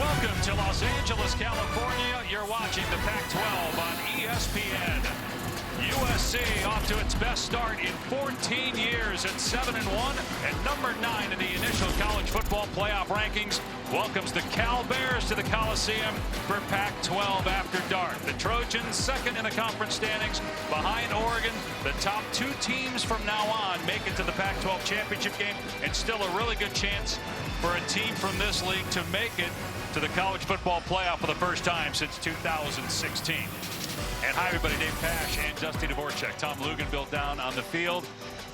Welcome to Los Angeles, California. You're watching the Pac-12 on ESPN. USC off to its best start in 14 years at 7-1 and number 9 in the initial college football playoff rankings. Welcomes the Cal Bears to the Coliseum for Pac-12 After Dark. The Trojans second in the conference standings behind Oregon. The top 2 teams from now on make it to the Pac-12 championship game, and still a really good chance for a team from this league to make it to the college football playoff for the first time since 2016. And hi, everybody. Dave Pasch and Dusty Dvorak. Tom Luginbill down on the field.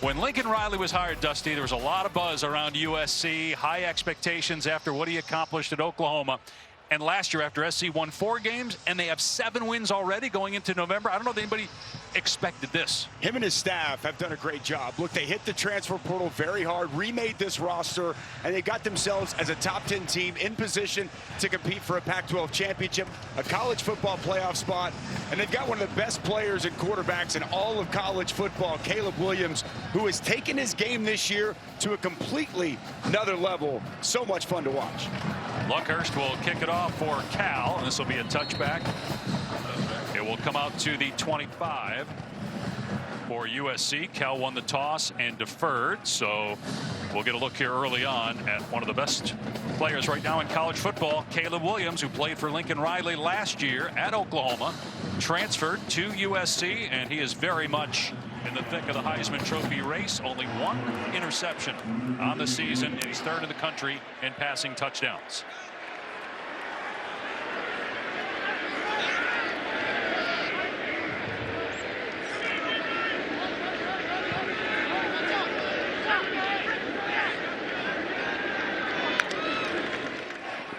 When Lincoln Riley was hired, Dusty, there was a lot of buzz around USC, high expectations after what he accomplished at Oklahoma. And last year, after SC won 4 games, and they have 7 wins already going into November. I don't know if anybody expected this. Him and his staff have done a great job. Look, they hit the transfer portal very hard, remade this roster, and they got themselves as a top 10 team in position to compete for a Pac-12 championship, a college football playoff spot, and they've got one of the best players and quarterbacks in all of college football, Caleb Williams, who has taken his game this year to a completely another level. So much fun to watch. Luckhurst will kick it off for Cal, and this will be a touchback. It will come out to the 25 for USC. Cal won the toss and deferred, so we'll get a look here early on at one of the best players right now in college football, Caleb Williams, who played for Lincoln Riley last year at Oklahoma, transferred to USC, and he is very much in the thick of the Heisman Trophy race. Only 1 interception on the season, and he's 3rd in the country in passing touchdowns.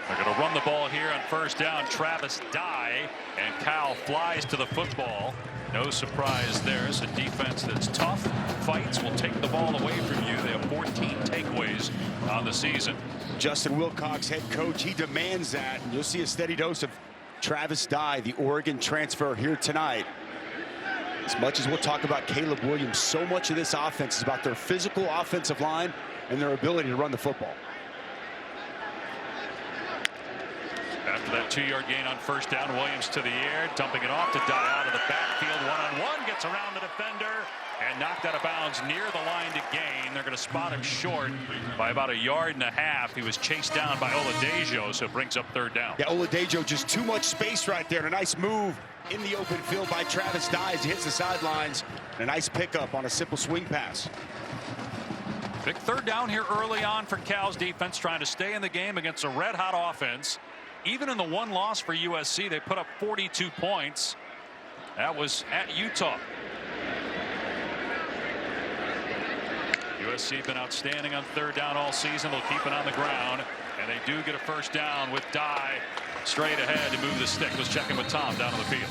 They're going to run the ball here on first down. Travis Dye, and Cal flies to the football. No surprise there. It's a defense that's tough, fights, will take the ball away from you. They have 14 takeaways on the season. Justin Wilcox, head coach, he demands that. And you'll see a steady dose of Travis Dye, the Oregon transfer, here tonight. As much as we'll talk about Caleb Williams, so much of this offense is about their physical offensive line and their ability to run the football. After that 2-yard gain on first down, Williams to the air, dumping it off to Dye out of the backfield. One-on-one, gets around the defender and knocked out of bounds near the line to gain. They're going to spot him short by about 1.5 yards. He was chased down by Oladejo, so it brings up 3rd down. Yeah, Oladejo, just too much space right there. And a nice move in the open field by Travis Dye as he hits the sidelines. And a nice pickup on a simple swing pass. Big 3rd down here early on for Cal's defense, trying to stay in the game against a red-hot offense. Even in the 1 loss for USC, they put up 42 points. That was at Utah. USC been outstanding on 3rd down all season. They'll keep it on the ground, and they do get a first down with Dye straight ahead to move the stick. Let's check in with Tom down on the field.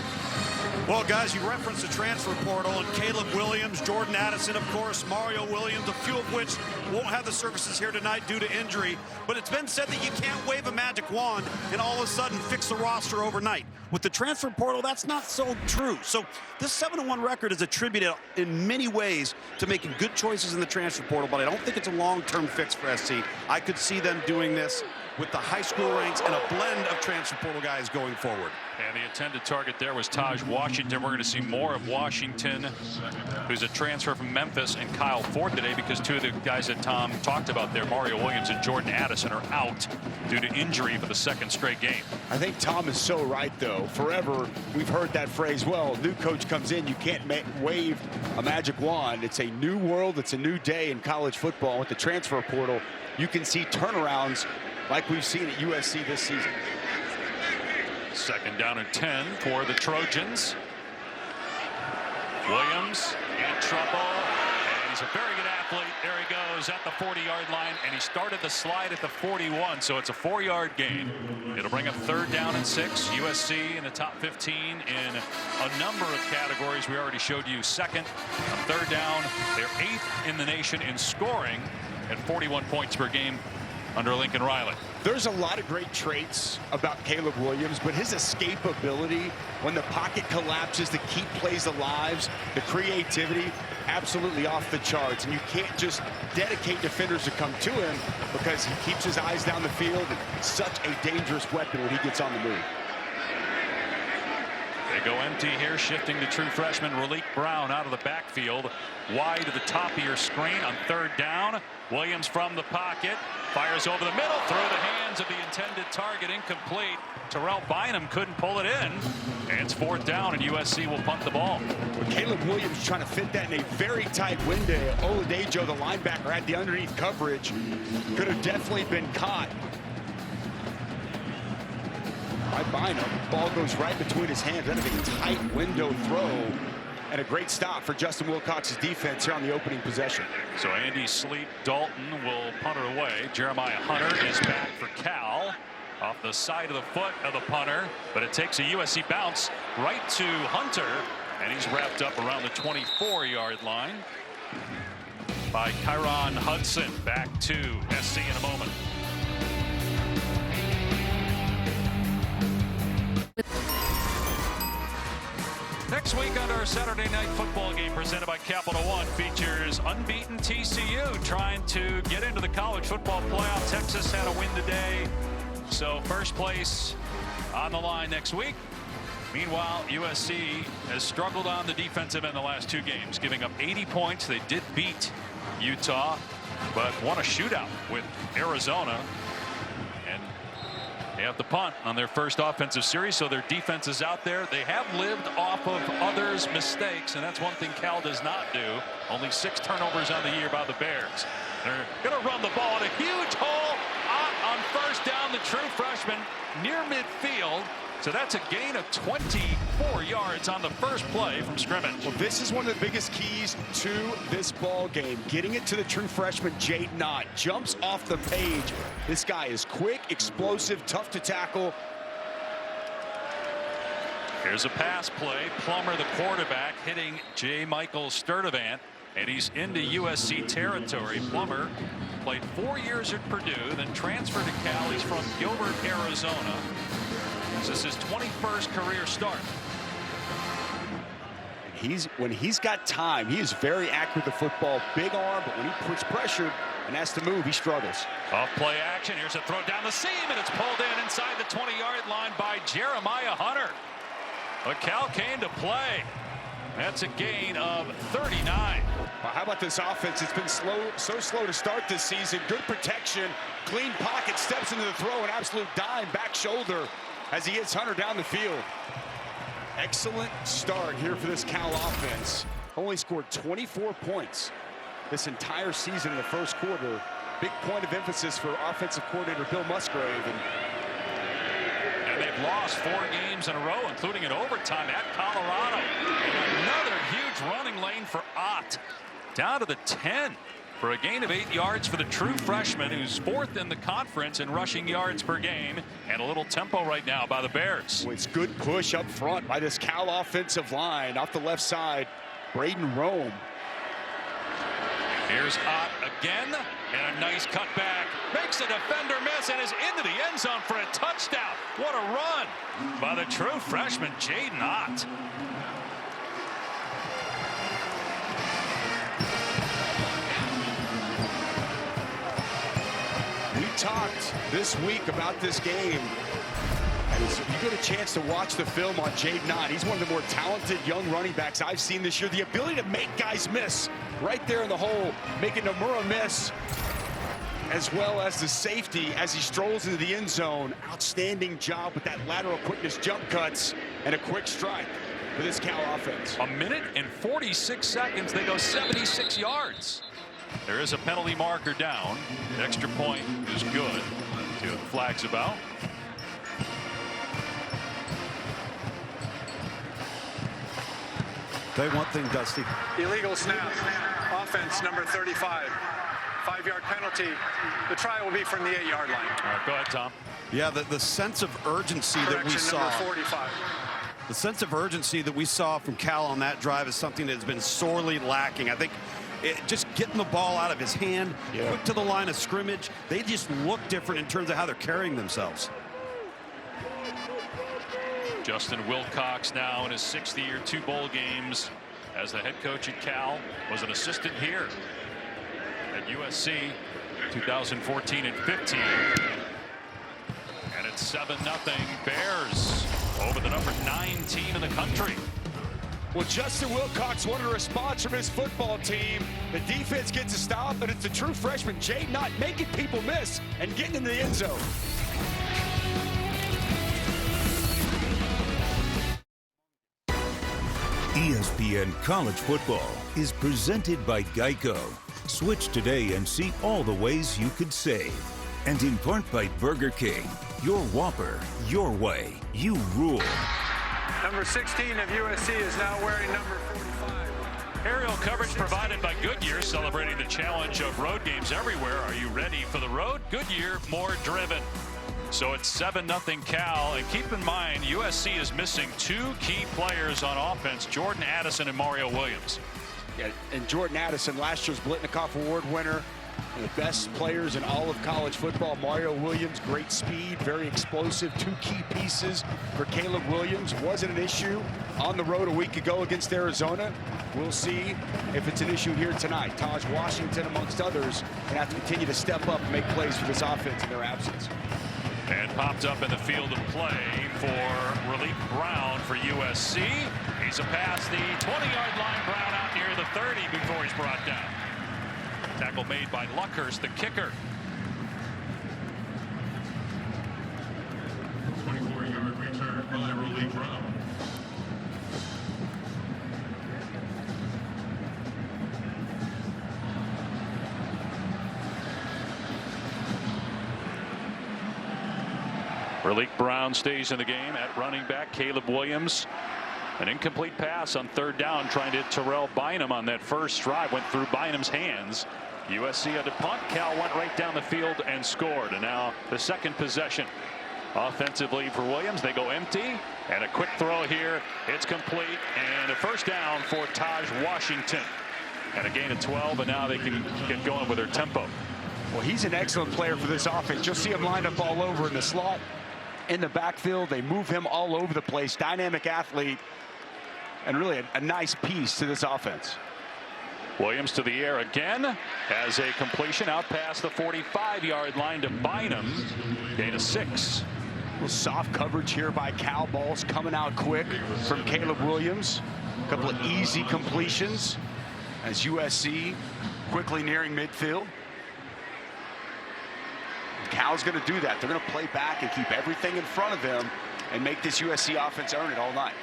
Well, guys, you referenced the transfer portal, and Caleb Williams, Jordan Addison, of course, Mario Williams, a few of which won't have the services here tonight due to injury. But it's been said that you can't wave a magic wand and all of a sudden fix the roster overnight. With the transfer portal, that's not so true. So this 7-1 record is attributed in many ways to making good choices in the transfer portal, but I don't think it's a long-term fix for SC. I could see them doing this with the high school ranks and a blend of transfer portal guys going forward. And the intended target there was Taj Washington. We're going to see more of Washington, who's a transfer from Memphis, and Kyle Ford today, because 2 of the guys that Tom talked about there, Mario Williams and Jordan Addison, are out due to injury for the 2nd straight game. I think Tom is so right, though. Forever, we've heard that phrase, well, new coach comes in, you can't wave a magic wand. It's a new world. It's a new day in college football. With the transfer portal, you can see turnarounds like we've seen at USC this season. 2nd down and 10 for the Trojans. Williams in trouble, and he's a very good athlete. There he goes at the 40-yard line, and he started the slide at the 41, so it's a 4-yard gain. It'll bring up 3rd down and 6. USC in the top 15 in a number of categories. We already showed you 2nd on 3rd down. They're 8th in the nation in scoring at 41 points per game under Lincoln Riley. There's a lot of great traits about Caleb Williams, but his escapability when the pocket collapses to keep plays alive, the creativity, absolutely off the charts. And you can't just dedicate defenders to come to him because he keeps his eyes down the field. Such a dangerous weapon when he gets on the move. They go empty here, shifting the true freshman Raleek Brown out of the backfield, wide to the top of your screen on 3rd down. Williams from the pocket, fires over the middle, through the hands of the intended target, incomplete. Terrell Bynum couldn't pull it in, and it's 4th down, and USC will punt the ball. But Caleb Williams trying to fit that in a very tight window. Oladejo, the linebacker, had the underneath coverage. Could have definitely been caught by Bynum. Ball goes right between his hands. That is a tight window throw, and a great stop for Justin Wilcox's defense here on the opening possession. So Andy Sleep Dalton will punt it away. Jeremiah Hunter is back for Cal off the side of the foot of the punter, but it takes a USC bounce right to Hunter, and he's wrapped up around the 24-yard line by Kyron Hudson. Back to SC in a moment. Next week on our Saturday night football game presented by Capital One features unbeaten TCU trying to get into the college football playoff. Texas had a win today, so first place on the line next week. Meanwhile, USC has struggled on the defensive end the last 2 games, giving up 80 points. They did beat Utah, but won a shootout with Arizona. And they have to punt on their first offensive series, so their defense is out there. They have lived off of others' mistakes, and that's one thing Cal does not do. Only 6 turnovers on the year by the Bears. They're going to run the ball in a huge hole on 1st down. The true freshman near midfield. So that's a gain of 24 yards on the first play from scrimmage. Well, this is one of the biggest keys to this ball game. Getting it to the true freshman, Jaden Ott. Jumps off the page. This guy is quick, explosive, tough to tackle. Here's a pass play. Plummer, the quarterback, hitting J. Michael Sturdivant, and he's into USC territory. Plummer played 4 years at Purdue, then transferred to Cal. He's from Gilbert, Arizona. This is his 21st career start. When he's got time, he is very accurate with the football. Big arm, but when he puts pressure and has to move, he struggles. Off play action. Here's a throw down the seam, and it's pulled in inside the 20-yard line by Jeremiah Hunter. But Cal came to play. That's a gain of 39. Well, how about this offense? It's been so slow to start this season. Good protection, clean pocket, steps into the throw, an absolute dime, back shoulder as he hits Hunter down the field. Excellent start here for this Cal offense. Only scored 24 points this entire season in the first quarter. Big point of emphasis for offensive coordinator Bill Musgrave. And they've lost 4 games in a row, including an overtime at Colorado. And another huge running lane for Ott. Down to the 10 for a gain of 8 yards for the true freshman, who's 4th in the conference in rushing yards per game, and a little tempo right now by the Bears. Well, it's good push up front by this Cal offensive line. Off the left side, Braden Rome. Here's Ott again, and a nice cutback. Makes the defender miss and is into the end zone for a touchdown. What a run by the true freshman, Jaden Ott. We talked this week about this game. And you get a chance to watch the film on Jaden Ott. He's one of the more talented young running backs I've seen this year. The ability to make guys miss right there in the hole, making Nomura miss, as well as the safety as he strolls into the end zone. Outstanding job with that lateral quickness, jump cuts, and a quick strike for this Cal offense. 1 minute and 46 seconds. They go 76 yards. There is a penalty marker down. The extra point is good. See what the flag's about. Tell you one thing, Dusty. Illegal snap. Offense number 35. 5-yard penalty. The try will be from the 8-yard line. All right, go ahead, Tom. Yeah, the sense of urgency that we saw. Number 45. The sense of urgency that we saw from Cal on that drive is something that has been sorely lacking. I think just getting the ball out of his hand, quick to the line of scrimmage. They just look different in terms of how they're carrying themselves. Justin Wilcox now in his 6th year, 2 bowl games as the head coach at Cal, was an assistant here at USC 2014 and 15. And it's 7-0 Bears over the number 9 team in the country. Well, Justin Wilcox wanted a response from his football team. The defense gets a stop, but it's the true freshman Jay Knott making people miss and getting in the end zone. ESPN College Football is presented by Geico. Switch today and see all the ways you could save. And in part by Burger King. Your Whopper, your way. You rule. Number 16 of USC is now wearing number 45. Aerial coverage provided by Goodyear, celebrating the challenge of road games everywhere. Are you ready for the road? Goodyear, more driven. So it's 7-0 Cal, and keep in mind USC is missing 2 key players on offense, Jordan Addison and Mario Williams. Yeah, and Jordan Addison, last year's Blitnikoff Award winner, one of the best players in all of college football. Mario Williams, great speed, very explosive. 2 key pieces for Caleb Williams. Wasn't an issue on the road a week ago against Arizona. We'll see if it's an issue here tonight. Taj Washington, amongst others, going to have to continue to step up and make plays for this offense in their absence. And popped up in the field of play for Relief Brown for USC. He's a pass the 20-yard line. Brown out near the 30 before he's brought down. Tackle made by Luckhurst, the kicker. 24-yard return by Relief Brown. Relief Brown stays in the game at running back. Caleb Williams, an incomplete pass on 3rd down, trying to hit Terrell Bynum on that first drive. Went through Bynum's hands. USC had to punt. Cal went right down the field and scored. And now the second possession offensively for Williams. They go empty, and a quick throw here. It's complete, and a first down for Taj Washington. And a gain of 12, and now they can get going with their tempo. Well, he's an excellent player for this offense. You'll see him lined up all over in the slot, in the backfield. They move him all over the place. Dynamic athlete, and really a nice piece to this offense. Williams to the air again, has a completion out past the 45-yard line to Bynum. Gain of 6. A little soft coverage here by Cal. Balls coming out quick from Caleb Williams. A couple of easy completions as USC quickly nearing midfield. Cal's going to do that. They're going to play back and keep everything in front of them and make this USC offense earn it all night.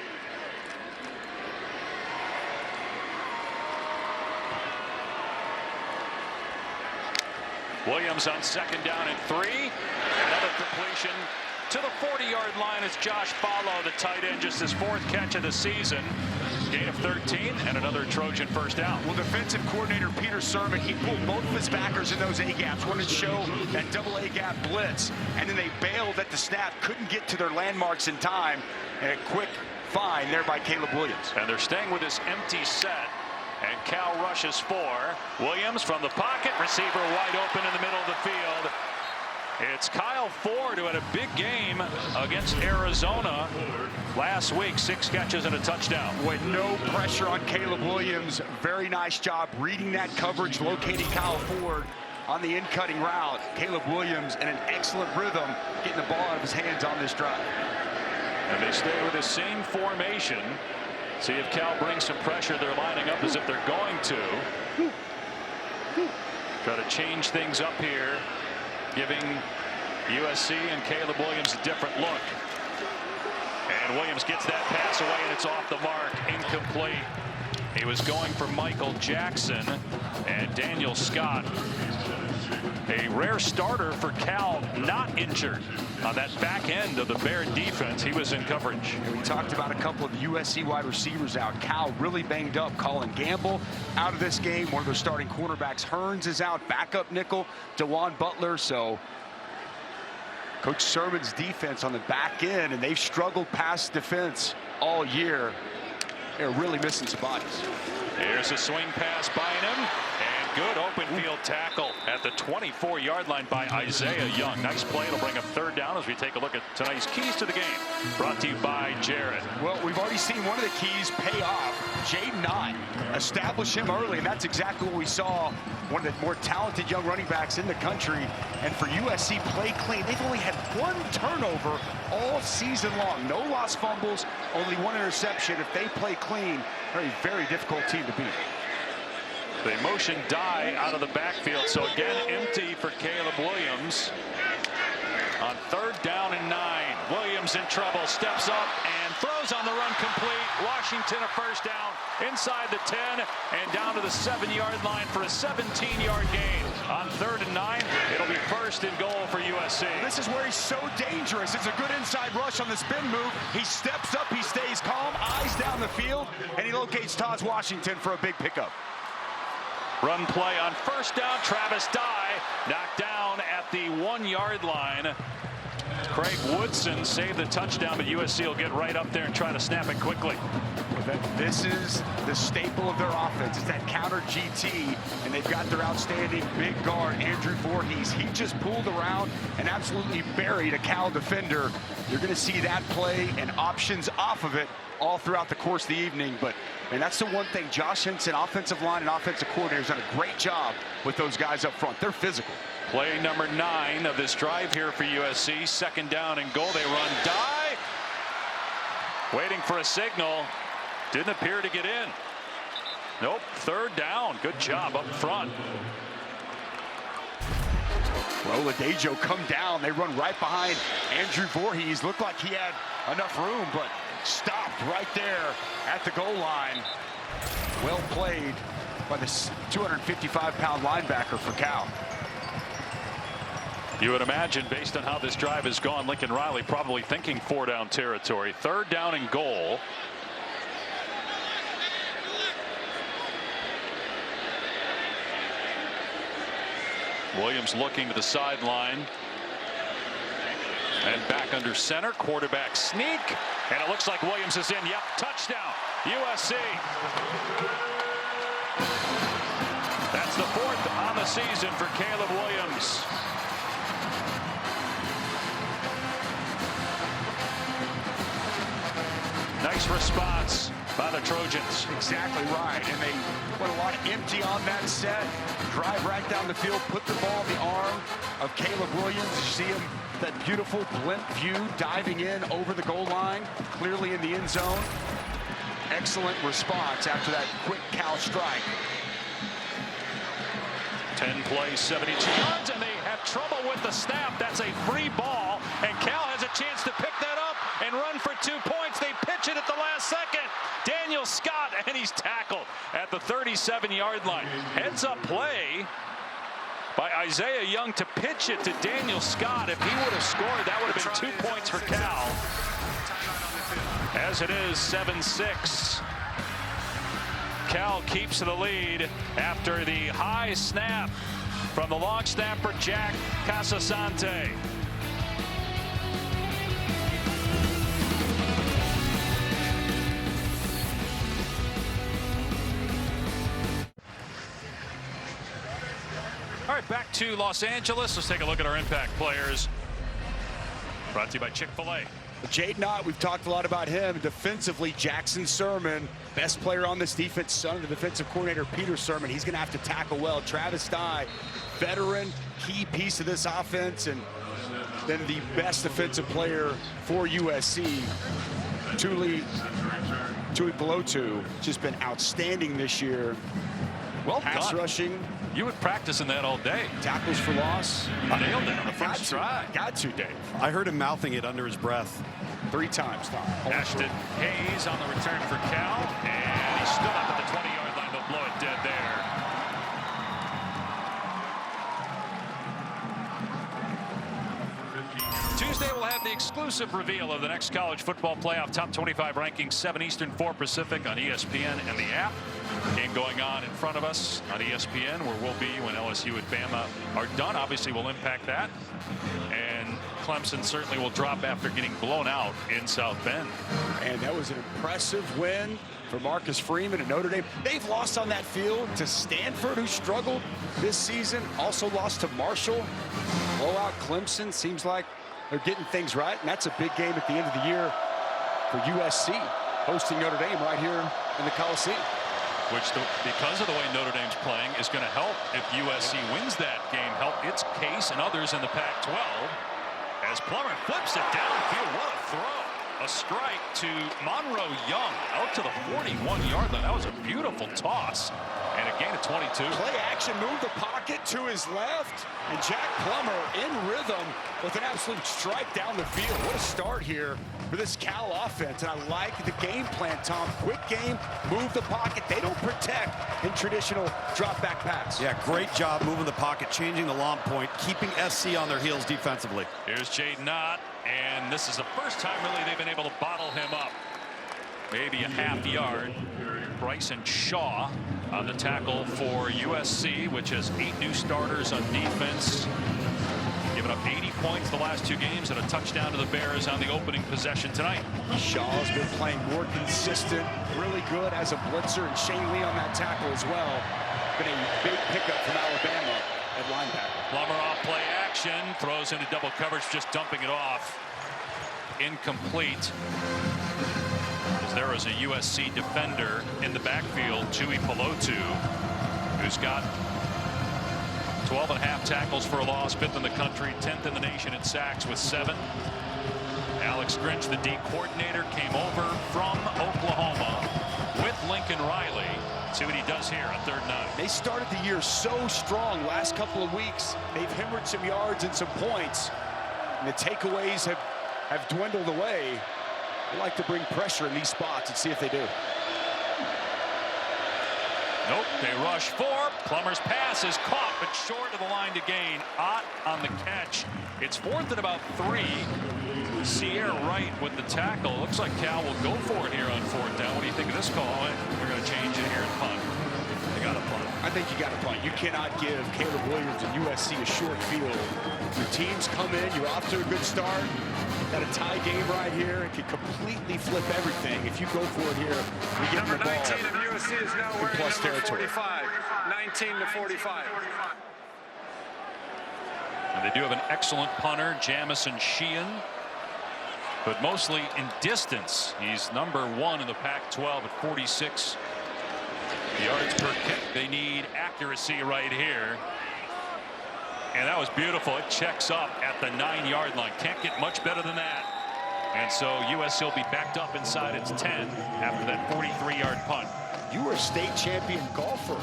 Williams on 2nd down and 3. Another completion to the 40-yard line. It's Josh Follow, the tight end, just his 4th catch of the season. Gain of 13 and another Trojan first down. Well, defensive coordinator Peter Sermon, he pulled both of his backers in those A-gaps, wanted to show that double A-gap blitz, and then they bailed at the snap, couldn't get to their landmarks in time, and a quick find there by Caleb Williams. And they're staying with this empty set. And Cal rushes 4. Williams from the pocket, receiver wide open in the middle of the field. It's Kyle Ford, who had a big game against Arizona last week. 6 catches and a touchdown. With no pressure on Caleb Williams. Very nice job reading that coverage, locating Kyle Ford on the in-cutting route. Caleb Williams in an excellent rhythm, getting the ball out of his hands on this drive. And they stay with the same formation. See if Cal brings some pressure. They're lining up as if they're going to. Try to change things up here, giving USC and Caleb Williams a different look. And Williams gets that pass away, and it's off the mark. Incomplete. He was going for Michael Jackson and Daniel Scott. A rare starter for Cal, not injured on that back end of the Bear defense. He was in coverage. We talked about a couple of the USC wide receivers out. Cal really banged up. Colin Gamble out of this game. One of their starting cornerbacks, Hearns, is out. Backup nickel, DeJuan Butler. So Coach Sermon's defense on the back end, and they've struggled past defense all year. They're really missing some bodies. Here's a swing pass by him, and good open field tackle at the 24-yard line by Isaiah Young. Nice play. It'll bring up third down as we take a look at tonight's keys to the game. Brought to you by Jared. Well, we've already seen one of the keys pay off. Jaden Knott, establish him early, and that's exactly what we saw. One of the more talented young running backs in the country. And for USC, play clean. They've only had one turnover all season long. No lost fumbles, only one interception. If they play clean, they're a very difficult team to beat. They motion die out of the backfield, so again empty for Caleb Williams. On third down and 9, Williams in trouble, steps up and throws on the run complete. Washington a first down inside the 10 and down to the 7-yard line for a 17-yard gain. On third and 9, it'll be first and goal for USC. This is where he's so dangerous. It's a good inside rush on the spin move. He steps up, he stays calm, eyes down the field, and he locates Taj Washington for a big pickup. Run play on first down. Travis Dye knocked down at the 1-yard line. Craig Woodson saved the touchdown, but USC will get right up there and try to snap it quickly. This is the staple of their offense. It's that counter GT, and they've got their outstanding big guard, Andrew Voorhees. He just pulled around and absolutely buried a Cal defender. You're going to see that play and options off of it all throughout the course of the evening. And that's the one thing. Josh Henson, offensive line and offensive coordinator, has done a great job with those guys up front. They're physical. Play number 9 of this drive here for USC. Second down and goal. They run die. Waiting for a signal. Didn't appear to get in. Nope. Third down. Good job up front. Oladejo come down. They run right behind Andrew Voorhees. Looked like he had enough room, but stopped right there at the goal line. Well played by the 255-pound linebacker for Cal. You would imagine, based on how this drive has gone, Lincoln Riley probably thinking 4-down territory. Third down and goal. Williams looking to the sideline. And back under center. Quarterback sneak. And it looks like Williams is in. Yep, touchdown. USC. That's the 4th on the season for Caleb Williams. Nice response by the Trojans. Exactly right. And they put a lot empty on that set. Drive right down the field, put the ball in the arm of Caleb Williams. You see him, that beautiful blimp view, diving in over the goal line, clearly in the end zone. Excellent response after that quick Cal strike. 10 plays, 72 yards, and they have trouble with the snap. That's a free ball, and Cal has a chance to pick that up and run for 2 points. They pitch it at the last second. Daniel Scott, and he's tackled at the 37-yard line. Heads up play by Isaiah Young to pitch it to Daniel Scott. If he would have scored, that would have been 2 points for Cal. As it is, 7-6. Cal keeps the lead after the high snap from the long snapper Jack Casasante. All right, back to Los Angeles. Let's take a look at our impact players. Brought to you by Chick-fil-A. Jaden Knott, we've talked a lot about him. Defensively, Jackson Sermon, best player on this defense, son of the defensive coordinator, Peter Sermon. He's going to have to tackle well. Travis Dye, veteran, key piece of this offense, and then the best defensive player for USC, Tuli Belotu, just been outstanding this year. Well Pass done. rushing. You would practice in that all day. Tackles for loss. Nailed it on the first try. Got to, Dave. I heard him mouthing it under his breath. 3 times, Tom. Ashton Hayes on the return for Cal, and he stood up at the 20-yard line. They'll blow it dead there. Tuesday we'll have the exclusive reveal of the next college football playoff top 25 rankings, 7 Eastern, 4 Pacific on ESPN and the app. Game going on in front of us on ESPN, where we'll be when LSU and Bama are done. Obviously, we'll impact that. And Clemson certainly will drop after getting blown out in South Bend. And that was an impressive win for Marcus Freeman and Notre Dame. They've lost on that field to Stanford, who struggled this season. Also lost to Marshall. Blowout Clemson. Seems like they're getting things right. And that's a big game at the end of the year for USC, hosting Notre Dame right here in the Coliseum. Which, because of the way Notre Dame's playing, is going to help if USC wins that game, help its case and others in the Pac-12. As Plummer flips it downfield, what a throw. A strike to Monroe Young out to the 41-yard line. That was a beautiful toss. And a gain of 22. Play action, move the pocket to his left. And Jack Plummer in rhythm with an absolute strike down the field. What a start here for this Cal offense. And I like the game plan, Tom. Quick game, move the pocket. They don't protect in traditional drop back pass. Yeah, great job moving the pocket, changing the long point, keeping SC on their heels defensively. Here's Jaden Ott, and this is the first time really they've been able to bottle him up. Maybe a half yard. Bryson Shaw on the tackle for USC, which has 8 new starters on defense. Given up 80 points the last 2 games and a touchdown to the Bears on the opening possession tonight. Shaw's been playing more consistent, really good as a blitzer, and Shane Lee on that tackle as well. Been a big pickup from Alabama at linebacker. Plummer off play action, throws into double coverage, just dumping it off. Incomplete. There is a USC defender in the backfield, Chewy Pelotu, who's got 12.5 tackles for a loss, 5th in the country, 10th in the nation in sacks with 7. Alex Grinch, the D coordinator, came over from Oklahoma with Lincoln Riley. See what he does here on 3rd and 9. They started the year so strong last couple of weeks. They've hemorrhaged some yards and some points, and the takeaways have dwindled away. I like to bring pressure in these spots and see if they do. Nope, they rush 4. Plummer's pass is caught, but short of the line to gain. Ott on the catch. It's 4th and about 3. Sierra Wright with the tackle. Looks like Cal will go for it here on 4th down. What do you think of this call? They're going to change it here and punt. They got to punt. I think you got to punt. You cannot give Caleb Williams and USC a short field. Your teams come in, you're off to a good start. Got a tie game right here. It could completely flip everything. If you go for it here, we get Number the ball 19 of USC is now wearing plus number territory. 45. 19 to 45. And they do have an excellent punter, Jamison Sheehan, but mostly in distance. He's number 1 in the Pac-12 at 46 yards per kick. They need accuracy right here. And that was beautiful. It checks up at the 9-yard line. Can't get much better than that. And so USC will be backed up inside its 10 after that 43-yard punt. You were a state champion golfer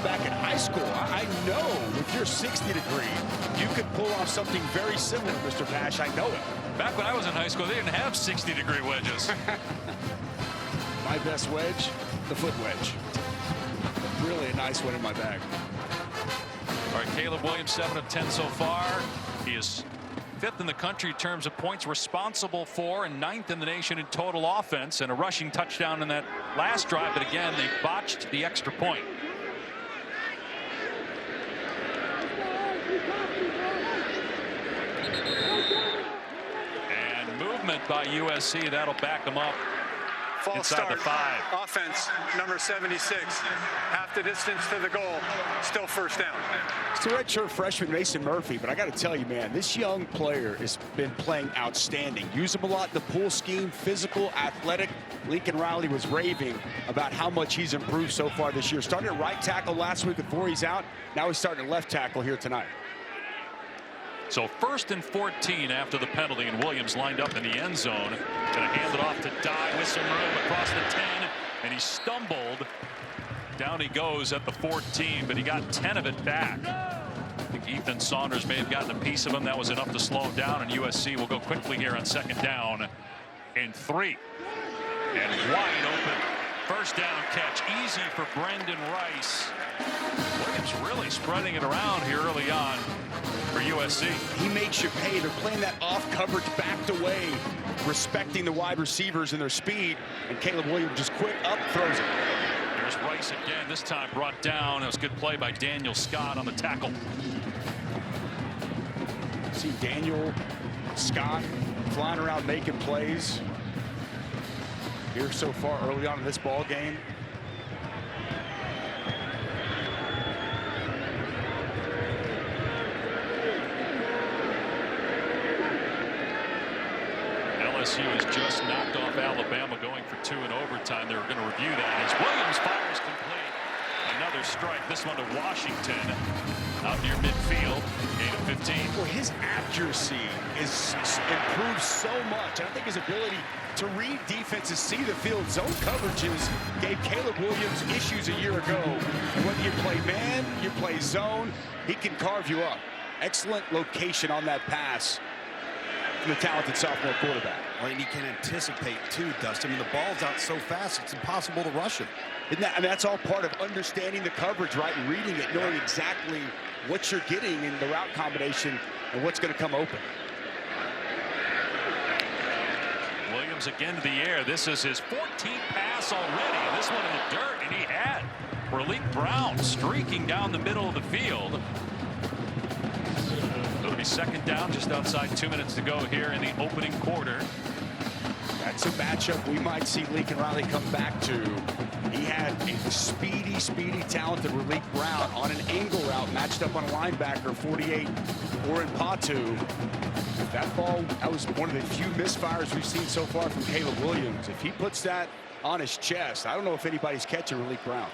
back in high school. I know with your 60 degree, you could pull off something very similar, Mr. Pash. I know it. Back when I was in high school, they didn't have 60-degree wedges. My best wedge, the foot wedge. Really a nice one in my bag. All right, Caleb Williams, 7 of 10 so far. He is 5th in the country in terms of points responsible for and 9th in the nation in total offense, and a rushing touchdown in that last drive. But again, they botched the extra point. And movement by USC, that'll back them up. False inside start. the 5. Offense, number 76. Half the distance to the goal. Still 1st down. It's the redshirt freshman Mason Murphy, but I got to tell you, man, this young player has been playing outstanding. Use him a lot in the pool scheme, physical, athletic. Lincoln Riley was raving about how much he's improved so far this year. Started at right tackle last week before he's out. Now he's starting at left tackle here tonight. So 1st and 14 after the penalty, and Williams lined up in the end zone. Going to hand it off to Dye with some room across the 10, and he stumbled. Down he goes at the 14, but he got 10 of it back. I think Ethan Saunders may have gotten a piece of him. That was enough to slow him down, and USC will go quickly here on 2nd down and 3. And wide open. 1st down catch. Easy for Brendan Rice. Williams really spreading it around here early on for USC. He makes you pay. They're playing that off coverage, backed away, respecting the wide receivers and their speed. And Caleb Williams just quick up, throws it. There's Rice again, this time brought down. It was a good play by Daniel Scott on the tackle. See Daniel Scott flying around making plays here so far early on in this ball game. LSU has just knocked off Alabama going for 2 in overtime. They're going to review that as Williams fires complete. Another strike, this one to Washington out near midfield, gain of 15. Well, his accuracy is improved so much. I think his ability to read defenses, see the field, zone coverages gave Caleb Williams issues a year ago. And whether you play man, you play zone, he can carve you up. Excellent location on that pass from the talented sophomore quarterback. Well, and he can anticipate too, Dustin. I mean, the ball's out so fast, it's impossible to rush him. Isn't that, I mean, that's all part of understanding the coverage, right, and reading it, knowing exactly what you're getting in the route combination and what's going to come open. Williams again to the air. This is his 14th pass already, and this one in the dirt, and he had Raleek Brown streaking down the middle of the field. It'll be second down, just outside 2 minutes to go here in the opening quarter. That's a matchup we might see Lincoln Riley come back to. He had a speedy, talented Raleek Brown on an angle route, matched up on a linebacker, 48, Oren Patu. That ball, that was one of the few misfires we've seen so far from Caleb Williams. If he puts that on his chest, I don't know if anybody's catching Raleek Brown.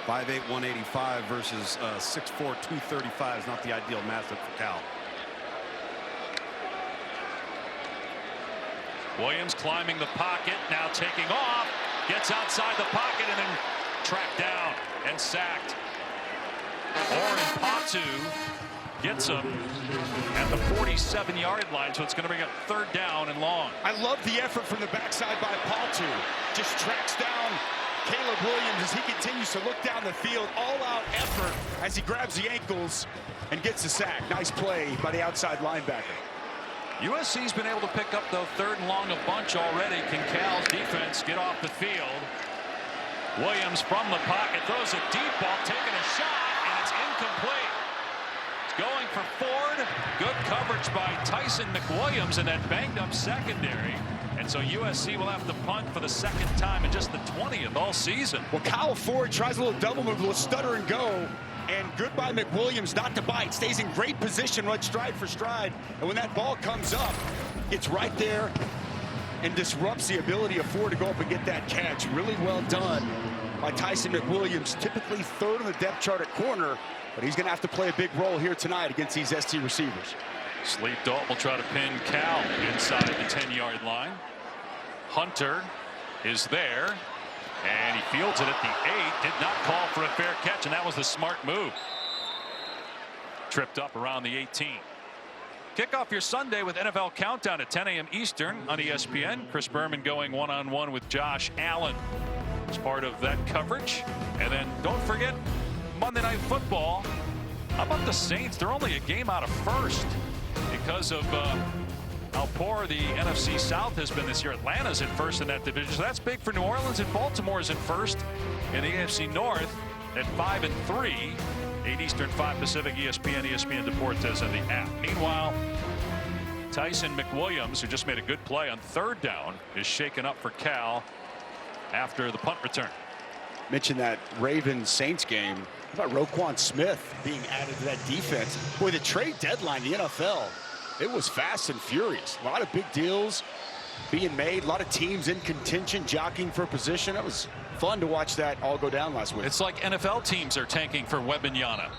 5'8", 185 versus 6'4", 235 is not the ideal matchup for Cal. Williams climbing the pocket, now taking off, gets outside the pocket and then tracked down and sacked. Oren Patu gets him at the 47-yard line, so it's going to bring up third down and long. I love the effort from the backside by Patu. Just tracks down Caleb Williams as he continues to look down the field. All-out effort as he grabs the ankles and gets the sack. Nice play by the outside linebacker. USC's been able to pick up the third and long a bunch already. Can Cal's defense get off the field? Williams from the pocket throws a deep ball, taking a shot, and it's incomplete. It's going for Ford. Good coverage by Tyson McWilliams in that banged up secondary. And so USC will have to punt for the second time in just the 20th all season. Well, Kyle Ford tries a little double move, a little stutter and go. And good by McWilliams not to bite. Stays in great position, runs stride for stride. And when that ball comes up, it's right there and disrupts the ability of Ford to go up and get that catch. Really well done by Tyson McWilliams. Typically third on the depth chart at corner, but he's going to have to play a big role here tonight against these ST receivers. Sleep Dalton will try to pin Cal inside the 10-yard line. Hunter is there. And he fields it at the 8. Did not call for a fair catch, and that was the smart move. Tripped up around the 18. Kick off your Sunday with NFL Countdown at 10 a.m. Eastern on ESPN. Chris Berman going one-on-one with Josh Allen as part of that coverage. And then don't forget Monday Night Football. How about the Saints? They're only a game out of first because of how poor the NFC South has been this year. Atlanta's in first in that division, so that's big for New Orleans, and Baltimore's in first in the AFC North at 5-3. 8 Eastern, 5 Pacific, ESPN, ESPN Deportes, and the app. Meanwhile, Tyson McWilliams, who just made a good play on third down, is shaken up for Cal after the punt return. Mentioned that Ravens-Saints game. How about Roquan Smith being added to that defense? Boy, the trade deadline, the NFL, it was fast and furious. A lot of big deals being made. A lot of teams in contention, jockeying for position. It was fun to watch that all go down last week. It's like NFL teams are tanking for Wembanyama.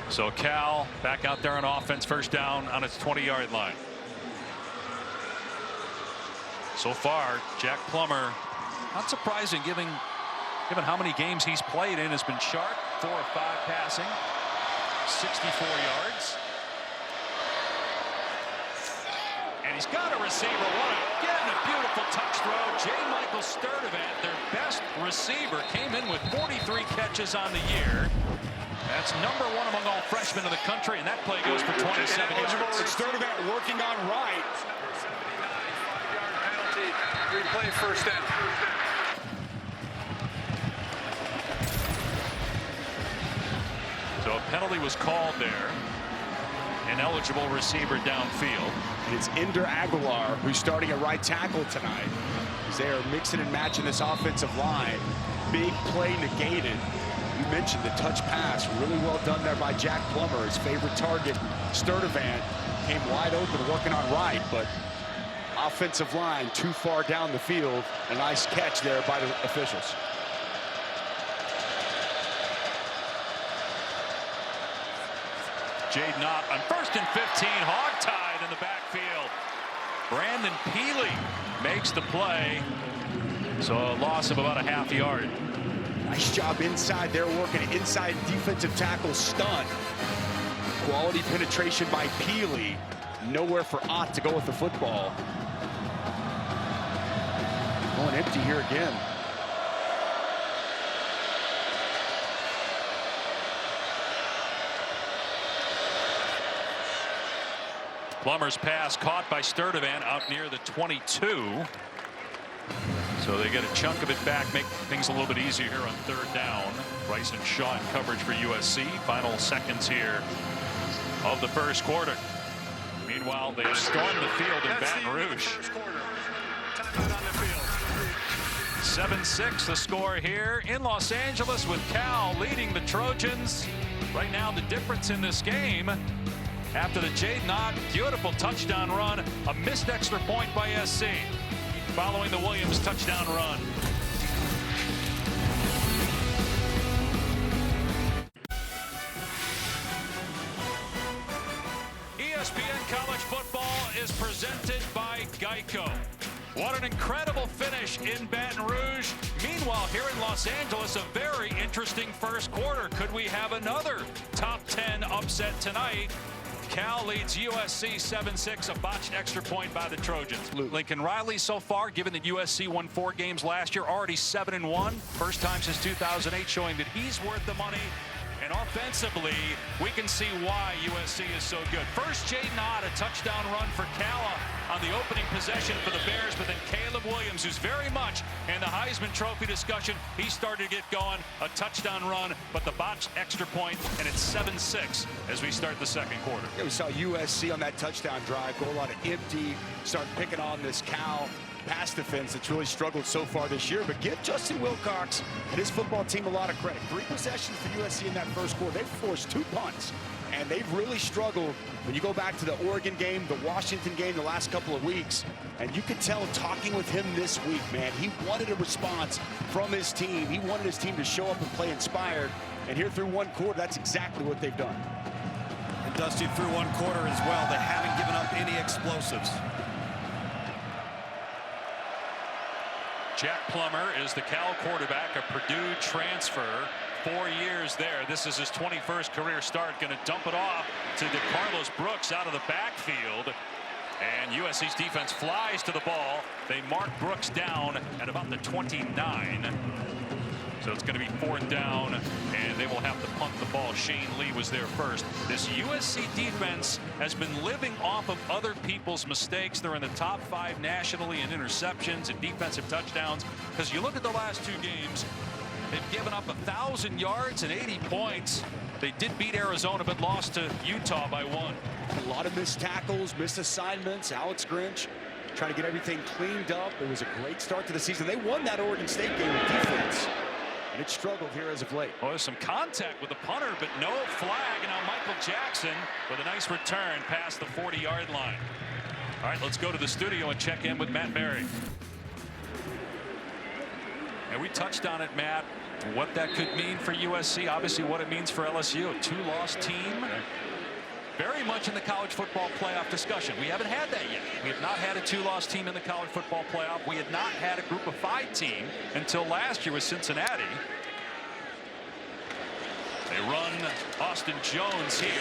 So Cal back out there on offense, first down on its 20-yard line. So far, Jack Plummer, not surprising given how many games he's played in, has been sharp. 4 of 5 passing, 64 yards. And he's got a receiver. Again, a beautiful touch throw. J. Michael Sturdivant, their best receiver, came in with 43 catches on the year. That's #1 among all freshmen in the country, and that play goes for 27 yards. Sturdivant working on right. Replay first down. So a penalty was called there. Ineligible receiver downfield. And it's Ender Aguilar who's starting at right tackle tonight. As they are mixing and matching this offensive line. Big play negated. You mentioned the touch pass, really well done there by Jack Plummer. His favorite target, Sturdivant, came wide open working on right, but offensive line too far down the field. A nice catch there by the officials. Jaden Ott on 1st and 15, hog-tied in the backfield. Brandon Peely makes the play, so a loss of about a half yard. Nice job inside there, working inside defensive tackle stun. Quality penetration by Peely. Nowhere for Ott to go with the football. Going empty here again. Plummer's pass caught by Sturdivant out near the 22. So they get a chunk of it back, make things a little bit easier here on 3rd down. Bryson Shaw in coverage for USC. Final seconds here of the 1st quarter. Meanwhile, they storm the field in Baton Rouge. 7-6 the score here in Los Angeles, with Cal leading the Trojans. Right now the difference in this game, after the Jaden Ott beautiful touchdown run, a missed extra point by SC. Following the Williams touchdown run. ESPN College Football is presented by Geico. What an incredible finish in Baton Rouge. Meanwhile, here in Los Angeles, a very interesting 1st quarter. Could we have another top 10 upset tonight? Cal leads USC 7-6, a botched extra point by the Trojans. Lincoln Riley so far, given that USC won 4 games last year, already 7-1. First time since 2008, showing that he's worth the money. And offensively, we can see why USC is so good. First, Jaden Ott, a touchdown run for Cal on the opening possession for the Bears, but then Caleb Williams, who's very much in the Heisman Trophy discussion, he started to get going, a touchdown run, but the botched extra point, and it's 7-6 as we start the 2nd quarter. Yeah, we saw USC on that touchdown drive go a lot of empty, start picking on this Cal pass defense that's really struggled so far this year. But give Justin Wilcox and his football team a lot of credit. 3 possessions for USC in that 1st quarter. They've forced 2 punts, and they've really struggled when you go back to the Oregon game, the Washington game the last couple of weeks. And you could tell talking with him this week, man, he wanted a response from his team. He wanted his team to show up and play inspired. And here through 1 quarter, that's exactly what they've done. And Dusty, through 1 quarter as well, they haven't given up any explosives. Jack Plummer is the Cal quarterback, a Purdue transfer, 4 years there. This is his 21st career start. Going to dump it off to DeCarlos Brooks out of the backfield. And USC's defense flies to the ball. They mark Brooks down at about the 29. So it's going to be 4th down, and they will have to punt the ball. Shane Lee was there first. This USC defense has been living off of other people's mistakes. They're in the top 5 nationally in interceptions and defensive touchdowns. Because you look at the last 2 games, they've given up 1,000 yards and 80 points. They did beat Arizona, but lost to Utah by 1. A lot of missed tackles, missed assignments. Alex Grinch trying to get everything cleaned up. It was a great start to the season. They won that Oregon State game with defense. And it struggled here as of late. Well, there's some contact with the punter, but no flag. And now Michael Jackson with a nice return past the 40-yard line. All right, let's go to the studio and check in with Matt Berry. And we touched on it, Matt, what that could mean for USC. Obviously, what it means for LSU, a 2-loss team. Very much in the college football playoff discussion. We haven't had that yet. We have not had a 2-loss team in the college football playoff. We had not had a group of 5 team until last year with Cincinnati. They run Austin Jones here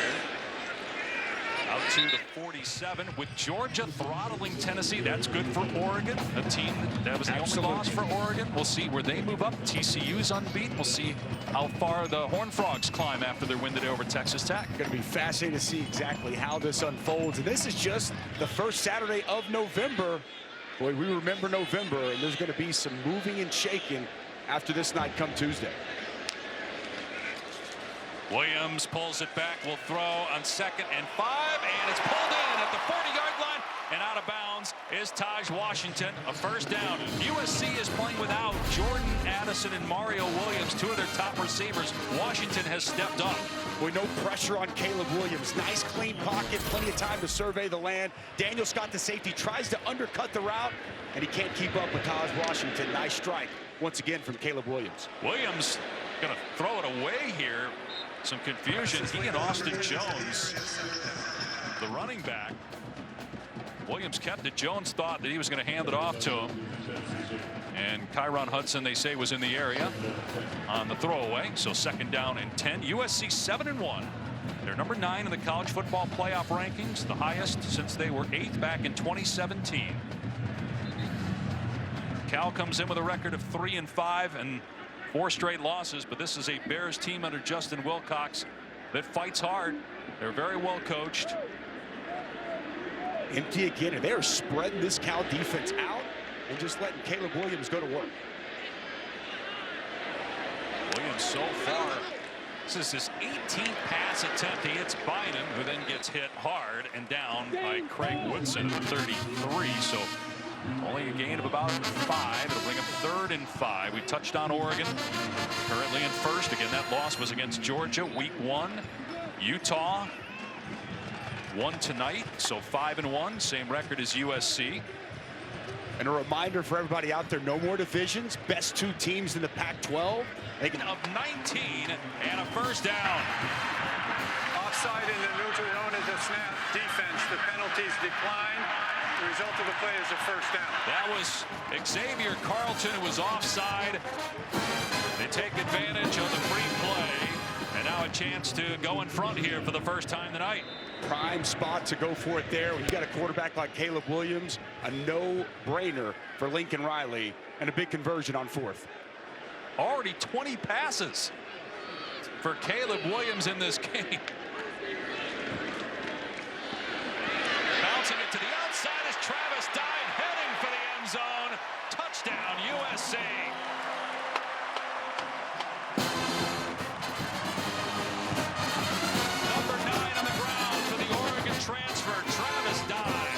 out to the 47 with Georgia throttling Tennessee. That's good for Oregon, a team that was the only loss for Oregon. We'll see where they move up. TCU's unbeaten. We'll see how far the Horned Frogs climb after their win today over Texas Tech. Going to be fascinating to see exactly how this unfolds. And this is just the first Saturday of November. Boy, we remember November, and there's going to be some moving and shaking after this night come Tuesday. Williams pulls it back, will throw on 2nd and 5, and it's pulled in at the 40-yard line, and out of bounds is Taj Washington. A first down. USC is playing without Jordan Addison and Mario Williams, 2 of their top receivers. Washington has stepped up. With no pressure on Caleb Williams. Nice clean pocket, plenty of time to survey the land. Daniel Scott, the safety, tries to undercut the route, and he can't keep up with Taj Washington. Nice strike once again from Caleb Williams. Williams going to throw it away here. Some confusion. He and Austin Jones, the running back. Williams kept it. Jones thought that he was going to hand it off to him. And Kyron Hudson, they say, was in the area on the throwaway. So 2nd down and 10. USC 7-1. They're number 9 in the college football playoff rankings, the highest since they were 8th back in 2017. Cal comes in with a record of 3-5 and 4 straight losses, but this is a Bears team under Justin Wilcox that fights hard. They're very well coached. Empty again, and they're spreading this Cal defense out and just letting Caleb Williams go to work. Williams so far, this is his 18th pass attempt. He hits Bynum, who then gets hit hard and down by Craig Woodson at the 33. So only a gain of about 5. It'll bring up 3rd and 5. We touched on Oregon, currently in 1st. Again, that loss was against Georgia, week 1. Utah won tonight, so 5-1, same record as USC. And a reminder for everybody out there, no more divisions. Best 2 teams in the Pac-12. They can of 19 and a first down. Offside in the neutral zone is a snap defense. The penalties decline. The result of the play is a first down. That was Xavier Carlton, who was offside. They take advantage of the free play, and now a chance to go in front here for the first time tonight. prime spot to go for it there. When you got a quarterback like Caleb Williams, a no-brainer for Lincoln Riley, and a big conversion on 4th. Already 20 passes for Caleb Williams in this game. Bouncing it to the outside is Travis Dye, heading for the end zone. Touchdown, USC. Number 9 on the ground for the Oregon transfer, Travis Dye.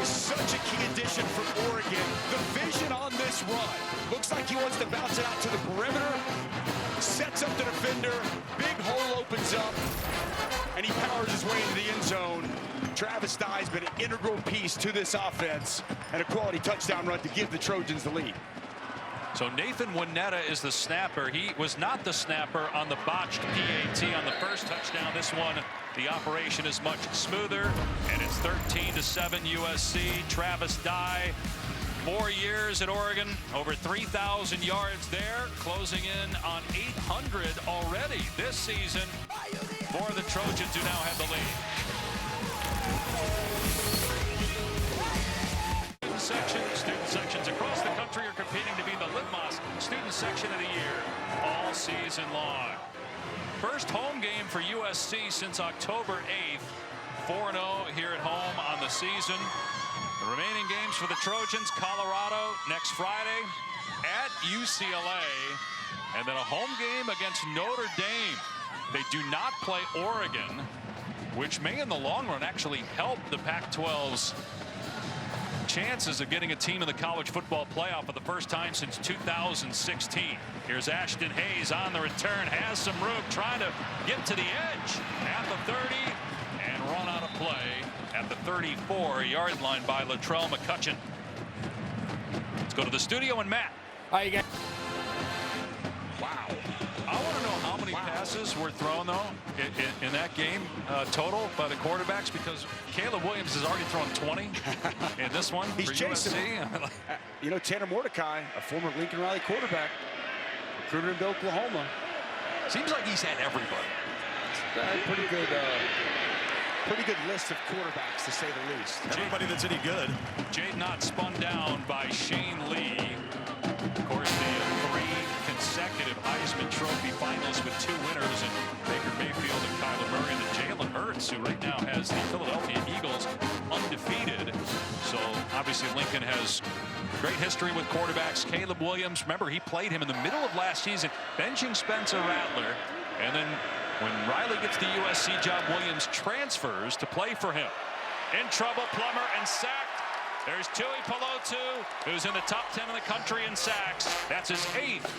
Is such a key addition for Oregon. The vision on this run. Looks like he wants to bounce it out to the perimeter. Sets up the defender. Big hole opens up. And he powers his way into the end zone. Travis Dye's been an integral piece to this offense. And a quality touchdown run to give the Trojans the lead. So Nathan Winnetta is the snapper. He was not the snapper on the botched PAT on the first touchdown. This one, the operation is much smoother, and it's 13-7 USC. Travis Dye, 4 years at Oregon, over 3,000 yards there, closing in on 800 already this season for the Trojans, who now have the lead. Student sections across the country are competing to be the Litmos Student Section of the Year all season long. First home game for USC since October 8th. 4-0 here at home on the season. The remaining games for the Trojans: Colorado next Friday, at UCLA, and then a home game against Notre Dame. They do not play Oregon, which may in the long run actually help the Pac-12's chances of getting a team in the college football playoff for the first time since 2016. Here's Ashton Hayes on the return, has some room, trying to get to the edge at the 30 and run out of play at the 34-yard line by Latrell McCutcheon. Let's go to the studio and Matt. How you guys? Wow. I want to know how many passes were thrown, though, in that game total by the quarterbacks, because Caleb Williams has already thrown 20 in this one He's for chasing. USC. You know, Tanner Mordecai, a former Lincoln Riley quarterback, recruited in Oklahoma. Seems like he's had everybody. Pretty good list of quarterbacks, to say the least. Everybody that's any good. Jaden Knott spun down by Shane Lee. Of course, the 3 consecutive Heisman Trophy finalists with 2 winners in Baker Mayfield and Kyler Murray, and Jalen Hurts, who right now has the Philadelphia Eagles undefeated. So obviously Lincoln has great history with quarterbacks. Caleb Williams, remember, he played him in the middle of last season, benching Spencer Rattler, finally gets the USC job. Williams transfers to play for him. In trouble, Plummer, and sacked. There's Tui Pelotu, who's in the top 10 in the country in sacks. That's his 8th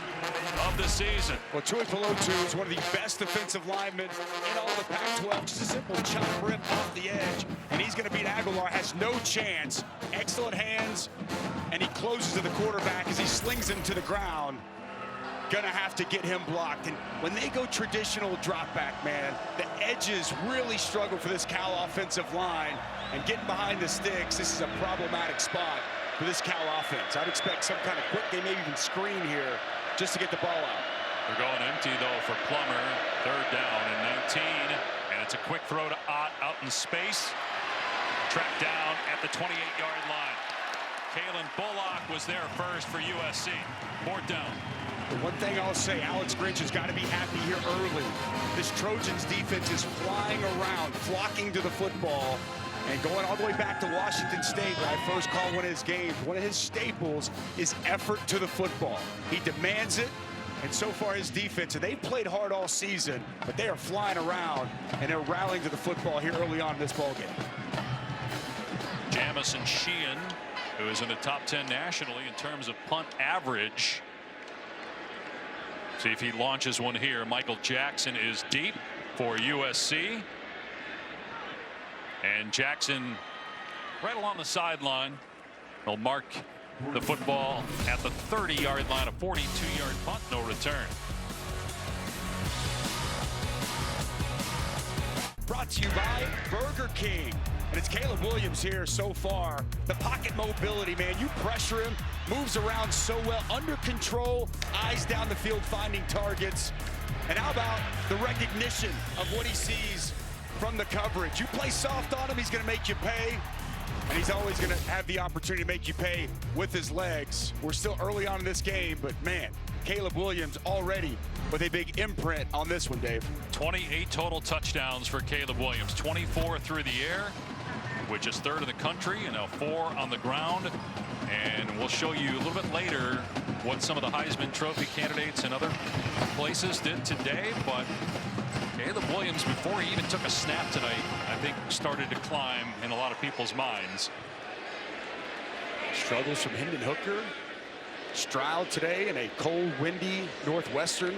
of the season. Well, Tui Pelotu is one of the best defensive linemen in all of the Pac-12. Just a simple chop rip off the edge, and he's going to beat Aguilar. Has no chance. Excellent hands, and he closes to the quarterback as he slings him to the ground. Gonna have to get him blocked. And when they go traditional drop back, man, the edges really struggle for this Cal offensive line. And getting behind the sticks, this is a problematic spot for this Cal offense. I'd expect some kind of quick, they may even screen here just to get the ball out. They're going empty, though, for Plummer. 3rd down and 19. And it's a quick throw to Ott out in space. Tracked down at the 28-yard line. Kalen Bullock was there first for USC. 4th down. The one thing I'll say, Alex Grinch has got to be happy here early. This Trojans defense is flying around, flocking to the football, and going all the way back to Washington State, where I first called one of his games. One of his staples is effort to the football. He demands it, and so far his defense, and they've played hard all season, but they are flying around, and they're rallying to the football here early on in this ballgame. Jamison Sheehan, who is in the top 10 nationally in terms of punt average. See if he launches one here. Michael Jackson is deep for USC. And Jackson right along the sideline. He'll mark the football at the 30-yard line. A 42-yard punt, no return. Brought to you by Burger King. And it's Caleb Williams here so far. The pocket mobility, man. You pressure him, moves around so well, under control, eyes down the field, finding targets. And how about the recognition of what he sees from the coverage? You play soft on him, he's going to make you pay. And he's always going to have the opportunity to make you pay with his legs. We're still early on in this game, but man, Caleb Williams already with a big imprint on this one, Dave. 28 total touchdowns for Caleb Williams. 24 through the air, which is 3rd in the country, and now 4 on the ground. And we'll show you a little bit later what some of the Heisman Trophy candidates in other places did today. But Caleb Williams, before he even took a snap tonight, I think started to climb in a lot of people's minds. Struggles from Hendon Hooker. Stroud today in a cold, windy Northwestern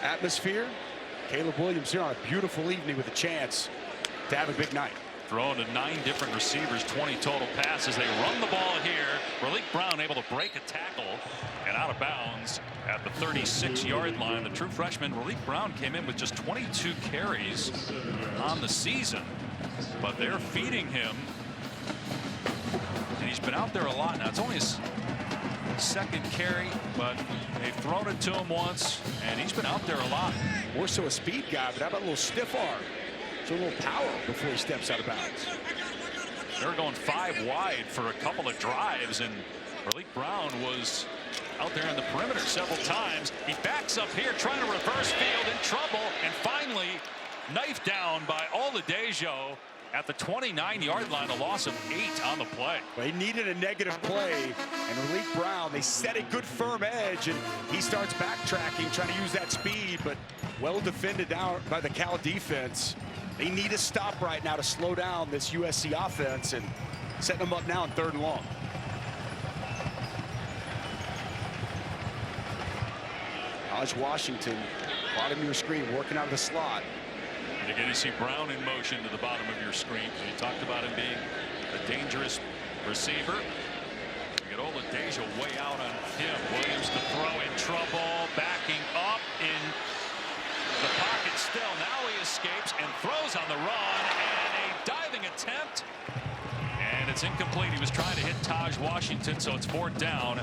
atmosphere. Caleb Williams here on a beautiful evening with a chance to have a big night. Thrown to 9 different receivers, 20 total passes. They run the ball here. Raleek Brown able to break a tackle and out of bounds at the 36-yard line. The true freshman Raleek Brown came in with just 22 carries on the season, but they're feeding him, and he's been out there a lot now. It's only his 2nd carry, but they've thrown it to him once, and he's been out there a lot. More so a speed guy, but how about a little stiff arm? So a little power before he steps out of bounds. They're going 5 wide for a couple of drives, and Raleek Brown was out there in the perimeter several times. He backs up here trying to reverse field, in trouble, and finally knifed down by Oladejo at the 29-yard line. A loss of 8 on the play. Well, he needed a negative play, and Raleek Brown, they set a good firm edge, and he starts backtracking, trying to use that speed, but well defended down by the Cal defense. They need a stop right now to slow down this USC offense, and setting them up now in 3rd and long. Taj Washington, bottom of your screen, working out of the slot. And again, you see Brown in motion to the bottom of your screen. You talked about him being a dangerous receiver. You get Oladejo way out on him. Williams to throw, in trouble, backing up in the pocket still. Now he escapes and throws on the run, and a diving attempt, and it's incomplete. He was trying to hit Taj Washington, so it's 4th down,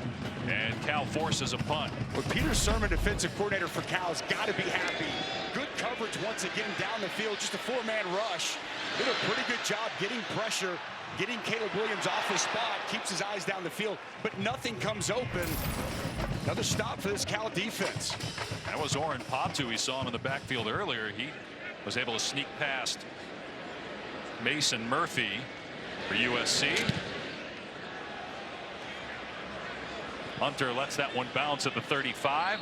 and Cal forces a punt. Well, Peter Sermon, defensive coordinator for Cal, has got to be happy. Good coverage once again down the field, just a 4-man rush. Did a pretty good job getting pressure, getting Caleb Williams off his spot, keeps his eyes down the field, but nothing comes open. Another stop for this Cal defense. That was Oren Patu. We saw him in the backfield earlier. He was able to sneak past Mason Murphy for USC. Hunter lets that one bounce at the 35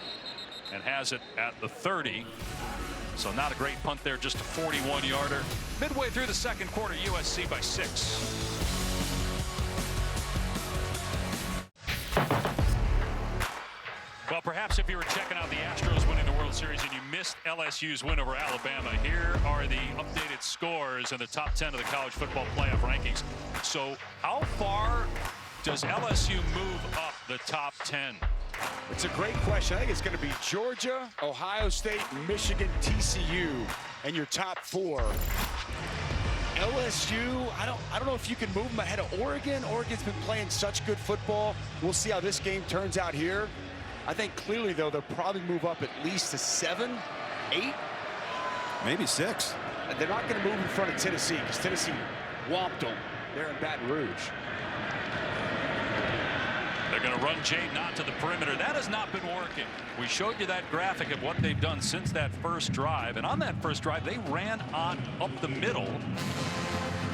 and has it at the 30. So not a great punt there, just a 41-yarder. Midway through the second quarter, USC by 6. Well, perhaps if you were checking out the Astros winning the World Series and you missed LSU's win over Alabama, here are the updated scores in the top 10 of the college football playoff rankings. So how far does LSU move up the top 10? It's a great question. I think it's going to be Georgia, Ohio State, Michigan, TCU, and your top 4. LSU, I don't know if you can move them ahead of Oregon. Oregon's been playing such good football. We'll see how this game turns out here. I think clearly, though, they'll probably move up at least to 7, 8. Maybe 6. They're not going to move in front of Tennessee because Tennessee whomped them there in Baton Rouge. They're going to run Jaden out to the perimeter. That has not been working. We showed you that graphic of what they've done since that first drive. And on that first drive, they ran on up the middle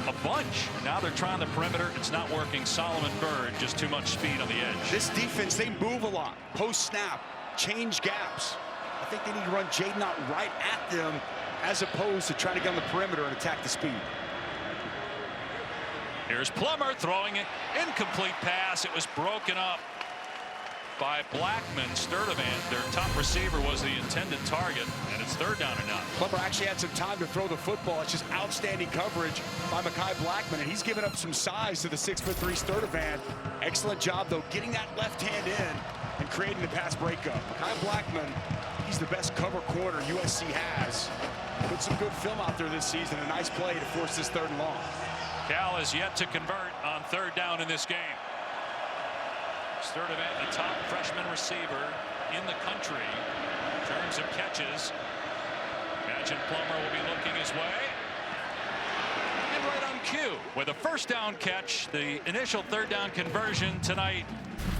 a bunch. Now they're trying the perimeter. It's not working. Solomon Byrd, just too much speed on the edge. This defense, they move a lot. Post-snap, change gaps. I think they need to run Jaden out right at them as opposed to trying to get on the perimeter and attack the speed. Here's Plummer throwing an incomplete pass. It was broken up by Blackman. Sturdivant, their top receiver, was the intended target, and it's 3rd down and 9. Plummer actually had some time to throw the football. It's just outstanding coverage by Mekhi Blackman, and he's given up some size to the 6'3" Sturdivant. Excellent job, though, getting that left hand in and creating the pass breakup. Mekhi Blackman, he's the best cover corner USC has. Put some good film out there this season. A nice play to force this 3rd and long. Cal is yet to convert on 3rd down in this game. Sturdivant, the top freshman receiver in the country in terms of catches. Imagine Plummer will be looking his way. And right on cue with a 1st down catch. The initial 3rd down conversion tonight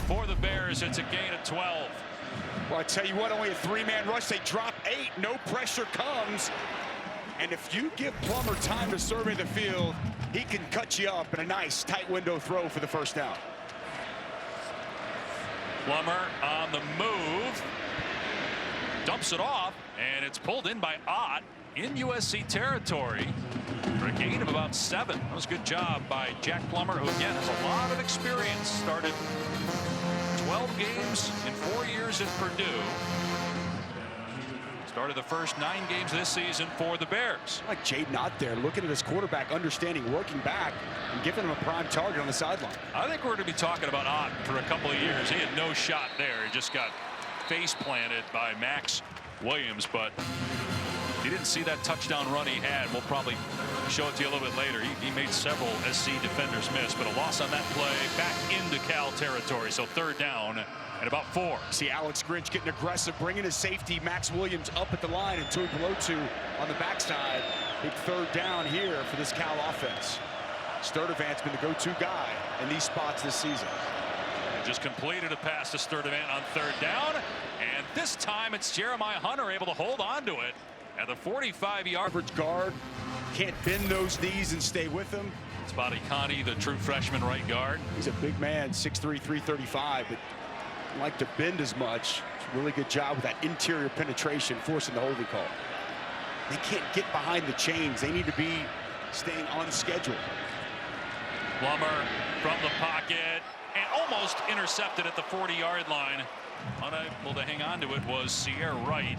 for the Bears. It's a gain of 12. Well, I tell you what, only a 3-man rush. They drop 8. No pressure comes. And if you give Plummer time to survey the field, he can cut you up in a nice tight window throw for the 1st down. Plummer on the move, dumps it off, and it's pulled in by Ott in USC territory for a gain of about 7. That was a good job by Jack Plummer, who again has a lot of experience. Started 12 games in 4 years at Purdue. Started the first 9 games this season for the Bears. I like Jaden out there looking at his quarterback, understanding, working back, and giving him a prime target on the sideline. I think we're going to be talking about Ott for a couple of years. He had no shot there. He just got face planted by Max Williams, but he didn't see that touchdown run he had. We'll probably show it to you a little bit later. He made several SC defenders miss, but a loss on that play back into Cal territory. So 3rd down at about 4. See Alex Grinch getting aggressive, bringing his safety Max Williams up at the line and Tuipulotu on the backside. Big 3rd down here for this Cal offense. Sturdivant's been the go-to guy in these spots this season. Just completed a pass to Sturdivant on 3rd down, and this time it's Jeremiah Hunter able to hold on to it at the 45-yard. Average guard can't bend those knees and stay with him. It's Bobby Conti, the true freshman right guard. He's a big man, 6'3", 335, but don't like to bend as much. It's a really good job with that interior penetration, forcing the holding call. They can't get behind the chains. They need to be staying on schedule. Plummer from the pocket and almost intercepted at the 40-yard line. Unable to hang on to it was Sierra Wright,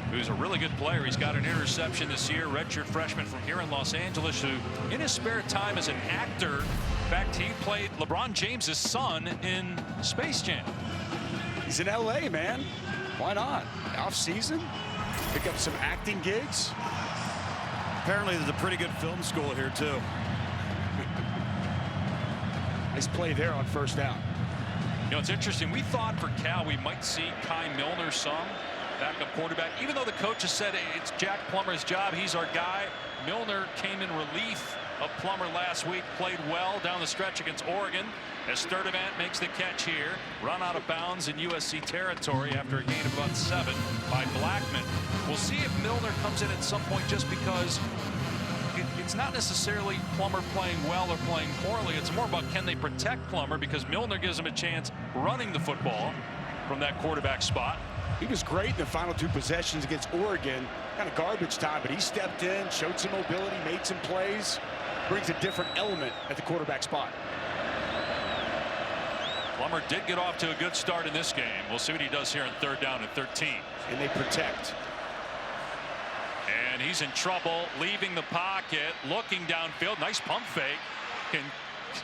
who's a really good player. He's got an interception this year, redshirt freshman from here in Los Angeles, who in his spare time is an actor. In fact, he played LeBron James's son in Space Jam. He's in LA, man. Why not? Off season, pick up some acting gigs. Apparently there's a pretty good film school here too. Nice play there on 1st down. You know, it's interesting. We thought for Cal we might see Kai Milner some backup quarterback. Even though the coach has said it's Jack Plummer's job, he's our guy. Milner came in relief of Plummer last week, played well down the stretch against Oregon. As Sturdivant makes the catch here, run out of bounds in USC territory after a gain of about 7 by Blackman. We'll see if Milner comes in at some point, just because it's not necessarily Plummer playing well or playing poorly. It's more about can they protect Plummer, because Milner gives him a chance running the football from that quarterback spot. He was great in the final 2 possessions against Oregon. Kind of garbage time, but he stepped in, showed some mobility, made some plays, brings a different element at the quarterback spot. Plummer did get off to a good start in this game. We'll see what he does here on 3rd down and 13. And they protect. And he's in trouble, leaving the pocket, looking downfield. Nice pump fake. Can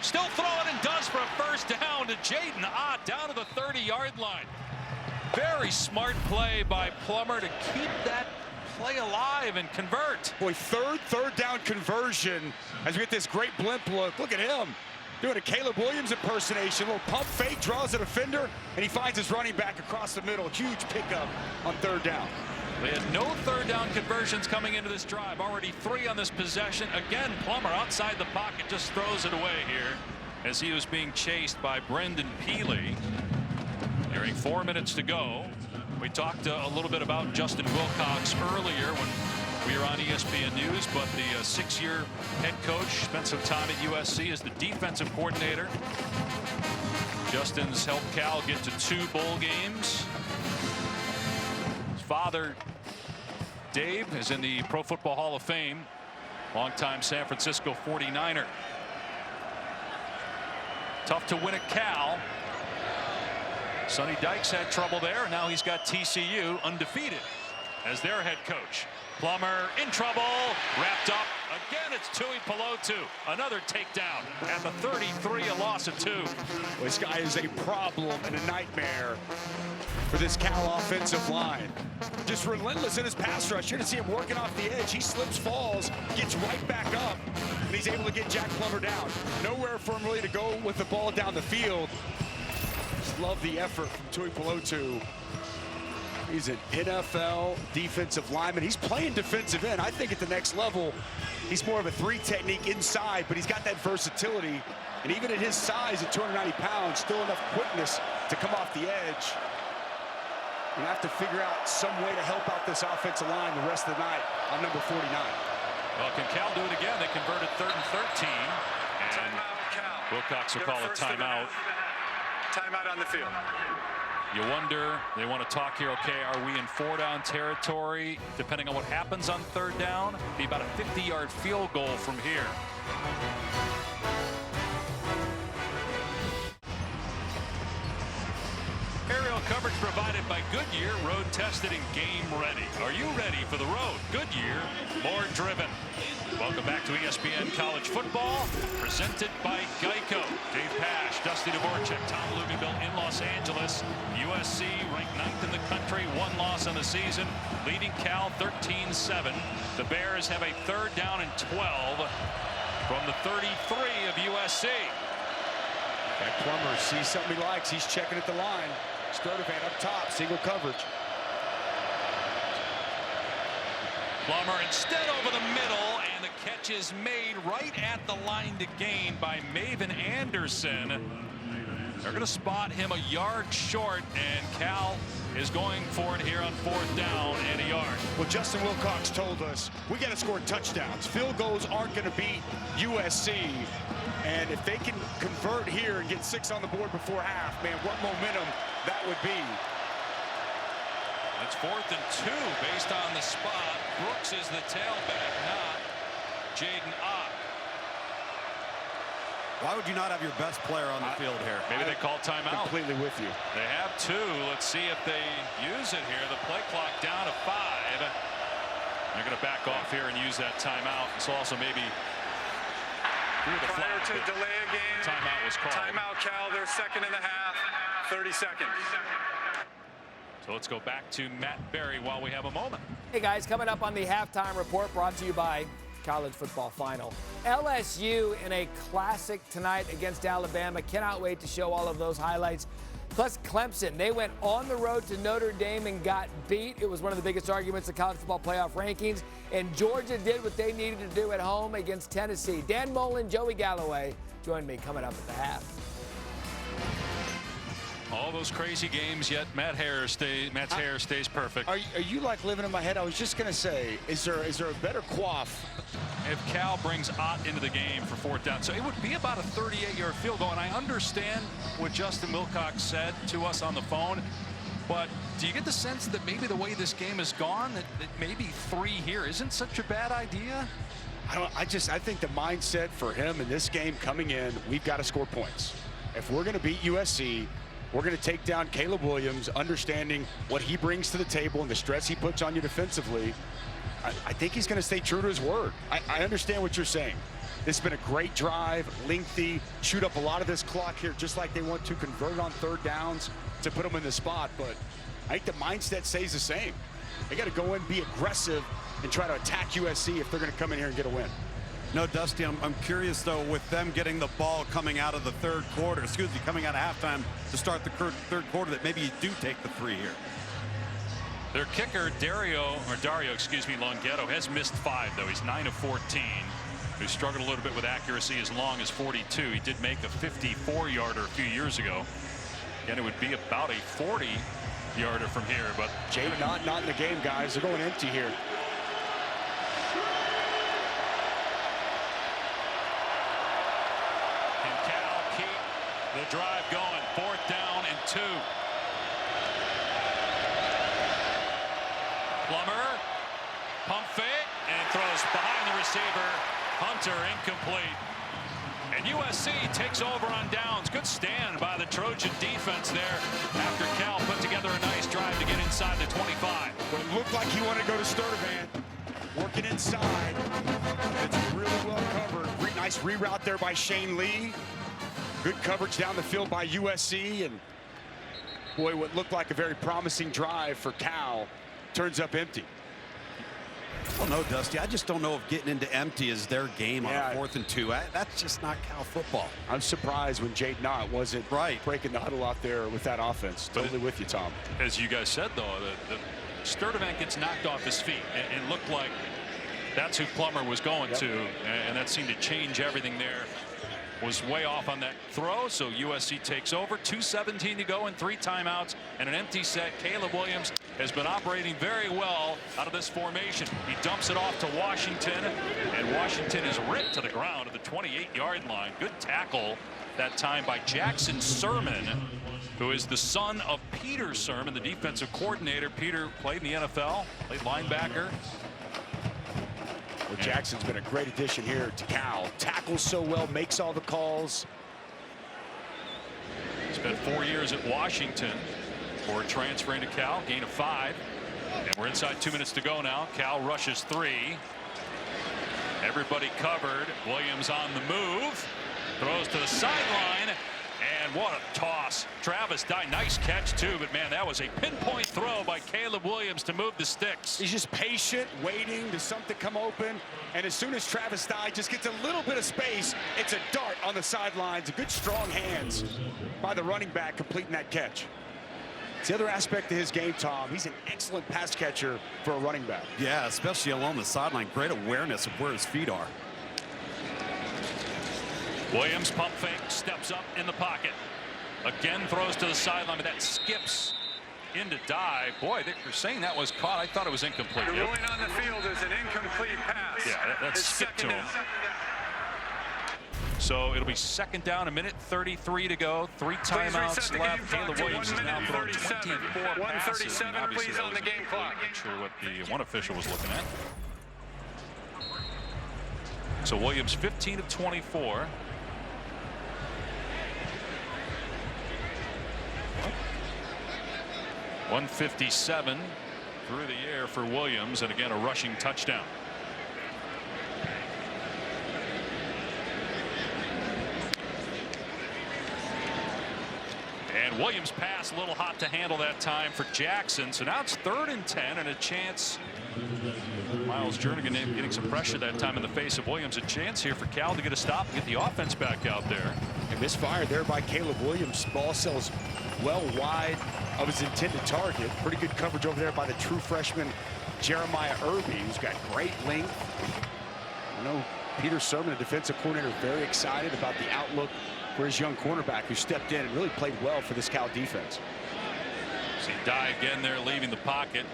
still throw it and does for a 1st down to Jaden Ott down to the 30-yard line. Very smart play by Plummer to keep that play alive and convert. Boy, third down conversion as we get this great blimp look. Look at him doing a Caleb Williams impersonation. Little pump fake, draws a defender, and he finds his running back across the middle. Huge pickup on 3rd down. They had no 3rd down conversions coming into this drive. Already 3 on this possession. Again, Plummer outside the pocket just throws it away here as he was being chased by Brendan Peely. Nearing 4 minutes to go. We talked a little bit about Justin Wilcox earlier when we were on ESPN News, but the 6-year head coach spent some time at USC as the defensive coordinator. Justin's helped Cal get to 2 bowl games. His father, Dave, is in the Pro Football Hall of Fame. Longtime San Francisco 49er. Tough to win at Cal. Sonny Dykes had trouble there. Now he's got TCU undefeated as their head coach. Plummer in trouble, wrapped up. Again, it's Tui Pelotu. Another takedown at the 33, a loss of 2. Well, this guy is a problem and a nightmare for this Cal offensive line. Just relentless in his pass rush. You're going to see him working off the edge. He slips, falls, gets right back up, and he's able to get Jack Plummer down. Nowhere for him really to go with the ball down the field. Just love the effort from Tui Pelotu. He's an NFL defensive lineman. He's playing defensive end. I think at the next level, he's more of a 3 technique inside, but he's got that versatility. And even at his size at 290 pounds, still enough quickness to come off the edge. You have to figure out some way to help out this offensive line the rest of the night on number 49. Well, can Cal do it again? They converted 3rd and 13. And Timeout, Cal. Wilcox will call a timeout. Timeout on the field. You wonder, they want to talk here, okay, are we in 4-down territory? Depending on what happens on 3rd down, be about a 50-yard field goal from here. Aerial coverage provided by Goodyear, road tested and game ready. Are you ready for the road? Goodyear, more driven. Welcome back to ESPN College Football, presented by Geico. Dave Pasch, Dusty Dvorak, Tom Luginbill in Los Angeles. USC ranked 9th in the country, 1 loss on the season, leading Cal 13-7. The Bears have a 3rd down and 12 from the 33 of USC. That Plummer sees something he likes. He's checking at the line. Sturdivant up top, single coverage. Plummer instead over the middle, and the catch is made right at the line to gain by Maven Anderson. They're going to spot him a yard short, and Cal is going for it here on 4th down and a yard. Well, Justin Wilcox told us we got to score touchdowns. Field goals aren't going to beat USC. And if they can convert here and get 6 on the board before half, man, what momentum that would be. It's 4th and 2 based on the spot. Brooks is the tailback, not Jaden Ott. Why would you not have your best player on the field here? Maybe they call timeout. Completely with you. They have 2. Let's see if they use it here. The play clock down to 5. They're going to back off here and use that timeout. This also maybe Prior to delay a game, timeout was called. Timeout, Cal. They're 2nd and a half. 30 seconds. So let's go back to Matt Berry while we have a moment. Hey guys, coming up on the halftime report brought to you by College Football Final. LSU in a classic tonight against Alabama. Cannot wait to show all of those highlights. Plus Clemson, they went on the road to Notre Dame and got beat. It was one of the biggest arguments in college football playoff rankings. And Georgia did what they needed to do at home against Tennessee. Dan Mullen, Joey Galloway join me coming up at the half. All those crazy games, yet Matt's hair stays perfect. Are you like living in my head? I was just going to say, is there a better quaff? If Cal brings Ott into the game for 4th down. So it would be about a 38-yard field goal. And I understand what Justin Wilcox said to us on the phone. But do you get the sense that maybe the way this game has gone, that maybe 3 here isn't such a bad idea? I think the mindset for him in this game coming in, we've got to score points. If we're going to beat USC, we're going to take down Caleb Williams, understanding what he brings to the table and the stress he puts on you defensively. I think he's going to stay true to his word. I understand what you're saying. This has been a great drive, lengthy, shoot up a lot of this clock here, just like they want to convert on third downs to put them in the spot. But I think the mindset stays the same. They got to go in, be aggressive, and try to attack USC if they're going to come in here and get a win. No, Dusty, I'm curious, though, with them getting the ball coming out of the third quarter, coming out of halftime to start the third quarter, that maybe you do take the 3 here. Their kicker, Dario, Longhetto, has missed 5, though. He's 9 of 14. He struggled a little bit with accuracy as long as 42. He did make a 54-yarder a few years ago. Again, it would be about a 40-yarder from here, but Jade not in the game, guys. They're going empty here. Can Cal keep the drive going? 4th down and 2. Plummer, pump fake, and throws behind the receiver. Hunter incomplete. And USC takes over on downs. Good stand by the Trojan defense there after Cal put together a nice drive to get inside the 25. Well, it looked like he wanted to go to Sturdivant. Working inside. It's really well covered. Nice reroute there by Shane Lee. Good coverage down the field by USC. And boy, what looked like a very promising drive for Cal turns up empty. Well, no, Dusty, I just don't know if getting into empty is their game on a 4th and 2. That's just not Cal football. I'm surprised when Jade Knott wasn't breaking the huddle out there with that offense. Totally with you, Tom. As you guys said, though, the Sturdivant gets knocked off his feet. It looked like that's who Plummer was going to, and that seemed to change everything there. Was way off on that throw, so USC takes over. 2:17 to go and 3 timeouts and an empty set. Caleb Williams has been operating very well out of this formation. He dumps it off to Washington, and Washington is ripped to the ground at the 28-yard line. Good tackle that time by Jackson Sermon, who is the son of Peter Sermon, the defensive coordinator. Peter played in the NFL, played linebacker. Well, Jackson's been a great addition here to Cal. Tackles so well, makes all the calls. Spent 4 years at Washington before transferring to Cal, gain of 5. And we're inside 2 minutes to go now. Cal rushes 3. Everybody covered. Williams on the move. Throws to the sideline. And what a toss. Travis Dye, nice catch too, but man, that was a pinpoint throw by Caleb Williams to move the sticks. He's just patient, waiting to something come open, and as soon as Travis Dye just gets a little bit of space, it's a dart on the sidelines. A good strong hands by the running back completing that catch. It's the other aspect of his game, Tom. He's an excellent pass catcher for a running back. Yeah, especially along the sideline. Great awareness of where his feet are. Williams pump fake, steps up in the pocket. Again throws to the sideline, but that skips into Dye. Boy, they're saying that was caught. I thought it was incomplete. The ruling on the field is an incomplete pass. Yeah, that's skipped to him. So it'll be 2nd down, 1:33 to go. 3 timeouts left. Caleb Williams is now throwing 24 passes. 1:37, please, on the game clock. Not sure what the one official was looking at. So Williams 15 of 24. 157 through the air for Williams, and again a rushing touchdown. And Williams pass a little hot to handle that time for Jackson. So now it's 3rd and 10 and a chance. Miles Jernigan getting some pressure that time in the face of Williams. A chance here for Cal to get a stop and get the offense back out there. And misfire there by Caleb Williams. Ball sells well wide of his intended target. Pretty good coverage over there by the true freshman Jeremiah Irby, who's got great length. I know Peter Sermon, the defensive coordinator, very excited about the outlook for his young cornerback who stepped in and really played well for this Cal defense. See Dye again there leaving the pocket.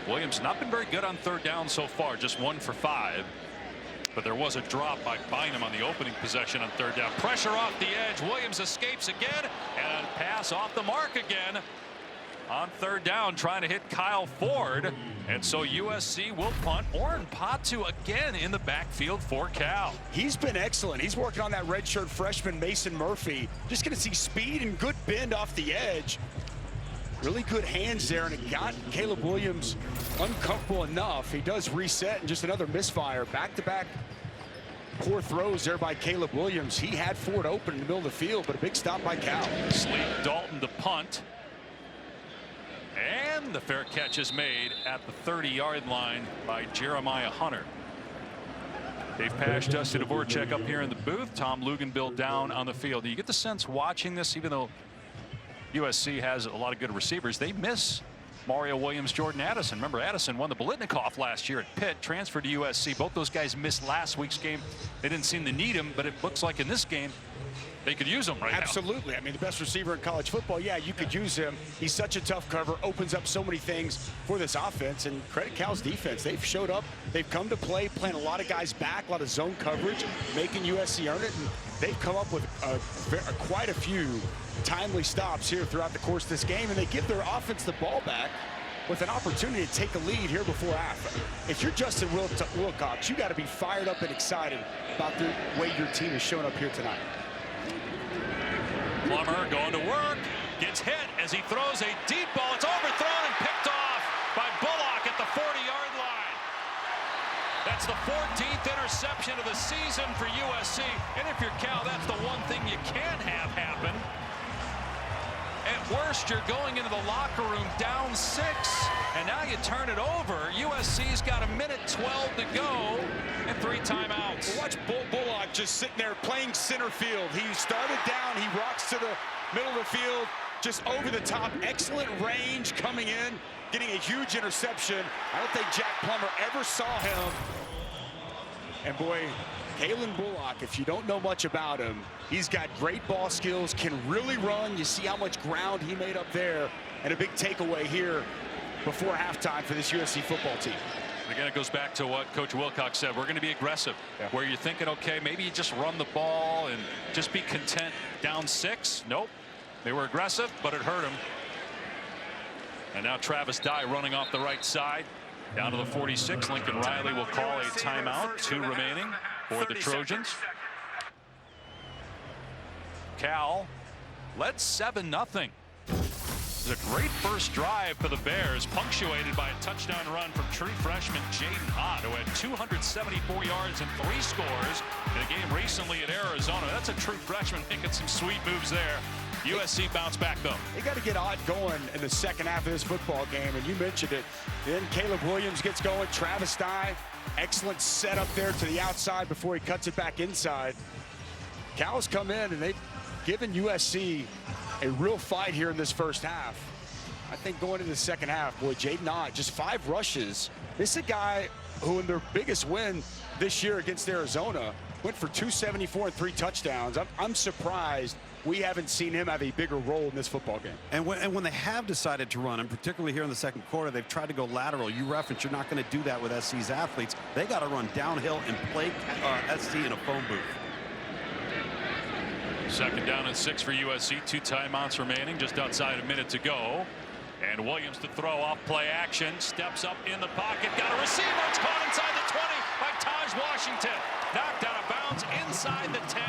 Williams not been very good on 3rd down so far, just 1 for 5. But there was a drop by Bynum on the opening possession on 3rd down. Pressure off the edge. Williams escapes again, and pass off the mark again. on third down trying to hit Kyle Ford. And so USC will punt. Oren Patu again in the backfield for Cal. He's been excellent. He's working on that redshirt freshman Mason Murphy. Just going to see speed and good bend off the edge. Really good hands there, and it got Caleb Williams uncomfortable enough. He does reset, and just another misfire. Back-to-back poor throws there by Caleb Williams. He had Ford open in the middle of the field, but a big stop by Cal. Sleep Dalton to punt. And the fair catch is made at the 30-yard line by Jeremiah Hunter. Dave Pasch, Dusty Dvorak up here in the booth. Tom Luganbill down on the field. You get the sense watching this, even though USC has a lot of good receivers, they miss Mario Williams, Jordan Addison. Remember, Addison won the Biletnikoff last year at Pitt, transferred to USC. Both those guys missed last week's game. They didn't seem to need him, but it looks like in this game they could use him right now. Absolutely. I mean, the best receiver in college football, yeah, you could use him. He's such a tough cover, opens up so many things for this offense, and credit Cal's defense. They've showed up, they've come to play, playing a lot of guys back, a lot of zone coverage, making USC earn it, and they've come up with quite a few timely stops here throughout the course of this game, and they give their offense the ball back with an opportunity to take a lead here before half. If you're Justin Wilcox, you got to be fired up and excited about the way your team is showing up here tonight. Plummer going to work, gets hit as he throws a deep ball. It's overthrown and picked off by Bullock at the 40-yard line. That's the 14th interception of the season for USC. And if you're Cal, that's the one thing you can't have happen. At worst, you're going into the locker room down 6, and now you turn it over. USC's got a minute 12 to go and 3 timeouts. Well, watch Bullock just sitting there playing center field. He started down, he rocks to the middle of the field, just over the top. Excellent range coming in, getting a huge interception. I don't think Jack Plummer ever saw him. And boy, Kalen Bullock, if you don't know much about him, he's got great ball skills, can really run. You see how much ground he made up there, and a big takeaway here before halftime for this USC football team. Again, it goes back to what Coach Wilcox said. We're going to be aggressive. Yeah. Where you're thinking, okay, maybe you just run the ball and just be content down 6. Nope. They were aggressive, but it hurt them. And now Travis Dye running off the right side. Down to the 46. Lincoln Riley will call a timeout. 2 remaining for the Trojans. Cal led 7-0. It was a great first drive for the Bears, punctuated by a touchdown run from true freshman Jaden Ott, who had 274 yards and 3 scores in a game recently at Arizona. That's a true freshman making some sweet moves there. USC bounced back, though. They got to get Ott going in the second half of this football game, and you mentioned it. Then Caleb Williams gets going. Travis Dye, excellent setup there to the outside before he cuts it back inside. Cal's come in, and they've given USC a real fight here in this first half. I think going into the second half, boy, Jaden Ott, just 5 rushes. This is a guy who in their biggest win this year against Arizona went for 274 and 3 touchdowns. I'm surprised we haven't seen him have a bigger role in this football game. And when they have decided to run, and particularly here in the second quarter, they've tried to go lateral. You referenced you're not going to do that with SC's athletes. They got to run downhill and play SC in a phone booth. Second down and 6 for USC. 2 timeouts remaining, just outside a minute to go. And Williams to throw off play action. Steps up in the pocket. Got a receiver. It's caught inside the 20 by Taj Washington. Knocked out of bounds inside the 10.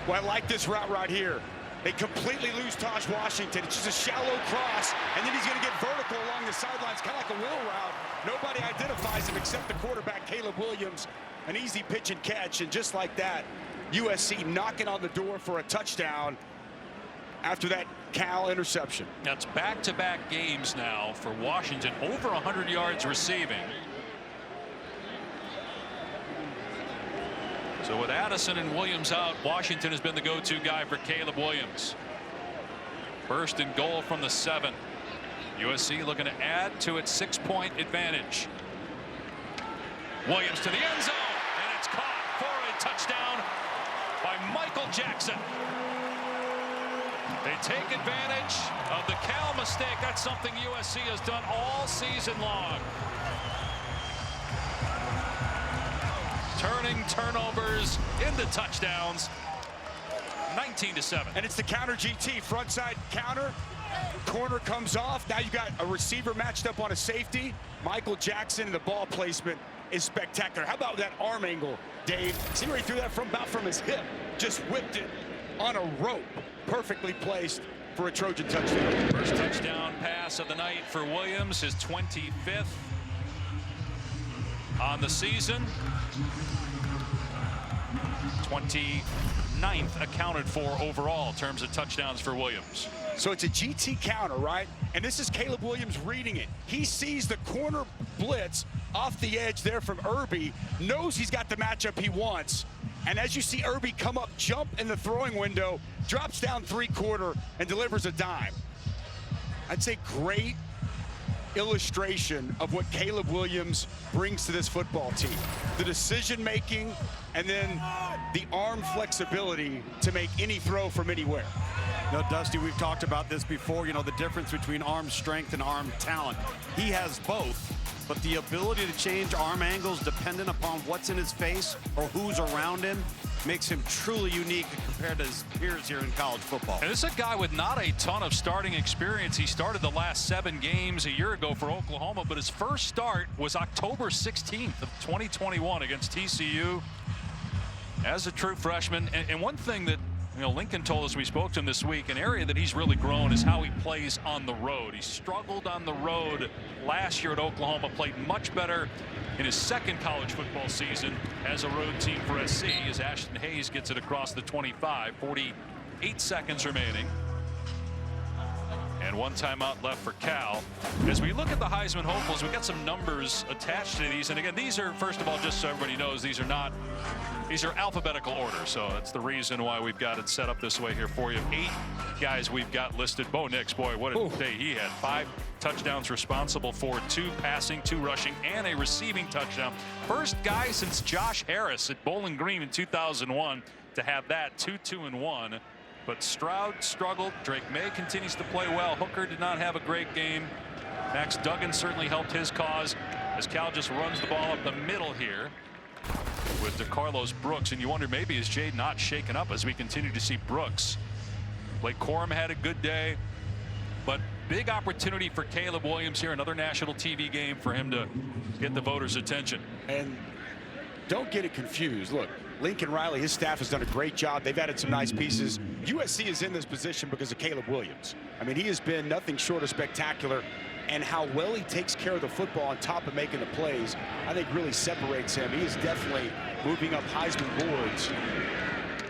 Well, I like this route right here. They completely lose Taj Washington. It's just a shallow cross, and then he's going to get vertical along the sidelines, kind of like a wheel route. Nobody identifies him except the quarterback, Caleb Williams. An easy pitch and catch, and just like that, USC knocking on the door for a touchdown after that Cal interception. That's back-to-back games now for Washington, over 100 yards receiving. So with Addison and Williams out, Washington has been the go-to guy for Caleb Williams. First and goal from the 7. USC looking to add to its 6-point advantage. Williams to the end zone, and it's caught for a touchdown by Michael Jackson. They take advantage of the Cal mistake. That's something USC has done all season long. Turning turnovers into touchdowns. 14-7. And it's the counter GT, front side counter. Corner comes off. Now you got a receiver matched up on a safety. Michael Jackson, and the ball placement is spectacular. How about that arm angle, Dave? See where he threw that from? About from his hip. Just whipped it on a rope. Perfectly placed for a Trojan touchdown. First touchdown pass of the night for Williams, his 25th on the season. 29th accounted for overall in terms of touchdowns for Williams. So it's a GT counter, right? And this is Caleb Williams reading it. He sees the corner blitz off the edge there from Irby, knows he's got the matchup he wants. And as you see Irby come up, jump in the throwing window, drops down 3/4 and delivers a dime. I'd say great illustration of what Caleb Williams brings to this football team. The decision making and then the arm flexibility to make any throw from anywhere. No, Dusty, we've talked about this before, you know, the difference between arm strength and arm talent. He has both, but the ability to change arm angles dependent upon what's in his face or who's around him makes him truly unique compared to his peers here in college football. And this is a guy with not a ton of starting experience. He started the last 7 games a year ago for Oklahoma, but his first start was October 16th of 2021 against TCU as a true freshman. And one thing that, you know, Lincoln told us, we spoke to him this week, an area that he's really grown is how he plays on the road. He struggled on the road last year at Oklahoma, played much better in his second college football season as a road team for SC as Ashton Hayes gets it across the 25, 48 seconds remaining. And 1 timeout left for Cal. As we look at the Heisman hopefuls, we've got some numbers attached to these. And again, these are, first of all, just so everybody knows, these are alphabetical order. So that's the reason why we've got it set up this way here for you. 8 guys we've got listed. Bo Nix, boy, what a day he had. 5 touchdowns, responsible for 2 passing, 2 rushing, and a receiving touchdown. First guy since Josh Harris at Bowling Green in 2001 to have that 2-2-1. But Stroud struggled. Drake May continues to play well. Hooker did not have a great game. Max Duggan certainly helped his cause as Cal just runs the ball up the middle here with DeCarlos Brooks. And you wonder, maybe is Jade not shaken up as we continue to see Brooks. Blake Corum had a good day, but big opportunity for Caleb Williams here. Another national TV game for him to get the voters' attention. And don't get it confused. Look, Lincoln Riley, his staff has done a great job. They've added some nice pieces. USC is in this position because of Caleb Williams. I mean, he has been nothing short of spectacular, and how well he takes care of the football on top of making the plays, I think really separates him. He is definitely moving up Heisman boards.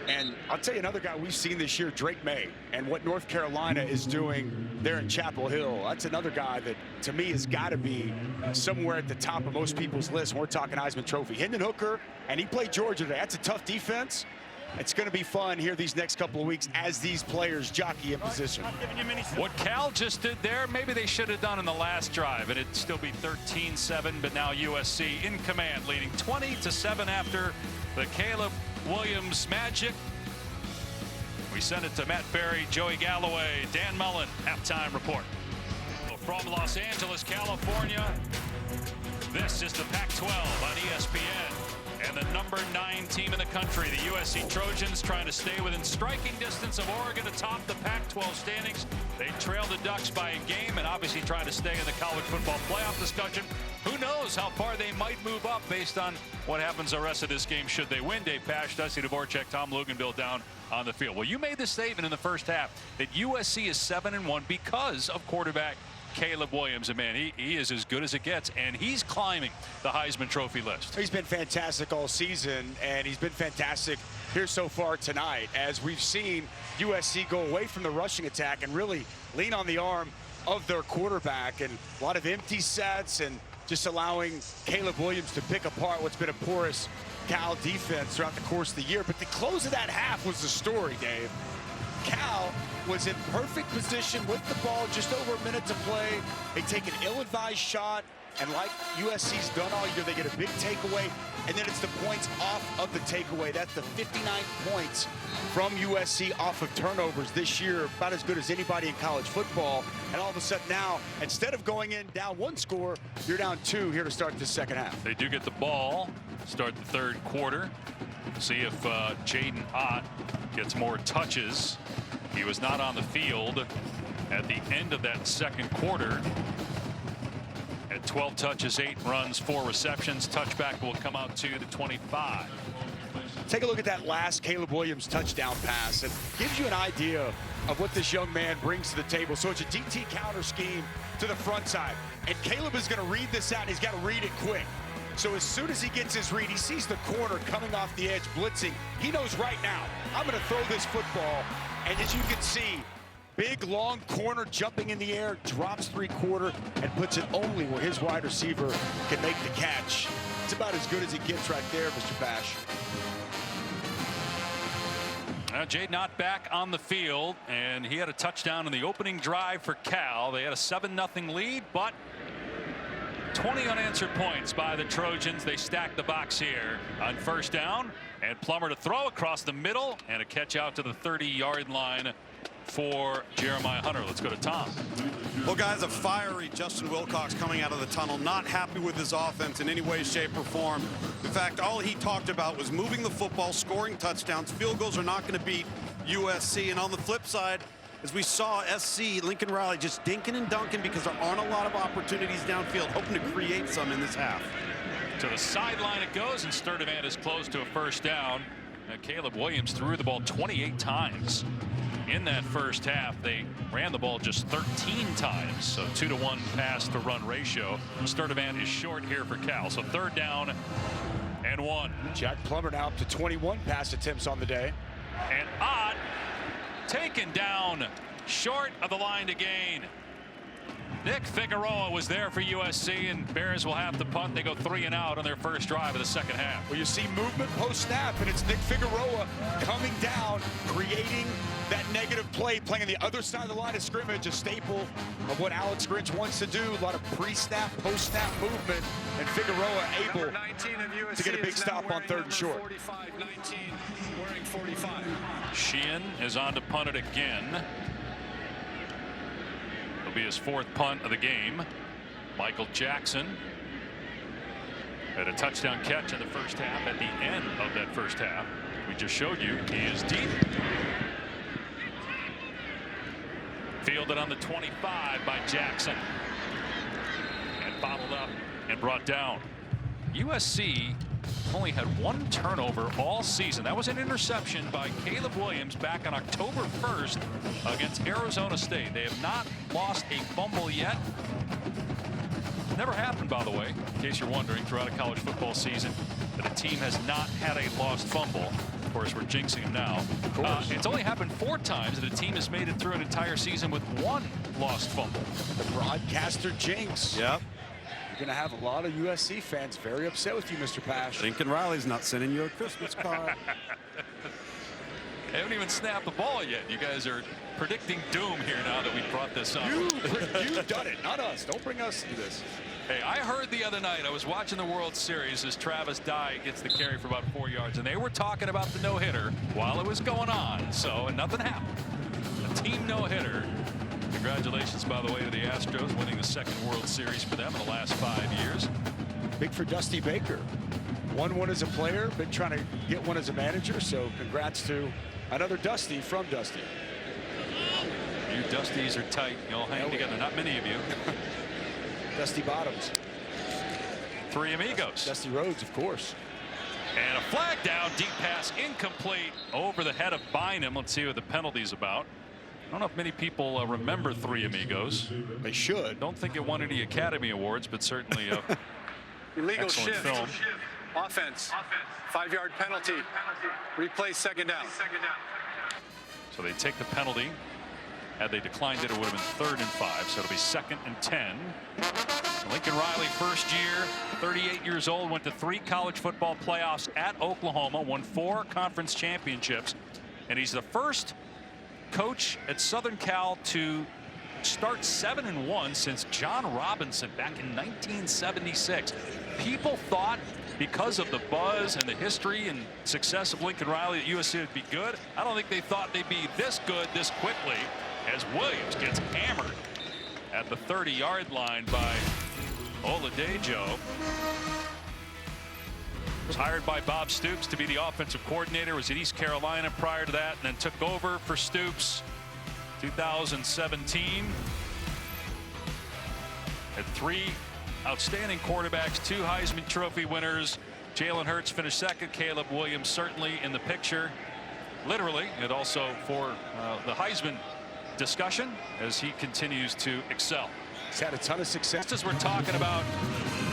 And I'll tell you another guy we've seen this year, Drake May, and what North Carolina is doing there in Chapel Hill. That's another guy that, to me, has got to be somewhere at the top of most people's list when we're talking Heisman Trophy. Hendon Hooker, and he played Georgia today. That's a tough defense. It's going to be fun here these next couple of weeks as these players jockey in position. What Cal just did there, maybe they should have done in the last drive, and it'd still be 13-7, but now USC in command, leading 20-7 after the Caleb Williams magic. We send it to Matt Berry, Joey Galloway, Dan Mullen, halftime report. From Los Angeles, California, this is the Pac-12 on ESPN. And the number 9 team in the country, the USC Trojans, trying to stay within striking distance of Oregon atop the Pac-12 standings. They trail the Ducks by a game and obviously trying to stay in the college football playoff discussion. Who knows how far they might move up based on what happens the rest of this game should they win. Dave Pasch, Dusty Dvorak, Tom Luganville down on the field. Well, you made the statement in the first half that USC is 7-1 because of quarterback Caleb Williams, and man, he is as good as it gets, and he's climbing the Heisman Trophy list. He's been fantastic all season, and he's been fantastic here so far tonight as we've seen USC go away from the rushing attack and really lean on the arm of their quarterback, and a lot of empty sets and just allowing Caleb Williams to pick apart what's been a porous Cal defense throughout the course of the year. But the close of that half was the story, Dave. Cal was in perfect position with the ball, just over a minute to play. They take an ill-advised shot, and like USC's done all year, they get a big takeaway, and then it's the points off of the takeaway. That's the 59 points from USC off of turnovers this year, about as good as anybody in college football. And all of a sudden now, instead of going in down 1 score, you're down 2 here to start the second half. They do get the ball, start the third quarter. See if Jaden Ott gets more touches. He was not on the field at the end of that second quarter. At 12 touches, 8 runs, 4 receptions. Touchback will come out to the 25. Take a look at that last Caleb Williams touchdown pass. It gives you an idea of what this young man brings to the table. So it's a DT counter scheme to the front side. And Caleb is going to read this out. He's got to read it quick. So as soon as he gets his read, he sees the corner coming off the edge, blitzing. He knows right now, I'm going to throw this football. And as you can see, big, long corner jumping in the air, drops 3/4, and puts it only where his wide receiver can make the catch. It's about as good as he gets right there, Mr. Bash. Now Jaden Ott back on the field, and he had a touchdown in the opening drive for Cal. They had a 7-0 lead, but 20 unanswered points by the Trojans. They stack the box here on first down, and Plummer to throw across the middle, and a catch out to the 30-yard line for Jeremiah Hunter. Let's go to Tom. Well, guys, a fiery Justin Wilcox coming out of the tunnel, not happy with his offense in any way, shape, or form. In fact, all he talked about was moving the football, scoring touchdowns. Field goals are not going to beat USC. And on the flip side, as we saw SC, Lincoln Riley just dinking and dunking because there aren't a lot of opportunities downfield, hoping to create some in this half. To the sideline it goes, and Sturdivant is close to a first down. Now, Caleb Williams threw the ball 28 times. In that first half, they ran the ball just 13 times, so 2-to-1 pass to run ratio. Sturdivant is short here for Cal, so 3rd down and 1. Jack Plummer now up to 21 pass attempts on the day. And Ott taken down short of the line to gain. Nick Figueroa was there for USC, and Bears will have to punt. They go 3 and out on their first drive of the second half. Well, you see movement post-snap, and it's Nick Figueroa coming down, creating that negative play, playing on the other side of the line of scrimmage, a staple of what Alex Grinch wants to do. A lot of pre-snap, post-snap movement, and Figueroa able to get a big stop on 3rd and short. 45-19, wearing 45. Sheehan is on to punt it again. It'll be his 4th punt of the game. Michael Jackson had a touchdown catch in the first half. At the end of that first half, we just showed you, he is deep. Fielded on the 25 by Jackson, and bottled up and brought down. USC only had 1 turnover all season. That was an interception by Caleb Williams back on October 1st against Arizona State. They have not lost a fumble yet. Never happened, by the way, in case you're wondering, throughout a college football season, that a team has not had a lost fumble. Of course, we're jinxing them now. It's only happened 4 times that a team has made it through an entire season with 1 lost fumble. The broadcaster jinx. Yep. You're going to have a lot of USC fans very upset with you, Mr. Pash. Lincoln Riley's not sending you a Christmas card. They haven't even snapped the ball yet. You guys are predicting doom here now that we brought this up. You've done it, not us. Don't bring us into this. Hey, I heard the other night, I was watching the World Series as Travis Dye gets the carry for about 4 yards, and they were talking about the no-hitter while it was going on, and nothing happened. A team no-hitter. Congratulations, by the way, to the Astros, winning the 2nd World Series for them in the last 5 years. Big for Dusty Baker. Won one as a player, been trying to get one as a manager, so congrats to another Dusty from Dusty. You Dusties are tight. You all hang together. Not many of you. Dusty Bottoms. 3 amigos. Dusty Rhodes, of course. And a flag down, deep pass incomplete over the head of Bynum. Let's see what the penalty's about. I don't know if many people remember 3 Amigos. They should. Don't think it won any Academy Awards, but certainly Illegal excellent shift. film. Offense. 5-yard penalty. Replay 2nd down. So they take the penalty. Had they declined it, it would have been 3rd and 5. So it'll be 2nd and 10. Lincoln Riley, first year, 38 years old, went to 3 college football playoffs at Oklahoma, won 4 conference championships, and he's the first coach at Southern Cal to start 7-1 since John Robinson back in 1976. People thought because of the buzz and the history and success of Lincoln Riley that USC would be good. I don't think they thought they'd be this good this quickly, as Williams gets hammered at the 30-yard line by Oladejo. Was hired by Bob Stoops to be the offensive coordinator, was at East Carolina prior to that, and then took over for Stoops 2017. Had 3 outstanding quarterbacks, 2 Heisman Trophy winners. Jalen Hurts finished second. Caleb Williams certainly in the picture, literally, and also for the Heisman discussion as he continues to excel. He's had a ton of success. Just as we're talking about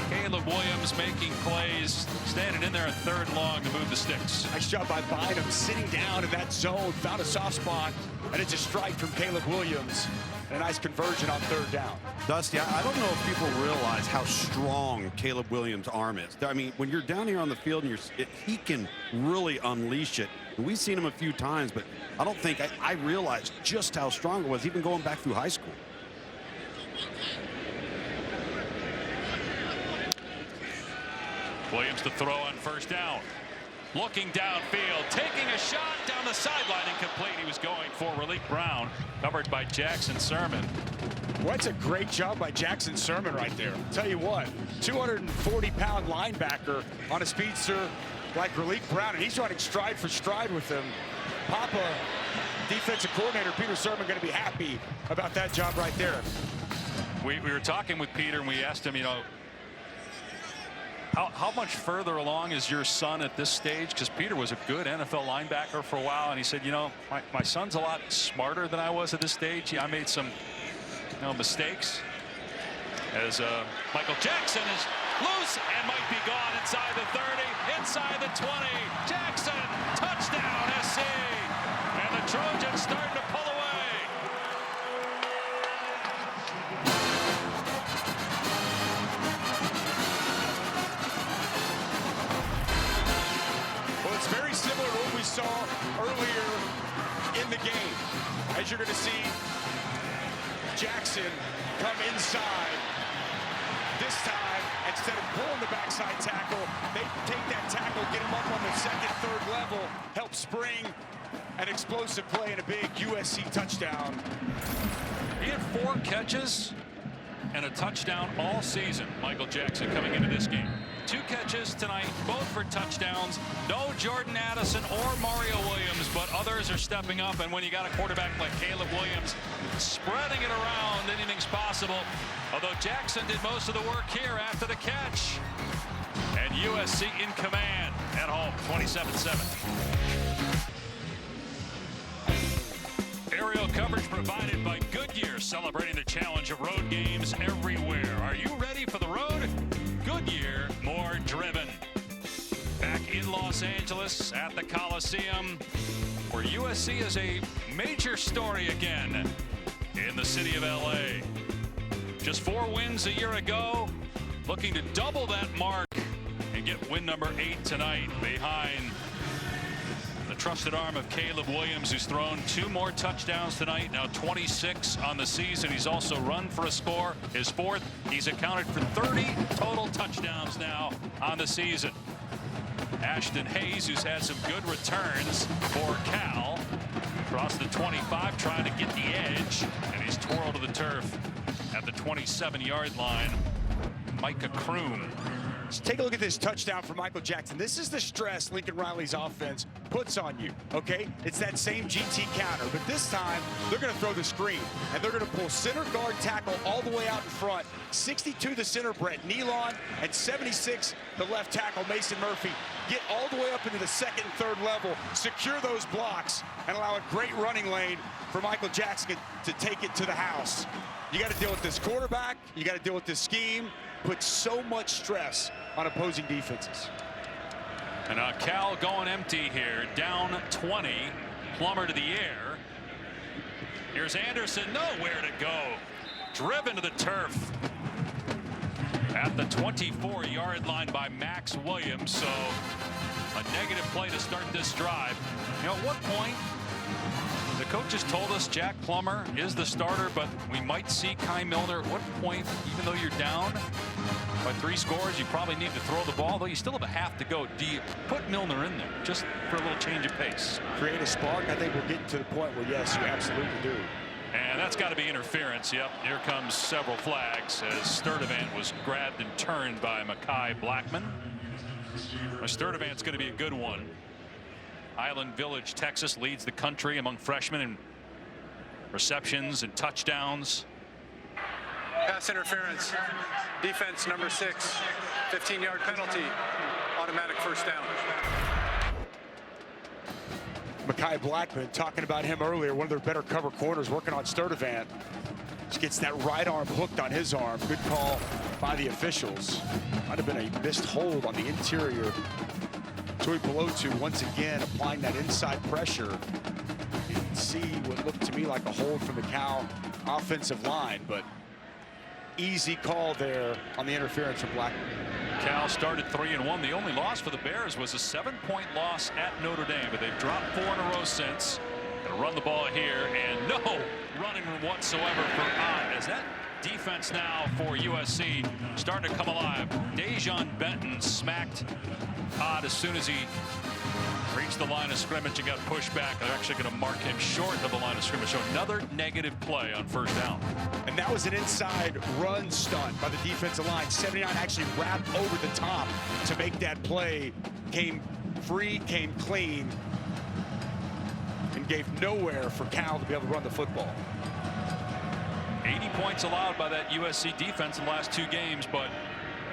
Caleb Williams making plays, standing in there at 3rd and long to move the sticks. Nice job by Bynum, sitting down in that zone, found a soft spot, and it's a strike from Caleb Williams. And a nice conversion on 3rd down. Dusty, I don't know if people realize how strong Caleb Williams' arm is. I mean, when you're down here on the field, and he can really unleash it. And we've seen him a few times, but I don't think I realized just how strong it was, even going back through high school. Williams to throw on 1st down. Looking downfield, taking a shot down the sideline, incomplete. He was going for Raleek Brown, covered by Jackson Sermon. Well, that's a great job by Jackson Sermon right there. Tell you what, 240-pound linebacker on a speedster like Raleek Brown, and he's running stride for stride with him. Papa, defensive coordinator Peter Sermon, going to be happy about that job right there. We were talking with Peter, and we asked him, you know, how much further along is your son at this stage? Because Peter was a good NFL linebacker for a while, and he said, you know, my son's a lot smarter than I was at this stage. I made some mistakes. As Michael Jackson is loose and might be gone inside the 30, inside the 20. Jackson, touchdown, SC. And the Trojans starting to pull away. It's very similar to what we saw earlier in the game. As you're going to see Jackson come inside. This time, instead of pulling the backside tackle, they take that tackle, get him up on the 2nd, 3rd level, help spring an explosive play and a big USC touchdown. He had 4 catches and a touchdown all season, Michael Jackson, coming into this game. 2 catches tonight, both for touchdowns. No Jordan Addison or Mario Williams, but others are stepping up. And when you got a quarterback like Caleb Williams spreading it around, anything's possible. Although Jackson did most of the work here after the catch. And USC in command at home, 27-7. Aerial coverage provided by Goodyear, celebrating the challenge of road games everywhere. Are you ready for the road? Goodyear, more driven. Back in Los Angeles at the Coliseum, where USC is a major story again in the city of LA. Just 4 wins a year ago, looking to double that mark and get win number 8 tonight behind the trusted arm of Caleb Williams, who's thrown 2 more touchdowns tonight, now 26 on the season. He's also run for a score, his 4th. He's accounted for 30 total touchdowns now on the season. Ashton Hayes, who's had some good returns for Cal, across the 25, trying to get the edge, and he's twirled to the turf at the 27-yard line. Micah Kroom. So take a look at this touchdown for Michael Jackson. This is the stress Lincoln Riley's offense puts on you, okay? It's that same GT counter, but this time they're going to throw the screen, and they're going to pull center guard tackle all the way out in front. 62 the center, Brett Nealon, and 76 the left tackle, Mason Murphy. Get all the way up into the 2nd and 3rd level, secure those blocks, and allow a great running lane for Michael Jackson to take it to the house. You got to deal with this quarterback. You got to deal with this scheme. Put so much stress on opposing defenses. And Cal going empty here, down 20. Plummer to the air. Here's Anderson, nowhere to go. Driven to the turf at the 24-yard line by Max Williams. So a negative play to start this drive. You know, at what point? The coaches told us Jack Plummer is the starter, but we might see Kai Milner. At what point, even though you're down by 3 scores, you probably need to throw the ball, though you still have a half to go. Do you put Milner in there just for a little change of pace? Create a spark. I think we're getting to the point where, yes, you absolutely do. And that's got to be interference. Yep, here comes several flags as Sturdivant was grabbed and turned by Mekhi Blackman. Sturdivant's going to be a good one. Island Village, Texas leads the country among freshmen in receptions and touchdowns. Pass interference. Defense number 6. 15-yard penalty. Automatic first down. Mekhi Blackman, talking about him earlier, one of their better cover corners working on Sturdivant. Just gets that right arm hooked on his arm. Good call by the officials. Might have been a missed hold on the interior. Joey Pelotu once again applying that inside pressure. You can see what looked to me like a hold from the Cal offensive line, but easy call there on the interference from Blackman. Cal started 3-1. The only loss for the Bears was a 7-point loss at Notre Dame, but they've dropped 4 in a row since. Gonna run the ball here, and no running room whatsoever for Ott, as that defense now for USC starting to come alive. Dejon Benton smacked Ott as soon as he reached the line of scrimmage and got pushed back. They're actually going to mark him short of the line of scrimmage. So another negative play on first down. And that was an inside run stunt by the defensive line. 79 actually wrapped over the top to make that play. Came free, came clean, and gave nowhere for Cal to be able to run the football. 80 points allowed by that USC defense in the last 2 games, but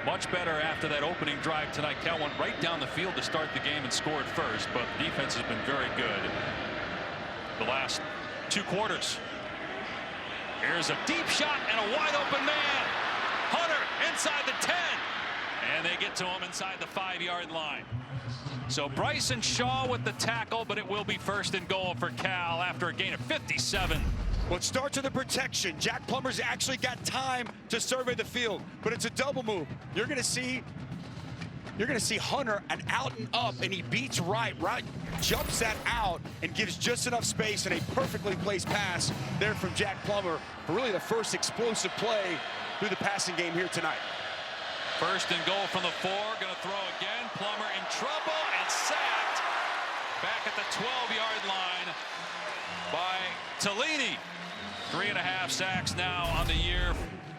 much better after that opening drive tonight. Cal went right down the field to start the game and scored first, but the defense has been very good the last 2 quarters. Here's a deep shot and a wide open man. Hunter inside the 10, and they get to him inside the 5-yard line. So Bryson Shaw with the tackle, but it will be first and goal for Cal after a gain of 57. Well, it starts with the protection. Jack Plummer's actually got time to survey the field, but it's a double move. You're going to see Hunter an out and up, and he beats right, jumps that out and gives just enough space, and a perfectly placed pass there from Jack Plummer for really the first explosive play through the passing game here tonight. First and goal from the 4, going to throw again. Plummer in trouble and sacked back at the 12-yard line by Tellini. 3.5 sacks now on the year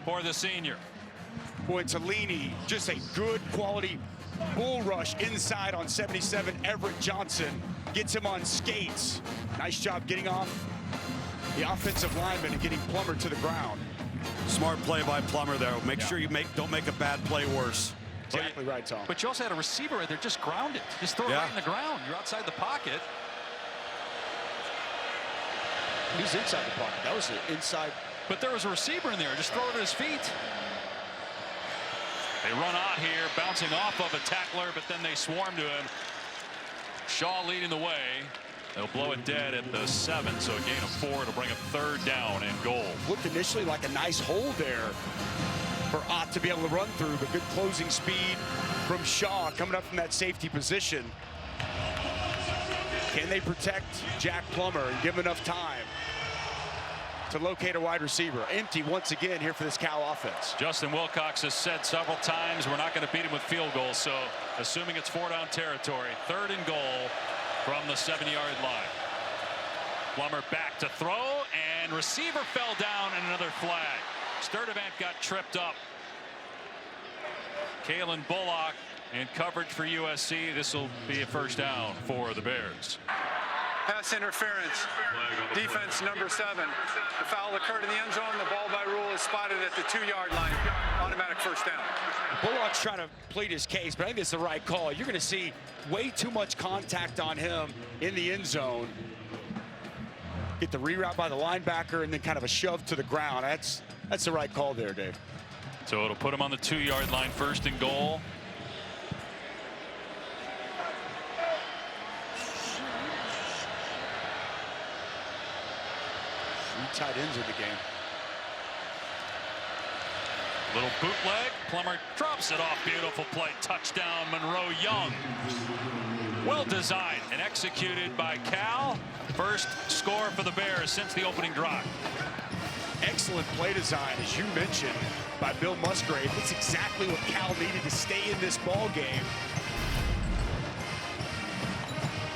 for the senior. Boy, Tellini, just a good quality bull rush inside on 77. Everett Johnson gets him on skates. Nice job getting off the offensive lineman and getting Plummer to the ground. Smart play by Plummer there. Make sure you don't make a bad play worse. Exactly right, Tom. But you also had a receiver right there, just ground it. Just throw it right in the ground. You're outside the pocket. He's inside the pocket. That was the inside. But there was a receiver in there. Just throw it at his feet. They run out here, bouncing off of a tackler, but then they swarm to him. Shaw leading the way. They'll blow it dead at the 7, so a gain of 4 to bring a 3rd down and goal. Looked initially like a nice hole there for Ott to be able to run through, but good closing speed from Shaw coming up from that safety position. Can they protect Jack Plummer and give him enough time to locate a wide receiver? Empty once again here for this Cal offense. Justin Wilcox has said several times we're not going to beat him with field goals, so assuming it's 4-down territory, 3rd and goal from the 7-yard line. Plummer back to throw, and receiver fell down, and another flag. Sturdivant got tripped up. Kalen Bullock in coverage for USC. This will be a first down for the Bears. Pass interference. Defense number 7. The foul occurred in the end zone. The ball by rule is spotted at the 2-yard line. Automatic first down. Bullock's trying to plead his case, but I think it's the right call. You're going to see way too much contact on him in the end zone. Get the reroute by the linebacker and then kind of a shove to the ground. That's the right call there, Dave. So it'll put him on the 2-yard line, first and goal. Three tight ends in the game. Little bootleg. Plummer drops it off. Beautiful play. Touchdown, Monroe Young. Well designed and executed by Cal. First score for the Bears since the opening drive. Excellent play design, as you mentioned, by Bill Musgrave. That's exactly what Cal needed to stay in this ball game.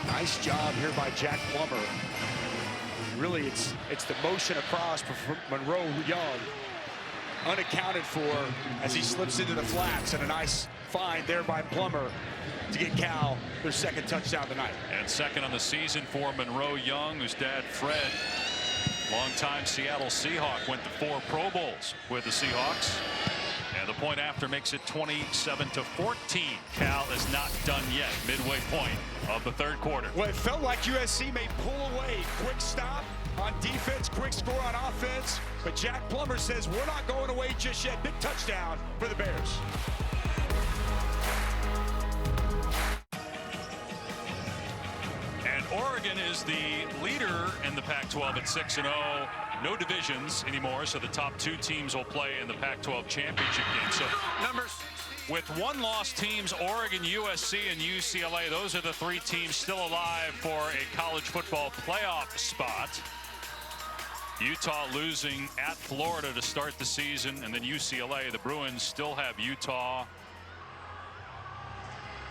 Nice job here by Jack Plummer. Really, it's the motion across for Monroe Young. unaccounted for as he slips into the flats, and a nice find there by Plummer to get Cal their second touchdown tonight. And second on the season for Monroe Young, whose dad Fred, longtime Seattle Seahawk, went to 4 Pro Bowls with the Seahawks. And the point after makes it 27-14. Cal is not done yet. Midway point of the third quarter. Well, it felt like USC may pull away. Quick stop on defense, quick score on offense. But Jack Plummer says we're not going away just yet. Big touchdown for the Bears. And Oregon is the leader in the Pac-12 at 6-0. No divisions anymore, so the top 2 teams will play in the Pac-12 championship game. So Numbers. with 1-loss teams, Oregon, USC, and UCLA, those are the 3 teams still alive for a college football playoff spot. Utah losing at Florida to start the season, and then UCLA. The Bruins still have Utah.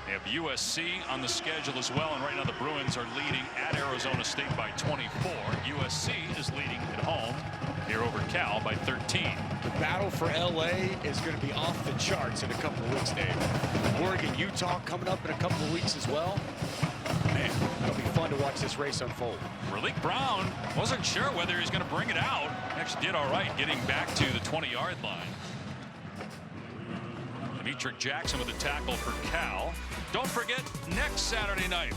They have USC on the schedule as well, and right now the Bruins are leading at Arizona State by 24. USC is leading at home here over Cal by 13. The battle for LA is going to be off the charts in a couple of weeks, Dave. Oregon, Utah coming up in a couple of weeks as well. Man, it'll be fun to watch this race unfold. Raleek Brown wasn't sure whether he's going to bring it out. Actually did all right getting back to the 20-yard line. Demetric Jackson with a tackle for Cal. Don't forget, next Saturday night,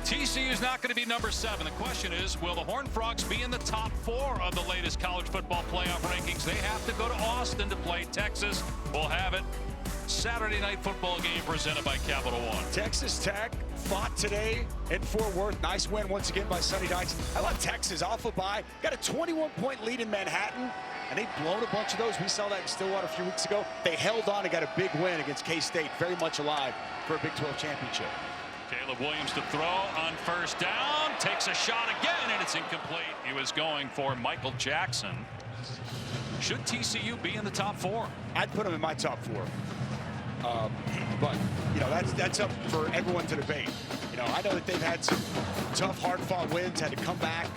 TCU is not going to be number 7. The question is, will the Horned Frogs be in the top 4 of the latest college football playoff rankings? They have to go to Austin to play Texas. We'll have it. Saturday night football game presented by Capital One. Texas Tech fought today in Fort Worth. Nice win once again by Sonny Dykes. How about Texas off a bye? Got a 21-point lead in Manhattan, and they've blown a bunch of those. We saw that in Stillwater a few weeks ago. They held on and got a big win against K-State. Very much alive for a Big 12 championship. Caleb Williams to throw on first down. Takes a shot again, and it's incomplete. He was going for Michael Jackson. Should TCU be in the top 4? I'd put them in my top 4. But, you know, that's up for everyone to debate. You know, I know that they've had some tough, hard-fought wins, had to come back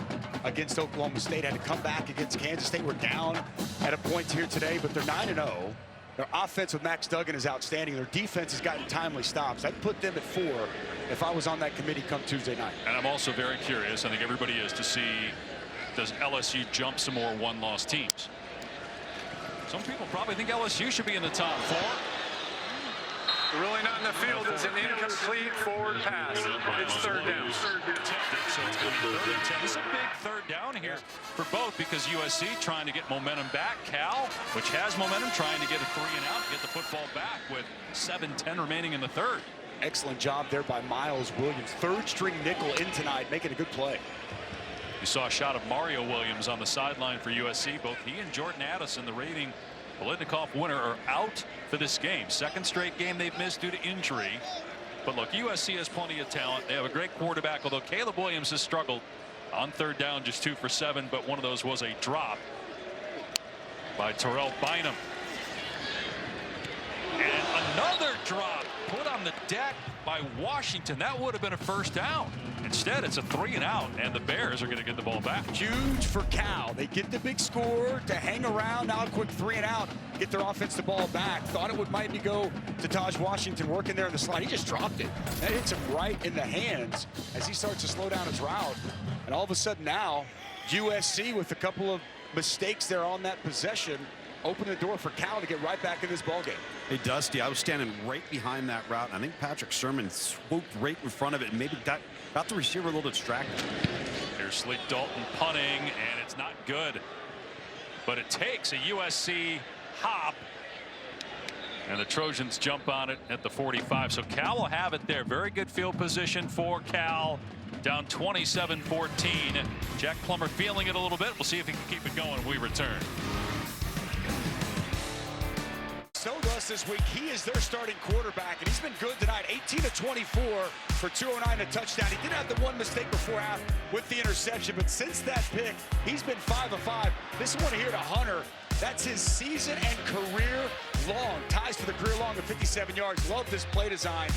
against Oklahoma State, had to come back against Kansas State. We're down at a point here today, but they're 9-0. Their offense with Max Duggan is outstanding. Their defense has gotten timely stops. I'd put them at 4 if I was on that committee come Tuesday night. And I'm also very curious, I think everybody is, to see, does LSU jump some more 1-loss teams? Some people probably think LSU should be in the top 4. Really not in the field. It's an incomplete forward pass. It's third down. So it's going to be 3rd and 10. This is a big third down here for both, because USC trying to get momentum back. Cal, which has momentum, trying to get a 3 and out, get the football back with 7:10 remaining in the third. Excellent job there by Miles Williams. 3rd-string nickel in tonight, making a good play. You saw a shot of Mario Williams on the sideline for USC. Both he and Jordan Addison, the reigning Biletnikoff winner, are out for this game. 2nd straight game they've missed due to injury. But look, USC has plenty of talent. They have a great quarterback, although Caleb Williams has struggled on 3rd down, just 2 for 7, but one of those was a drop by Terrell Bynum. And another drop put on the deck by Washington. That would have been a 1st down. Instead, it's a 3 and out, and the Bears are going to get the ball back. Huge for Cal. They get the big score to hang around. Now a quick 3 and out, get their offense the ball back. Thought it would maybe go to Taj Washington working there in the slide. He just dropped it. That hits him right in the hands as he starts to slow down his route. And all of a sudden now, USC with a couple of mistakes there on that possession, open the door for Cal to get right back in this ballgame. Hey, Dusty, I was standing right behind that route. I think Patrick Sermon swooped right in front of it and maybe got the receiver a little distracted. Here's Sleek Dalton punting, and it's not good. But it takes a USC hop, and the Trojans jump on it at the 45. So Cal will have it there. Very good field position for Cal. Down 27-14. Jack Plummer feeling it a little bit. We'll see if he can keep it going when we return. Showed us this week he is their starting quarterback, and he's been good tonight. 18-24 for 209 a touchdown. He did have the 1 mistake before half with the interception, but since that pick, he's been 5 of 5. This one here to Hunter, that's his season and career long. Ties for the career long of 57 yards. Love this play design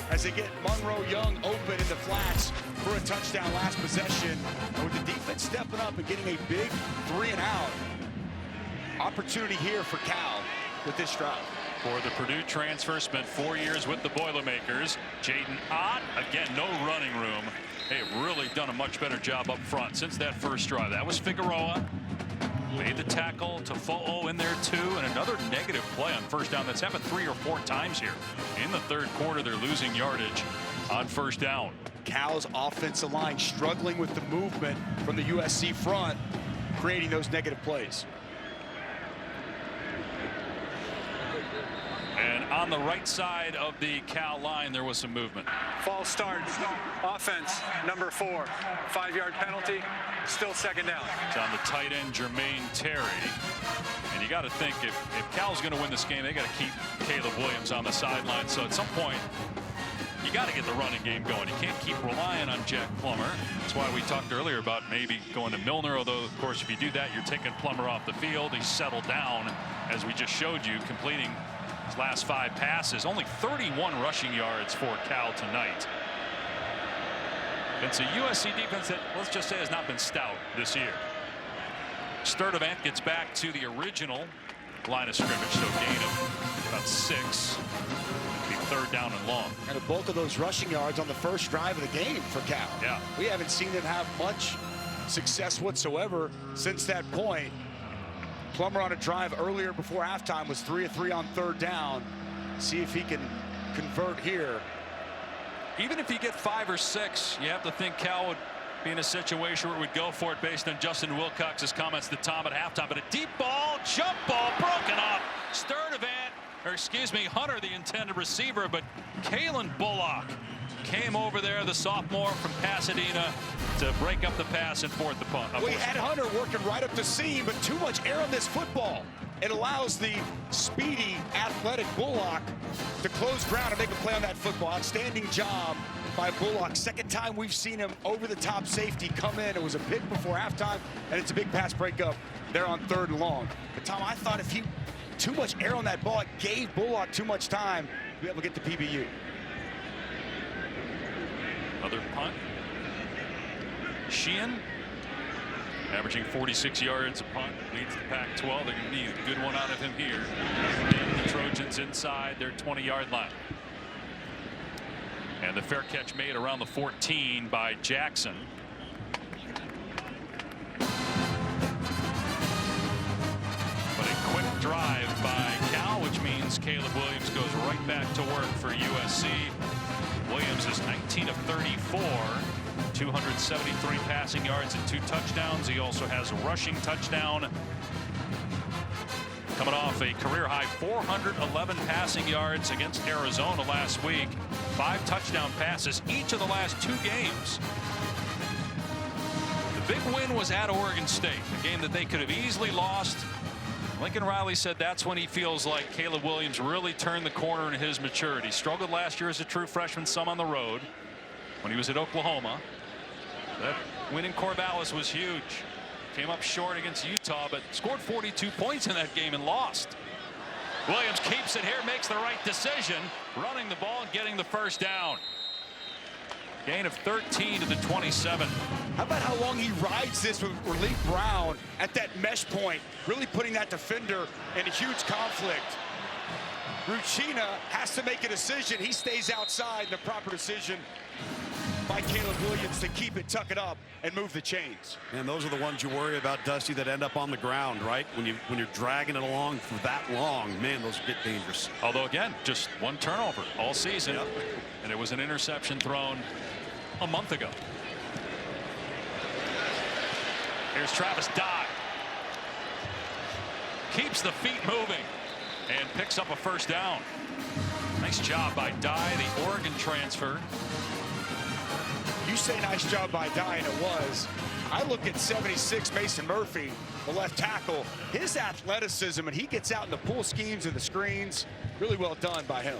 as they get Monroe Young open in the flats for a touchdown last possession. And with the defense stepping up and getting a big 3 and out, opportunity here for Cal with this drive. For the Purdue transfer, spent 4 years with the Boilermakers. Jaden Ott, again, no running room. They have really done a much better job up front since that first drive. That was Figueroa. Made the tackle to Fo'o in there too, and another negative play on first down. That's happened 3 or 4 times here. In the third quarter, they're losing yardage on first down. Cal's offensive line struggling with the movement from the USC front, creating those negative plays. And on the right side of the Cal line, there was some movement. False start. Offense, number 4. 5-yard penalty. Still second down. It's on the tight end, Jermaine Terry. And you got to think, if Cal's going to win this game, they got to keep Caleb Williams on the sideline. So at some point, you got to get the running game going. You can't keep relying on Jack Plummer. That's why we talked earlier about maybe going to Milner, although, of course, if you do that, you're taking Plummer off the field. He's settled down, as we just showed you, completing his last 5 passes. Only 31 rushing yards for Cal tonight. It's a USC defense that, let's just say, has not been stout this year. Sturdivant gets back to the original line of scrimmage, so gain of about 6. Be third down and long. And the bulk of those rushing yards on the first drive of the game for Cal. Yeah. We haven't seen them have much success whatsoever since that point. Plummer on a drive earlier before halftime was 3 of 3 on third down. See if he can convert here. Even if you get 5 or 6, you have to think Cal would be in a situation where it would go for it based on Justin Wilcox's comments to Tom at halftime. But a deep ball, jump ball, broken off. Hunter, the intended receiver, but Kalen Bullock came over there, the sophomore from Pasadena, to break up the pass and fourth the punt. We had Hunter working right up the seam, but too much air on this football. It allows the speedy, athletic Bullock to close ground and make a play on that football. Outstanding job by Bullock. Second time we've seen him over the top safety come in. It was a pick before halftime, and it's a big pass breakup there on third and long. But Tom, I thought if too much air on that ball, it gave Bullock too much time to be able to get the PBU. Another punt. Sheehan, averaging 46 yards a punt, leads the Pac-12. They're going to need a good one out of him here. And the Trojans inside their 20-yard line. And the fair catch made around the 14 by Jackson. But a quick drive by Cal, which means Caleb Williams goes right back to work for USC. Williams is 19 of 34, 273 passing yards and 2 touchdowns. He also has a rushing touchdown. Coming off a career-high 411 passing yards against Arizona last week. 5 touchdown passes each of the last 2 games. The big win was at Oregon State, a game that they could have easily lost. Lincoln Riley said that's when he feels like Caleb Williams really turned the corner in his maturity. Struggled last year as a true freshman, some on the road when he was at Oklahoma. That win in Corvallis was huge. Came up short against Utah, but scored 42 points in that game and lost. Williams keeps it here, makes the right decision, running the ball and getting the first down. Gain of 13 to the 27. How about how long he rides this with Relief Brown at that mesh point, really putting that defender in a huge conflict. Ruchina has to make a decision. He stays outside. The proper decision by Caleb Williams to keep it, tuck it up, and move the chains. And those are the ones you worry about, Dusty, that end up on the ground, right? When you're dragging it along for that long, man, those get dangerous. Although, again, just 1 turnover all season. Yep. And it was an interception thrown a month ago. Here's Travis Dye. Keeps the feet moving and picks up a first down. Nice job by Dye, the Oregon transfer. You say nice job by Dye, and it was. I look at 76 Mason Murphy, the left tackle, his athleticism, and he gets out in the pull schemes and the screens. Really well done by him.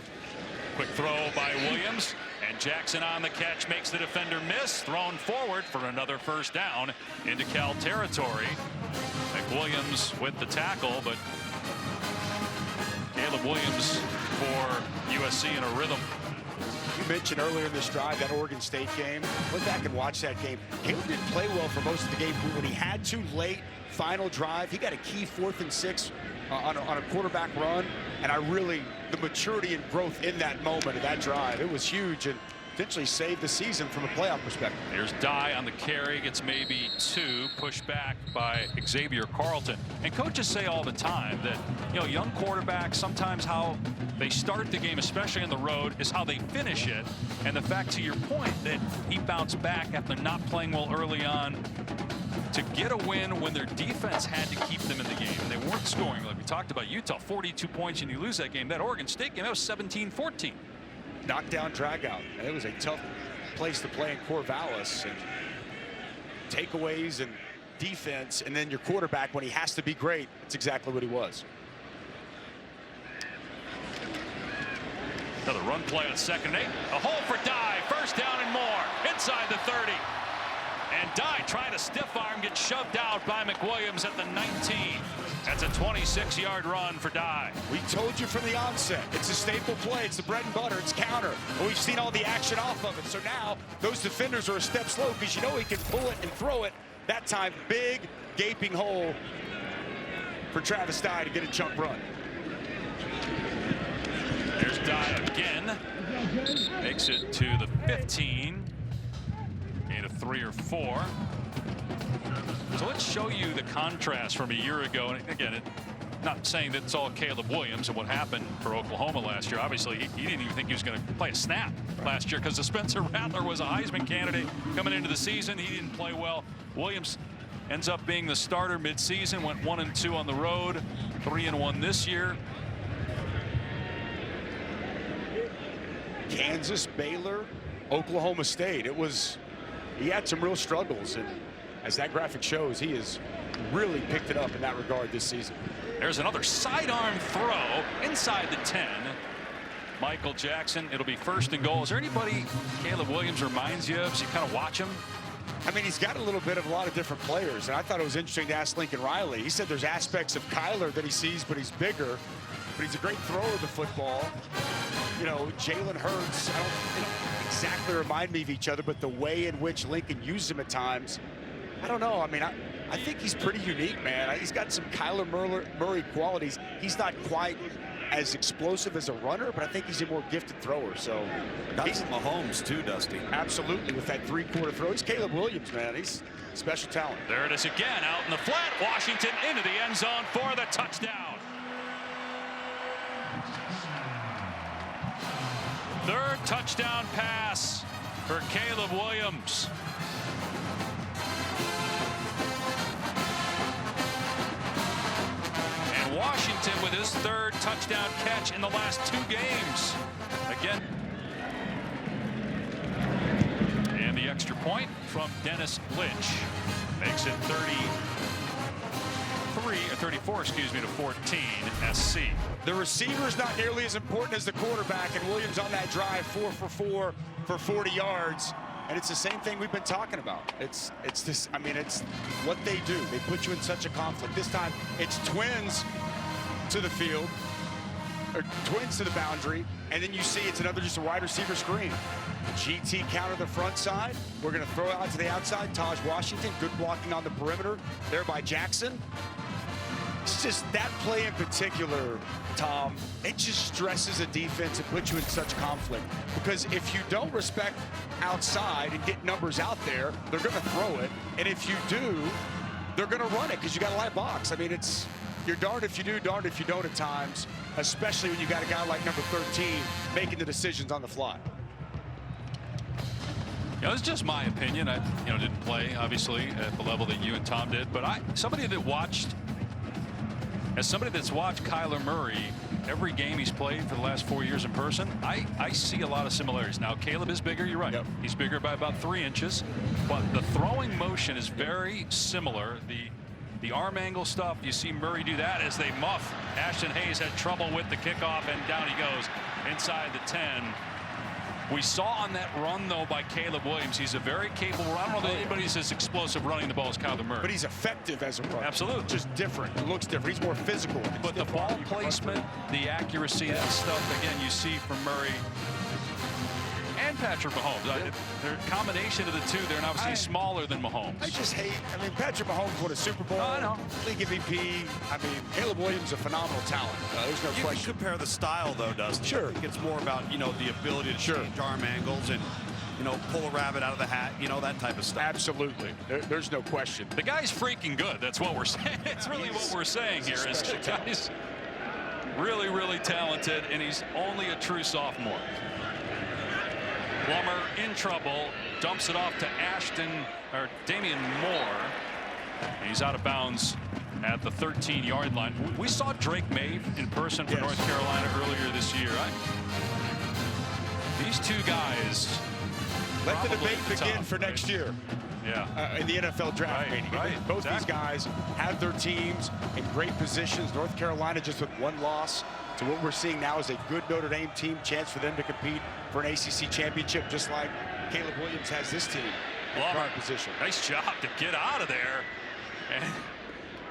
Quick throw by Williams, and Jackson on the catch makes the defender miss. Thrown forward for another first down into Cal territory. McWilliams with the tackle, but Caleb Williams for USC in a rhythm. You mentioned earlier in this drive, that Oregon State game. Went back and watched that game. Caleb didn't play well for most of the game, but when he had to late, final drive, he got a key 4th and 6 on a quarterback run, and the maturity and growth in that moment of that drive, it was huge and potentially saved the season from a playoff perspective. There's Dye on the carry, gets maybe 2, pushed back by Xavier Carlton. And coaches say all the time that, young quarterbacks, sometimes how they start the game, especially on the road, is how they finish it. And the fact, to your point, that he bounced back after not playing well early on to get a win when their defense had to keep them in the game. And they weren't scoring. Like we talked about Utah, 42 points and you lose that game. That Oregon State game, that was 17-14. Knockdown, drag out. And it was a tough place to play in Corvallis. And takeaways and defense, and then your quarterback, when he has to be great, it's exactly what he was. Another run play on 2nd and 8. A hole for Dye. 1st down and more. Inside the 30. And Dye trying to stiff arm, gets shoved out by McWilliams at the 19. That's a 26-yard run for Dye. We told you from the onset, it's a staple play. It's the bread and butter. It's counter. And we've seen all the action off of it. So now those defenders are a step slow because you know he can pull it and throw it. That time, big gaping hole for Travis Dye to get a chunk run. There's Dye again. Makes it to the 15. Gain of 3 or 4. So let's show you the contrast from a year ago. And again, not saying that it's all Caleb Williams and what happened for Oklahoma last year. Obviously, he didn't even think he was going to play a snap last year because the Spencer Rattler was a Heisman candidate coming into the season. He didn't play well. Williams ends up being the starter midseason, went 1-2 on the road, 3-1 this year. Kansas, Baylor, Oklahoma State. He had some real struggles, and as that graphic shows, he has really picked it up in that regard this season. There's another sidearm throw inside the 10. Michael Jackson, it'll be 1st and goal. Is there anybody Caleb Williams reminds you of as you kind of watch him? I mean, he's got a little bit of a lot of different players, and I thought it was interesting to ask Lincoln Riley. He said there's aspects of Kyler that he sees, but he's bigger, but he's a great thrower of the football. Jalen Hurts, they don't exactly remind me of each other, but the way in which Lincoln used him at times, I don't know. I mean, I think he's pretty unique, man. He's got some Kyler Murray qualities. He's not quite as explosive as a runner, but I think he's a more gifted thrower. So got some Mahomes too, Dusty. Absolutely, with that 3-quarter throw. He's Caleb Williams, man. He's special talent. There it is again, out in the flat. Washington into the end zone for the touchdown. 3rd touchdown pass for Caleb Williams. And Washington with his 3rd touchdown catch in the last 2 games. Again. And the extra point from Dennis Lynch makes it 34, excuse me, to 14 SC. The receiver is not nearly as important as the quarterback, and Williams on that drive, 4 for 4 for 40 yards. And it's the same thing we've been talking about. It's this, I mean, it's what they do. They put you in such a conflict. This time it's twins to the field, or twins to the boundary, and then you see it's another just a wide receiver screen. GT counter the front side. We're going to throw out to the outside. Taj Washington, good blocking on the perimeter there by Jackson. It's just that play in particular, Tom, it just stresses a defense and puts you in such conflict. Because if you don't respect outside and get numbers out there, they're going to throw it. And if you do, they're going to run it because you got a live box. I mean, you're darned if you do, darned if you don't at times, especially when you got a guy like number 13 making the decisions on the fly. It's just my opinion. I didn't play, obviously, at the level that you and Tom did. But as somebody that's watched Kyler Murray every game he's played for the last 4 years in person, I see a lot of similarities. Now, Caleb is bigger, you're right. Yep. He's bigger by about 3 inches. But the throwing motion is very similar. The arm angle stuff, you see Murray do that as they muff. Ashton Hayes had trouble with the kickoff, and down he goes inside the 10. We saw on that run, though, by Caleb Williams, he's a very capable. I don't know that anybody's as explosive running the ball as Kyler Murray. But he's effective as a runner. Absolutely. Just different. It looks different. He's more physical. But the ball placement, the accuracy, that stuff, again, you see from Murray. and Patrick Mahomes. They're a combination of the two. They're obviously smaller than Mahomes. I just hate, I mean, Patrick Mahomes won a Super Bowl. I know. League MVP. I mean, Caleb Williams is a phenomenal talent. There's no You question. can compare the style, though, Dustin. Sure. I think it's more about, you know, the ability to change arm angles and, you know, pull a rabbit out of the hat, you know, that type of stuff. Absolutely. There's no question. The guy's freaking good. That's what we're saying. It's really what we're saying here is the guy's really, really talented, and he's only a true sophomore. Plummer in trouble, dumps it off to Damian Moore. And he's out of bounds at the 13-yard line. We saw Drake May in person for North Carolina earlier this year. These two guys. Let the debate begin for next year. Yeah. In the NFL draft meeting. Both these guys have their teams in great positions. North Carolina just with one loss. So what we're seeing now is a good Notre Dame team, chance for them to compete for an ACC championship, just like Caleb Williams has this team in current position. Nice job to get out of there. And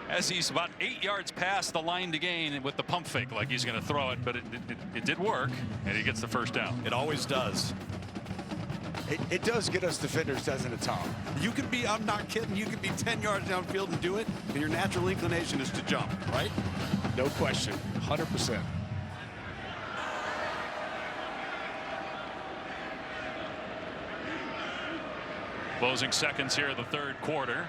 as he's about 8 yards past the line to gain with the pump fake, like he's going to throw it, but it did work, and he gets the first down. It always does. It does get us defenders, doesn't it, Tom? You can be, I'm not kidding, you can be 10 yards downfield and do it, and your natural inclination is to jump, right? No question, 100%. Closing seconds here in the third quarter.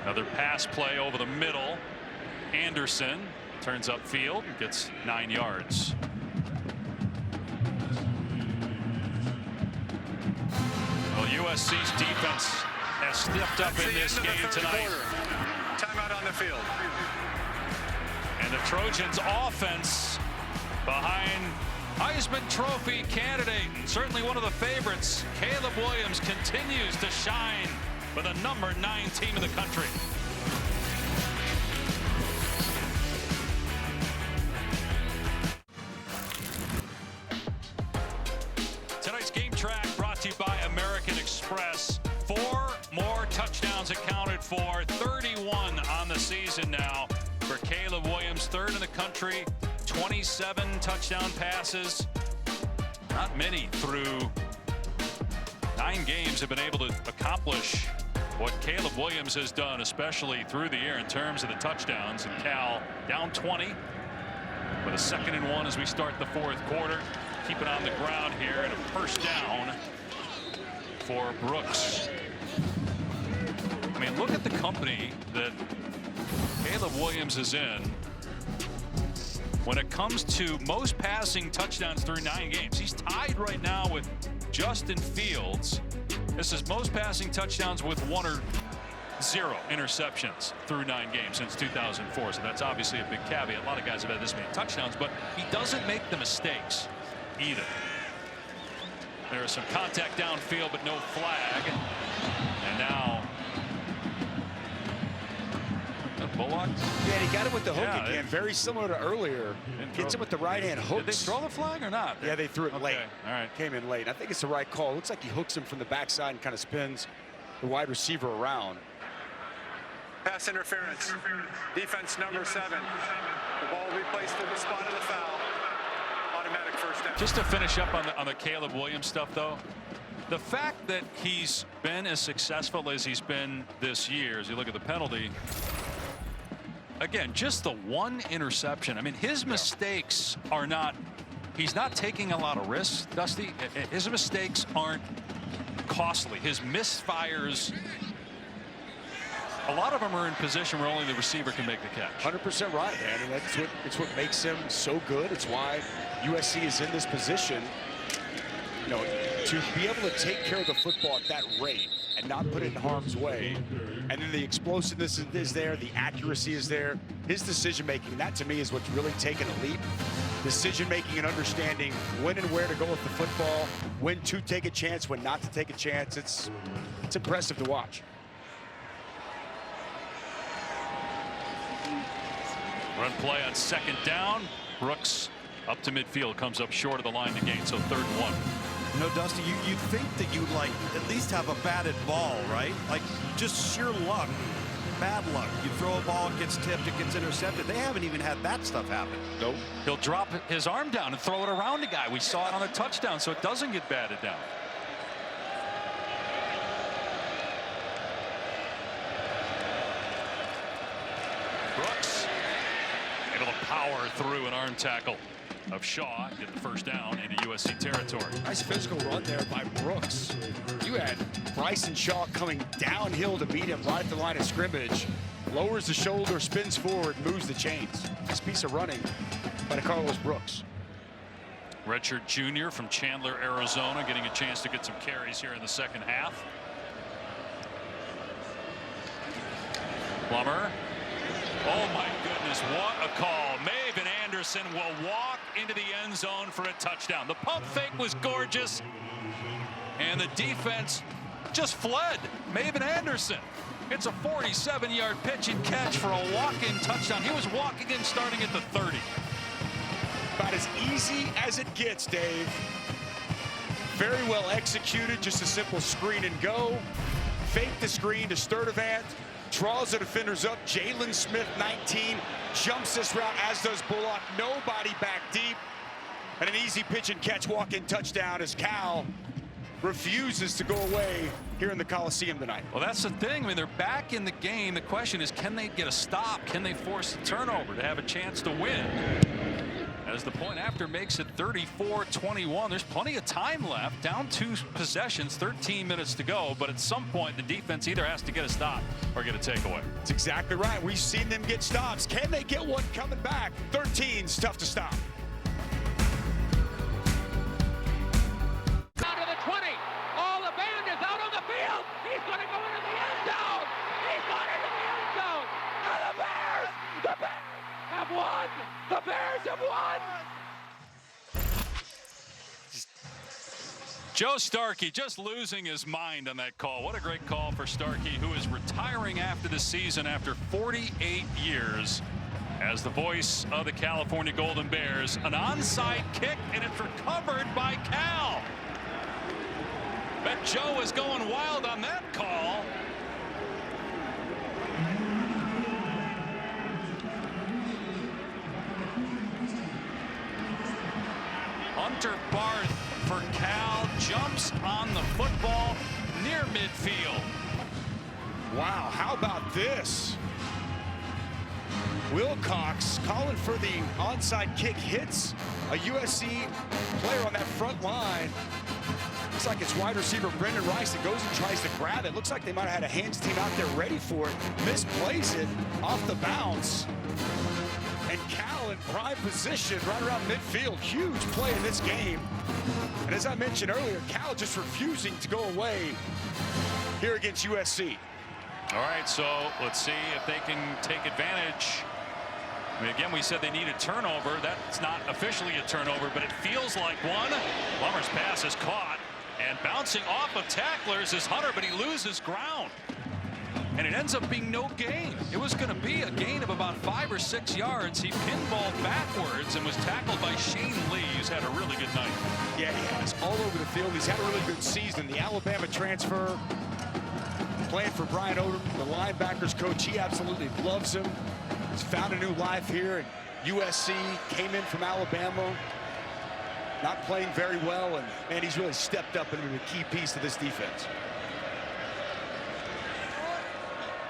Another pass play over the middle. Anderson turns upfield, gets 9 yards. Well, USC's defense has stepped up in this game tonight. Timeout on the field. And the Trojans' offense behind Heisman Trophy candidate, certainly one of the favorites, Caleb Williams, continues to shine for the number 9 team in the country. Tonight's game track brought to you by American Express. 4 more touchdowns accounted for, 31 on the season now for Caleb Williams, third in the country, 27 touchdown passes. Not many through 9 games have been able to accomplish what Caleb Williams has done, especially through the air in terms of the touchdowns. And Cal down 20 with a 2nd and 1 as we start the fourth quarter. Keep it on the ground here and a first down for Brooks. I mean, look at the company that Caleb Williams is in when it comes to most passing touchdowns through 9 games. He's tied right now with Justin Fields. This is most passing touchdowns with 1 or 0 interceptions through 9 games since 2004. So that's obviously a big caveat. A lot of guys have had this many touchdowns, but he doesn't make the mistakes either. There is some contact downfield, but no flag. And now Bullock. Yeah, he got it with the hook again, very similar to earlier. Gets it with the right hand hooks. Did they throw the flag or not? Yeah, they threw it late. All right. Came in late. I think it's the right call. Looks like he hooks him from the backside and kind of spins the wide receiver around. Pass interference. Defense number 7. The ball will be placed at the spot of the foul. Automatic first down. Just to finish up on the Caleb Williams stuff, though, the fact that he's been as successful as he's been this year, as you look at the penalty, again, just the 1 interception. I mean, his mistakes are not, he's not taking a lot of risks, Dusty. His mistakes aren't costly. His misfires, a lot of them are in position where only the receiver can make the catch. 100% right, man. And it's what makes him so good. It's why USC is in this position, you know, to be able to take care of the football at that rate and not put it in harm's way. And then the explosiveness is there, the accuracy is there. His decision-making, that to me is what's really taken a leap. Decision-making and understanding when and where to go with the football, when to take a chance, when not to take a chance. It's impressive to watch. Run play on 2nd down. Brooks up to midfield, comes up short of the line to gain, so 3rd and 1. You know, Dusty, you'd think that you'd like at least have a batted ball, right? Like just sheer luck bad luck. You throw a ball, it gets tipped, it gets intercepted. They haven't even had that stuff happen. Nope. He'll drop his arm down and throw it around the guy. We saw it on the touchdown, so it doesn't get batted down. Brooks able to power through an arm tackle of Shaw, get the first down into USC territory. Nice physical run there by Brooks. You had Bryson Shaw coming downhill to beat him right at the line of scrimmage. Lowers the shoulder, spins forward, moves the chains. Nice piece of running by Carlos Brooks. Redshirt junior from Chandler, Arizona, getting a chance to get some carries here in the second half. Plummer. Oh my goodness, what a call. Maven Anderson will walk into the end zone for a touchdown. The pump fake was gorgeous, and the defense just fled. Maven Anderson. It's a 47-yard pitch and catch for a walk-in touchdown. He was walking in starting at the 30. About as easy as it gets, Dave. Very well executed, just a simple screen and go. Fake the screen to Sturdivant. Draws the defenders up. Jalen Smith, 19, jumps this route, as does Bullock. Nobody back deep. And an easy pitch and catch walk-in touchdown as Cal refuses to go away here in the Coliseum tonight. Well, that's the thing. I mean, they're back in the game. The question is, can they get a stop? Can they force a turnover to have a chance to win? As the point after makes it 34-21. There's plenty of time left. Down 2 possessions, 13 minutes to go. But at some point, the defense either has to get a stop or get a takeaway. That's exactly right. We've seen them get stops. Can they get one coming back? 13's tough to stop. Down to the 20. All the band is out on the field. He's going to go into the end zone. He's going into the end zone. And the Bears have won. The Bears have won. Joe Starkey just losing his mind on that call. What a great call for Starkey, who is retiring after the season after 48 years as the voice of the California Golden Bears. An onside kick, and it's recovered by Cal. Bet Joe was going wild on that call. Hunter Barth for Cal jumps on the football near midfield. Wow, how about this? Wilcox calling for the onside kick, hits a USC player on that front line. Looks like it's wide receiver Brendan Rice that goes and tries to grab it. Looks like they might have had a hands team out there ready for it. Misplays it off the bounce. And Cal in prime position right around midfield. Huge play in this game. And as I mentioned earlier, Cal just refusing to go away here against USC. All right, so let's see if they can take advantage. I mean, again, we said they need a turnover. That's not officially a turnover, but it feels like one. Plummer's pass is caught, and bouncing off of tacklers is Hunter, but he loses ground. And it ends up being no gain. It was going to be a gain of about 5 or 6 yards. He pinballed backwards and was tackled by Shane Lee, who's had a really good night. Yeah, he has. All over the field. He's had a really good season. The Alabama transfer, playing for Brian Odom, the linebackers coach. He absolutely loves him. He's found a new life here at USC. Came in from Alabama. Not playing very well, and man, he's really stepped up into a key piece of this defense.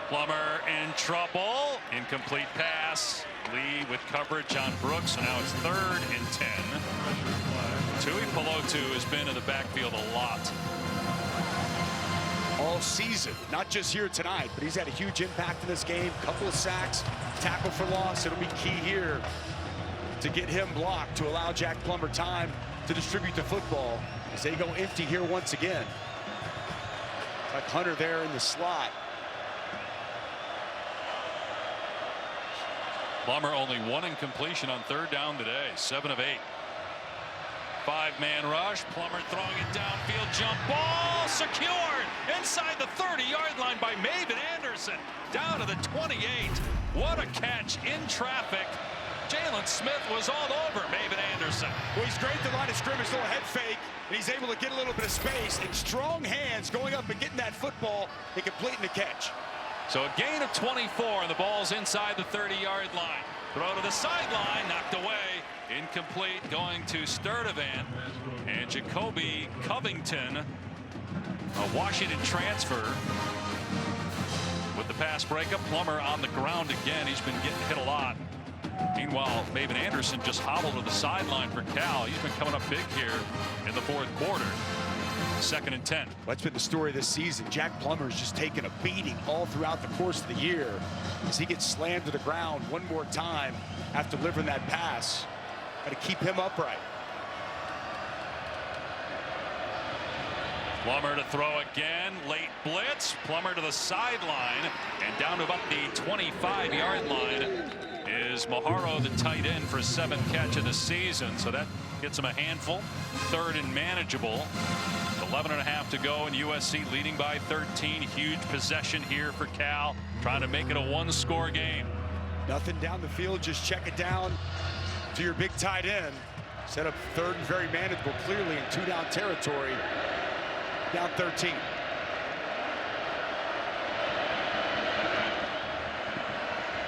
Plummer in trouble. Incomplete pass. Lee with coverage on Brooks, so now it's 3rd and 10. Tui Pelotu has been in the backfield a lot. All season, not just here tonight, but he's had a huge impact in this game. Couple of sacks, tackle for loss. It'll be key here to get him blocked, to allow Jack Plummer time to distribute the football as they go empty here once again. Like Hunter there in the slot. Plummer only 1 incompletion on 3rd down today, 7 of 8. 5-man rush. Plummer throwing it downfield. Jump ball secured inside the 30-yard line by Maven Anderson. Down to the 28. What a catch in traffic. Jalen Smith was all over Maven Anderson. Well, he's great at the line of scrimmage, little head fake, and he's able to get a little bit of space and strong hands going up and getting that football and completing the catch. So a gain of 24, and the ball's inside the 30-yard line. Throw to the sideline, knocked away, incomplete, going to Sturdivant. And Jacoby Covington, a Washington transfer, with the pass breakup. Plummer on the ground again. He's been getting hit a lot. Meanwhile, Maven Anderson just hobbled to the sideline for Cal. He's been coming up big here in the fourth quarter. 2nd and 10. That's been the story this season. Jack Plummer's just taken a beating all throughout the course of the year as he gets slammed to the ground one more time after delivering that pass. Got to keep him upright. Plummer to throw again. Late blitz. Plummer to the sideline. And down to about the 25-yard line is Maharo, the tight end, for 7th catch of the season. So that gets him a handful. 3rd and manageable. 11.5 to go, and USC leading by 13. Huge possession here for Cal, trying to make it a 1-score game. Nothing down the field. Just check it down to your big tight end. Set up 3rd and very manageable, clearly in 2-down territory. Down 13.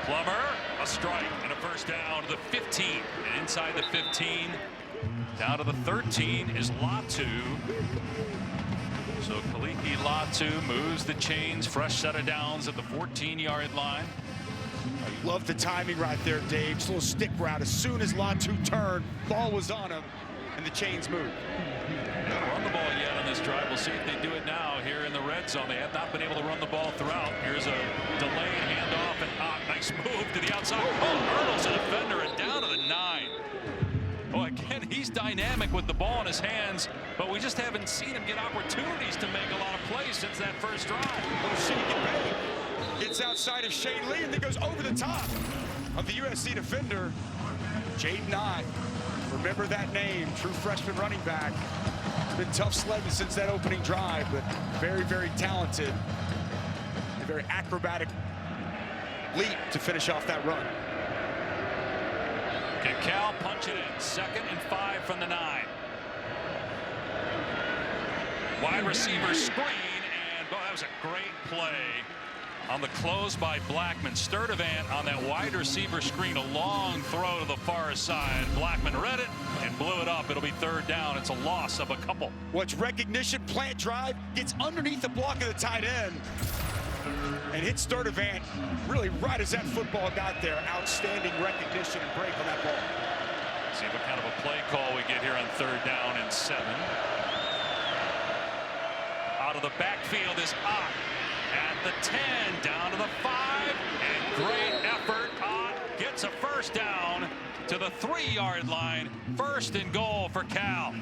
Plummer, a strike and a first down to the 15. And inside the 15, down to the 13 is Latu. So Kaliki Latu moves the chains. Fresh set of downs at the 14-yard line. I love the timing right there, Dave. Just a little stick route. As soon as Latu turned, ball was on him, and the chains moved. They haven't run the ball yet on this drive. We'll see if they do it now here in the red zone. They have not been able to run the ball throughout. Here's a delayed handoff, and nice move to the outside. Oh, hurdles a defender and down to the 9. Oh, again, he's dynamic with the ball in his hands, but we just haven't seen him get opportunities to make a lot of plays since that first drive. Little shaky bang. Gets outside of Shane Lee and then goes over the top of the USC defender, Jaden Ott. Remember that name, true freshman running back. It's been tough sledding since that opening drive, but very, very talented. A very acrobatic leap to finish off that run. Can Cal punch it in? 2nd and 5 from the 9. Wide receiver screen, and boy, that was a great play on the close by Blackman. Sturdivant on that wide receiver screen, a long throw to the far side. Blackman read it and blew it up. It'll be 3rd down. It's a loss of a couple. Watch recognition, plant drive, gets underneath the block of the tight end and hits Sturdivant really right as that football got there. Outstanding recognition and break on that ball. See what kind of a play call we get here on 3rd down and 7. Out of the backfield is Ott at the 10, down to the 5, and great effort. Ott gets a first down to the 3-yard line. 1st and goal for Cal.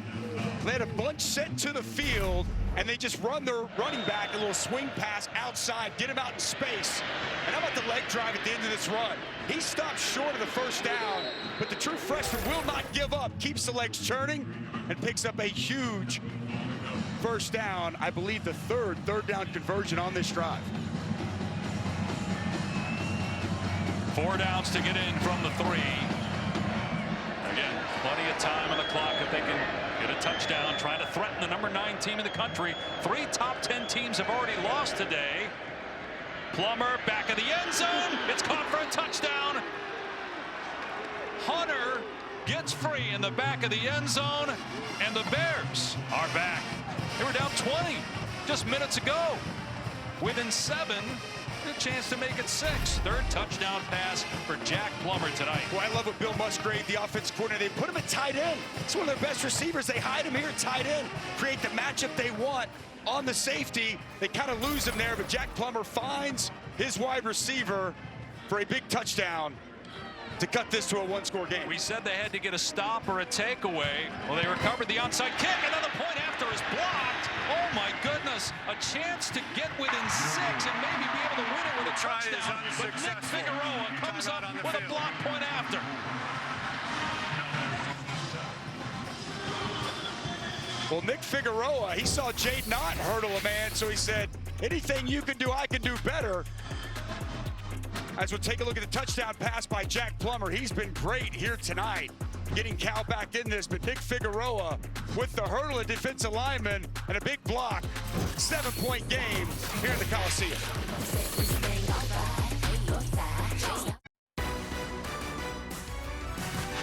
They had a bunch set to the field, and they just run their running back a little swing pass outside, get him out in space. And how about the leg drive at the end of this run? He stopped short of the first down, but the true freshman will not give up, keeps the legs churning, and picks up a huge first down. I believe the third down conversion on this drive. 4 downs to get in from the 3. Again, plenty of time on the clock if they can get a touchdown, trying to threaten the number 9 team in the country. 3 top 10 teams have already lost today. Plummer back of the end zone. It's caught for a touchdown. Hunter gets free in the back of the end zone, and the Bears are back. They were down 20 just minutes ago. Within 7, a chance to make it 6. 3rd touchdown pass for Jack Plummer tonight. Well, I love what Bill Musgrave, the offensive coordinator, they put him at tight end. It's one of their best receivers. They hide him here at tight end, create the matchup they want. On the safety, they kind of lose him there, but Jack Plummer finds his wide receiver for a big touchdown to cut this to a 1-score game. We said they had to get a stop or a takeaway. Well, they recovered the onside kick, and then the point after is blocked. Oh my goodness, a chance to get within 6 and maybe be able to win it with a touchdown. But Nick Figueroa comes up with a block point after. Well, Nick Figueroa, he saw Jaden Ott hurdle a man, so he said, anything you can do, I can do better. As we'll take a look at the touchdown pass by Jack Plummer. He's been great here tonight, getting Cal back in this, but Nick Figueroa with the hurdle of defensive lineman and a big block. 7-point game here in the Coliseum.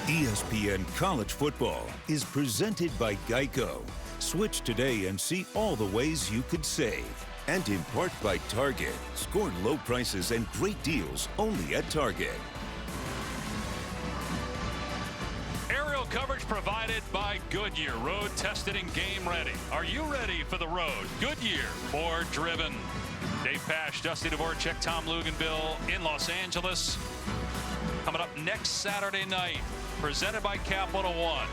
ESPN College Football is presented by Geico. Switch today and see all the ways you could save. And in part by Target. Score low prices and great deals only at Target. Aerial coverage provided by Goodyear. Road tested and game ready. Are you ready for the road? Goodyear, more driven. Dave Pasch, Dusty Dvorak, Tom Luganville in Los Angeles. Coming up next Saturday night, presented by Capital One.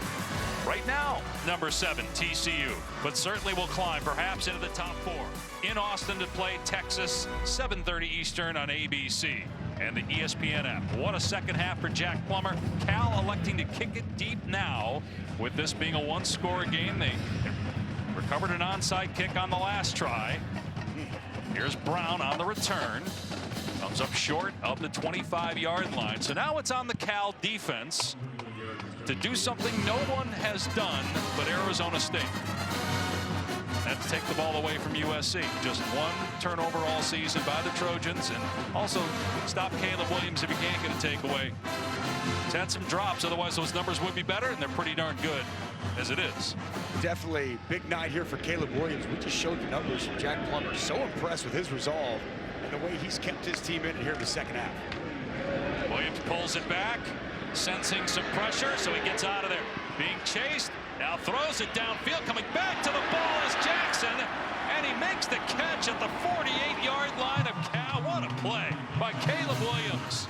Right now, number 7, TCU, but certainly will climb perhaps into the top 4. In Austin to play Texas, 7:30 Eastern on ABC and the ESPN app. What a second half for Jack Plummer. Cal electing to kick it deep now with this being a one-score game. They recovered an onside kick on the last try. Here's Brown on the return. Comes up short of the 25-yard line. So now it's on the Cal defense to do something no one has done but Arizona State. That's take the ball away from USC. Just one turnover all season by the Trojans, and also stop Caleb Williams if you can't get a takeaway. He's had some drops, otherwise those numbers would be better, and they're pretty darn good as it is. Definitely big night here for Caleb Williams. We just showed the numbers from Jack Plummer. So impressed with his resolve and the way he's kept his team in here in the second half. Williams pulls it back, sensing some pressure, so he gets out of there. Being chased, now throws it downfield. Coming back to the ball is Jackson, and he makes the catch at the 48-yard line of Cal. What a play by Caleb Williams.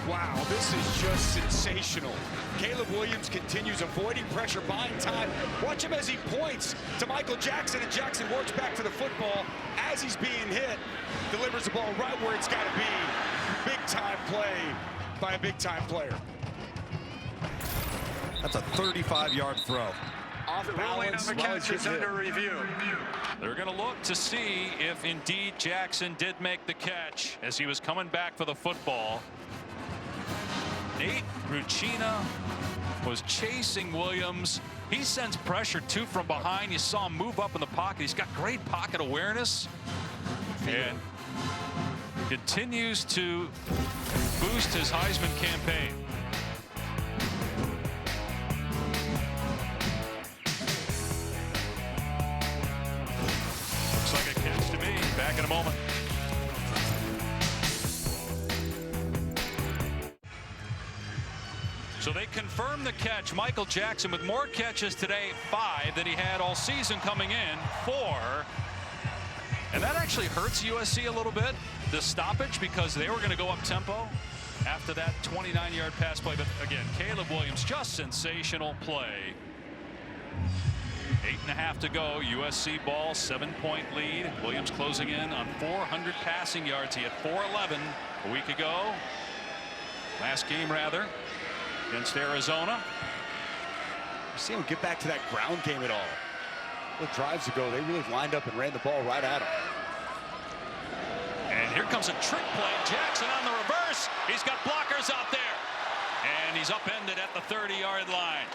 Wow, this is just sensational. Caleb Williams continues avoiding pressure, buying time. Watch him as he points to Michael Jackson, and Jackson works back to the football as he's being hit. Delivers the ball right where it's got to be. Big-time play by a big-time player. That's a 35-yard throw. Off The ruling balance. of the catch is under review. They're going to look to see if indeed Jackson did make the catch as he was coming back for the football. Nate Ruchina was chasing Williams. He sends pressure too from behind. You saw him move up in the pocket. He's got great pocket awareness and continues to boost his Heisman campaign. Looks like a catch to me. Back in a moment. So they confirm the catch. Michael Jackson with more catches today, 5 than he had all season coming in, 4. And that actually hurts USC a little bit, the stoppage, because they were going to go up tempo after that 29-yard pass play. But again, Caleb Williams, just sensational play. 8.5 to go. USC ball, 7-point lead. Williams closing in on 400 passing yards. He had 411 a week ago. Last game, rather, against Arizona. See him get back to that ground game at all. Well, drives ago, they really lined up and ran the ball right at him. And here comes a trick play. Jackson on the reverse. He's got blockers out there. And he's upended at the 30-yard line.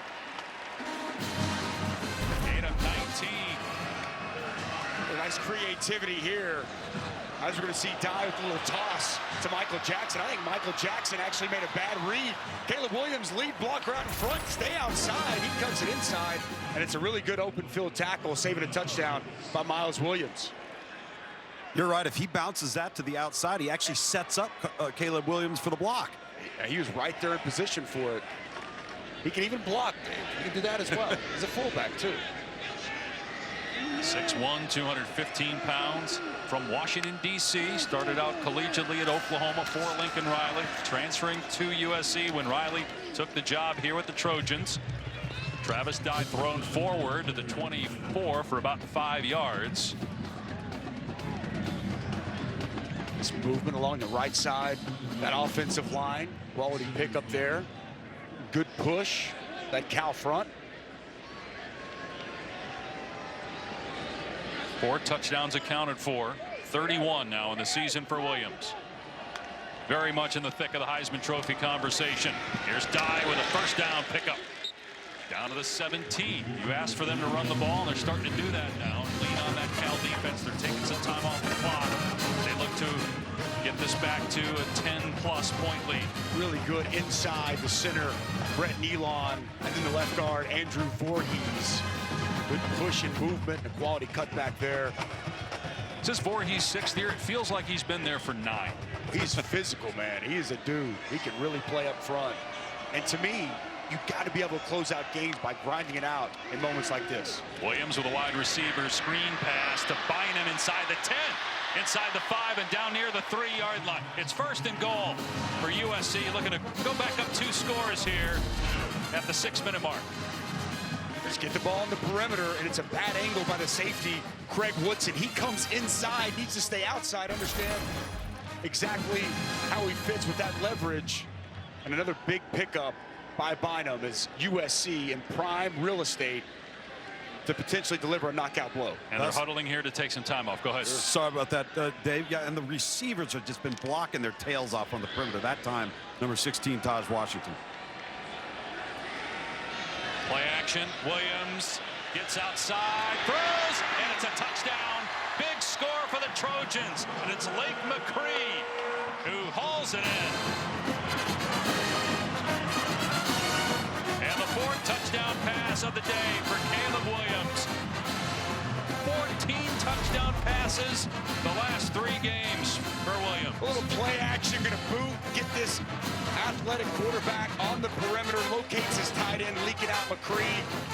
8 of 19. A nice creativity here. As we're going to see dive with a little toss to Michael Jackson. I think Michael Jackson actually made a bad read. Caleb Williams, lead blocker out in front, stay outside. He cuts it inside, and it's a really good open field tackle, saving a touchdown by Miles Williams. You're right. If he bounces that to the outside, he actually sets up Caleb Williams for the block. Yeah, he was right there in position for it. He can even block. He can do that as well. He's a fullback, too. 6'1", 215 pounds, from Washington, D.C. Started out collegiately at Oklahoma for Lincoln Riley, transferring to USC when Riley took the job here with the Trojans. Travis Dye thrown forward to the 24 for about 5 yards. This movement along the right side, that offensive line, quality pick up there. Good push, that Cal front. 4 touchdowns accounted for, 31 now in the season for Williams. Very much in the thick of the Heisman Trophy conversation. Here's Dye with a first down pickup. Down to the 17. You asked for them to run the ball, and they're starting to do that now. Lean on that Cal defense. They're taking some time off the clock. They look look to get this back to a 10-plus point lead. Really good inside the center, Brett Nealon, and then the left guard, Andrew Voorhees. Good push and movement and a quality cutback there. Since Voorhees' 6th year, it feels like he's been there for 9. He's physical, man. He is a dude. He can really play up front. And to me, you got to be able to close out games by grinding it out in moments like this. Williams with a wide receiver, screen pass to Bynum inside the 10, inside the 5, and down near the 3-yard line. It's 1st and goal for USC, looking to go back up 2 scores here at the 6-minute mark. Let's get the ball on the perimeter, and it's a bad angle by the safety, Craig Woodson. He comes inside, needs to stay outside, understand exactly how he fits with that leverage. And another big pickup by Bynum is USC in prime real estate to potentially deliver a knockout blow. And they're huddling here to take some time off. Go ahead. Sorry about that, Dave. Yeah, and the receivers have just been blocking their tails off on the perimeter. That time, number 16, Taj Washington. Play action. Williams gets outside, throws, and it's a touchdown. Big score for the Trojans, and it's Lake McCree who hauls it in. And the 4th touchdown pass of the day for Caleb Williams. 14 touchdown passes the last 3 games for Williams. A little play action, gonna boot, get this athletic quarterback on the perimeter, locates his tight end, leak it out McCree,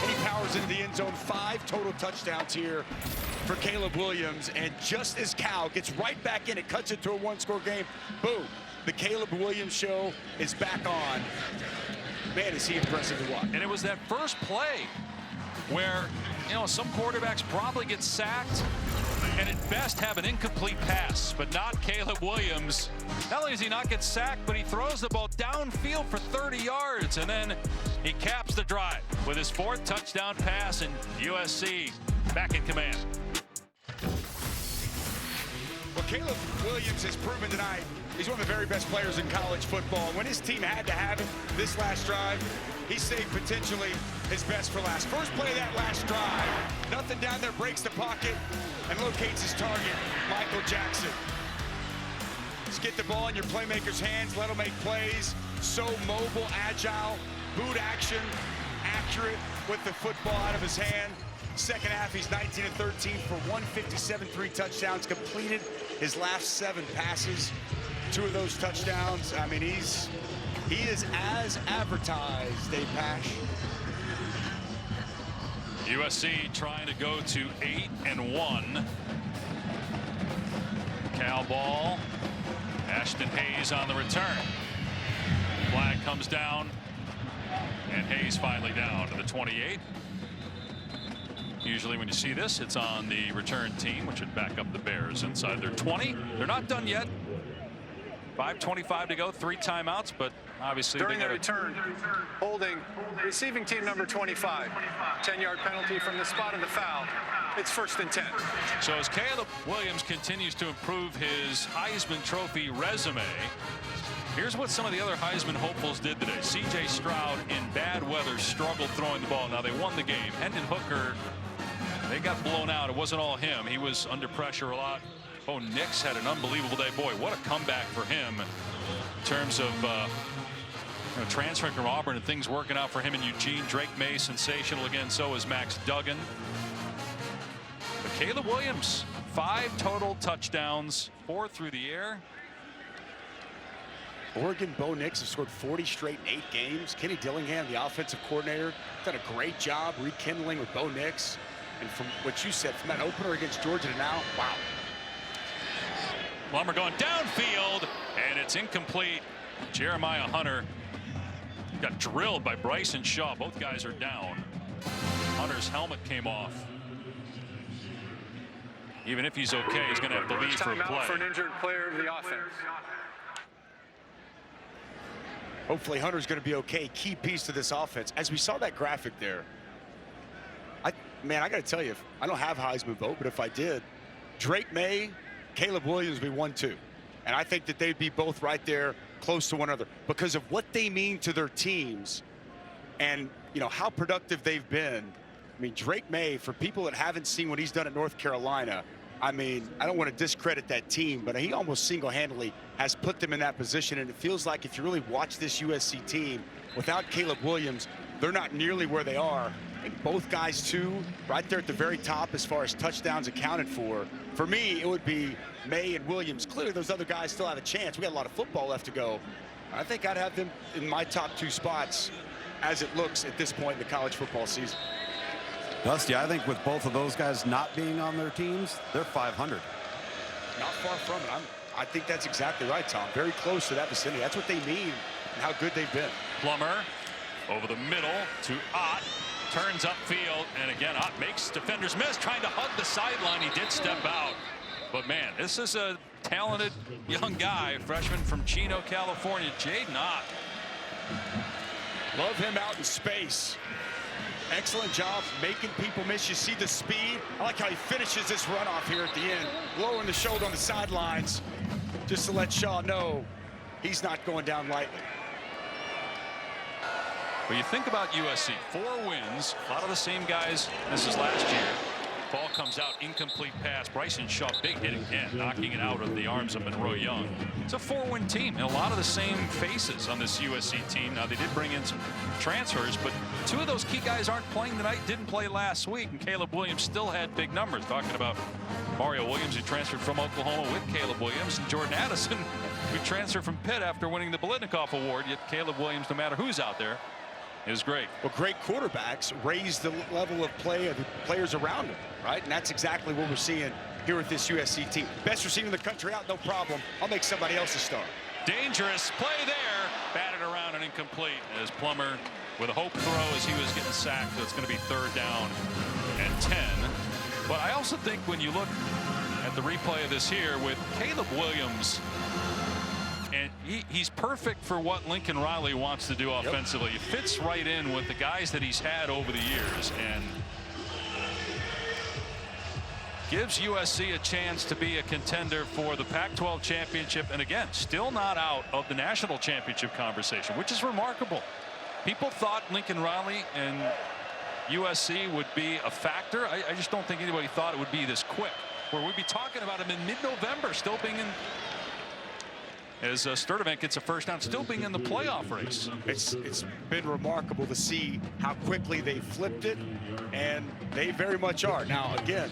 and he powers into the end zone. 5 total touchdowns here for Caleb Williams, and just as Cal gets right back in, it cuts it to a 1-score game. Boom, the Caleb Williams show is back on. Man, is he impressive to watch. And it was that first play where, you know, some quarterbacks probably get sacked and at best have an incomplete pass, but not Caleb Williams. Not only does he not get sacked, but he throws the ball downfield for 30 yards, and then he caps the drive with his 4th touchdown pass, and USC back in command. Well, Caleb Williams has proven tonight he's one of the very best players in college football. When his team had to have it this last drive, he saved potentially his best for last. First play of that last drive, nothing down there, breaks the pocket and locates his target, Michael Jackson. Just get the ball in your playmaker's hands, let him make plays. So mobile, agile, boot action, accurate with the football out of his hand. Second half, he's 19 of 13 for 157, 3 touchdowns, completed his last 7 passes. 2 of those touchdowns. I mean, he is as advertised, Dave Pash. USC trying to go to 8-1. Cal ball. Ashton Hayes on the return. Flag comes down, and Hayes finally down to the 28. Usually when you see this, it's on the return team, which would back up the Bears inside their 20. They're not done yet. 5:25 to go, 3 timeouts, but obviously during the return, holding receiving team number 25. 10-yard penalty from the spot of the foul. It's 1st and 10. So as Caleb Williams continues to improve his Heisman Trophy resume, here's what some of the other Heisman hopefuls did today. C.J. Stroud in bad weather struggled throwing the ball. Now they won the game. Hendon Hooker, they got blown out. It wasn't all him. He was under pressure a lot. Bo Nix had an unbelievable day. Boy, what a comeback for him in terms of transferring from Auburn and things working out for him in Eugene. Drake May, sensational again. So is Max Duggan. But Caleb Williams, 5 total touchdowns, 4 through the air. Oregon, Bo Nix have scored 40 straight in 8 games. Kenny Dillingham, the offensive coordinator, done a great job rekindling with Bo Nix. And from what you said, from that opener against Georgia to now, wow. Plummer going downfield, and it's incomplete. Jeremiah Hunter got drilled by Bryson Shaw. Both guys are down. Hunter's helmet came off. Even if he's okay, he's going to have to leave for a play. For an injured player of the offense. Hopefully Hunter's going to be okay. Key piece to this offense. As we saw that graphic there, man, I got to tell you, I don't have Heisman vote, but if I did, Drake May, Caleb Williams would be 1-2. And I think that they'd be both right there close to one another because of what they mean to their teams and, you know, how productive they've been. I mean, Drake May, for people that haven't seen what he's done at North Carolina, I mean, I don't want to discredit that team, but he almost single-handedly has put them in that position. And it feels like if you really watch this USC team, without Caleb Williams, they're not nearly where they are. And both guys, too, right there at the very top as far as touchdowns accounted for. For me, it would be May and Williams. Clearly, those other guys still have a chance. We got a lot of football left to go. I think I'd have them in my top 2 spots as it looks at this point in the college football season. Dusty, I think with both of those guys not being on their teams, they're 500. Not far from it. I think that's exactly right, Tom. Very close to that vicinity. That's what they mean and how good they've been. Plummer over the middle to Ott. Turns upfield, and again, Ott makes defenders miss, trying to hug the sideline. He did step out. But, man, this is a talented young guy, freshman from Chino, California, Jaden Ott. Love him out in space. Excellent job making people miss. You see the speed. I like how he finishes this runoff here at the end, lowering the shoulder on the sidelines, just to let Shaw know he's not going down lightly. But you think about USC, 4 wins, a lot of the same guys. This is last year. Ball comes out, incomplete pass. Bryson Shaw, big hit again, knocking it out of the arms of Monroe Young. It's a 4-win team, and a lot of the same faces on this USC team. Now, they did bring in some transfers, but 2 of those key guys aren't playing tonight, didn't play last week, and Caleb Williams still had big numbers. Talking about Mario Williams, who transferred from Oklahoma with Caleb Williams, and Jordan Addison, who transferred from Pitt after winning the Biletnikoff Award. Yet Caleb Williams, no matter who's out there, is great. Well, great quarterbacks raise the level of play of the players around him, right? And that's exactly what we're seeing here with this USC team. Best receiver in the country out, no problem. I'll make somebody else a star. Dangerous play there. Batted around and incomplete as Plummer with a hope throw as he was getting sacked. So it's going to be 3rd down and 10. But I also think when you look at the replay of this here with Caleb Williams, and he's perfect for what Lincoln Riley wants to do offensively. He fits right in with the guys that he's had over the years and gives USC a chance to be a contender for the Pac-12 championship. And again, still not out of the national championship conversation, which is remarkable. People thought Lincoln Riley and USC would be a factor. I just don't think anybody thought it would be this quick, where we'd be talking about him in mid-November, still being in, as Sturdivant gets a first down, still being in the playoff race. It's been remarkable to see how quickly they flipped it, and they very much are. Now, again,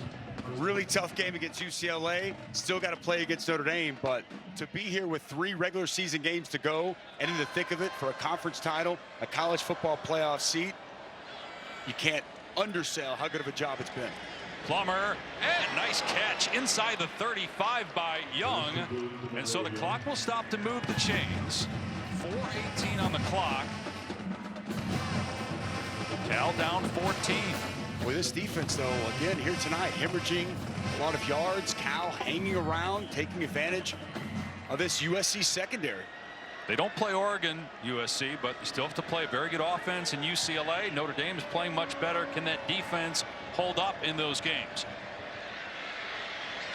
really tough game against UCLA. Still got to play against Notre Dame, but to be here with 3 regular season games to go and in the thick of it for a conference title, a college football playoff seat, you can't undersell how good of a job it's been. Plummer, and nice catch inside the 35 by Young. And so the clock will stop to move the chains. 4:18 on the clock. Cal down 14. With this defense, though, again, here tonight, hemorrhaging a lot of yards. Cal hanging around, taking advantage of this USC secondary. They don't play Oregon, USC, but you still have to play a very good offense in UCLA. Notre Dame is playing much better. Can that defense hold up in those games?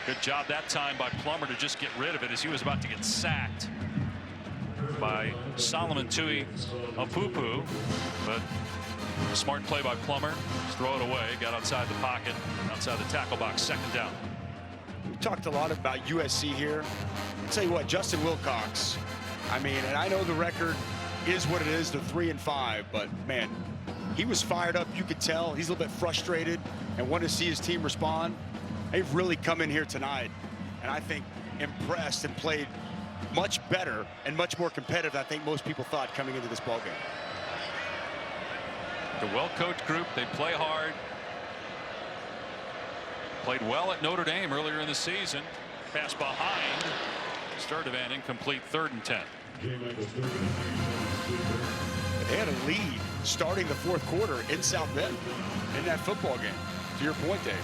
Good job that time by Plummer to just get rid of it as he was about to get sacked by Solomon Tui Apupu. But a smart play by Plummer. Just throw it away. Got outside the pocket, outside the tackle box. 2nd down. We talked a lot about USC here. I'll tell you what, Justin Wilcox, I mean, and I know the record is what it is. They're 3-5, but man, he was fired up. You could tell he's a little bit frustrated and wanted to see his team respond. They've really come in here tonight, and I think impressed and played much better and much more competitive than I think most people thought coming into this ballgame. The well-coached group, they play hard. Played well at Notre Dame earlier in the season. Pass behind. Sturdivant incomplete, 3rd and 10. They had a lead starting the 4th quarter in South Bend in that football game. To your point, Dave.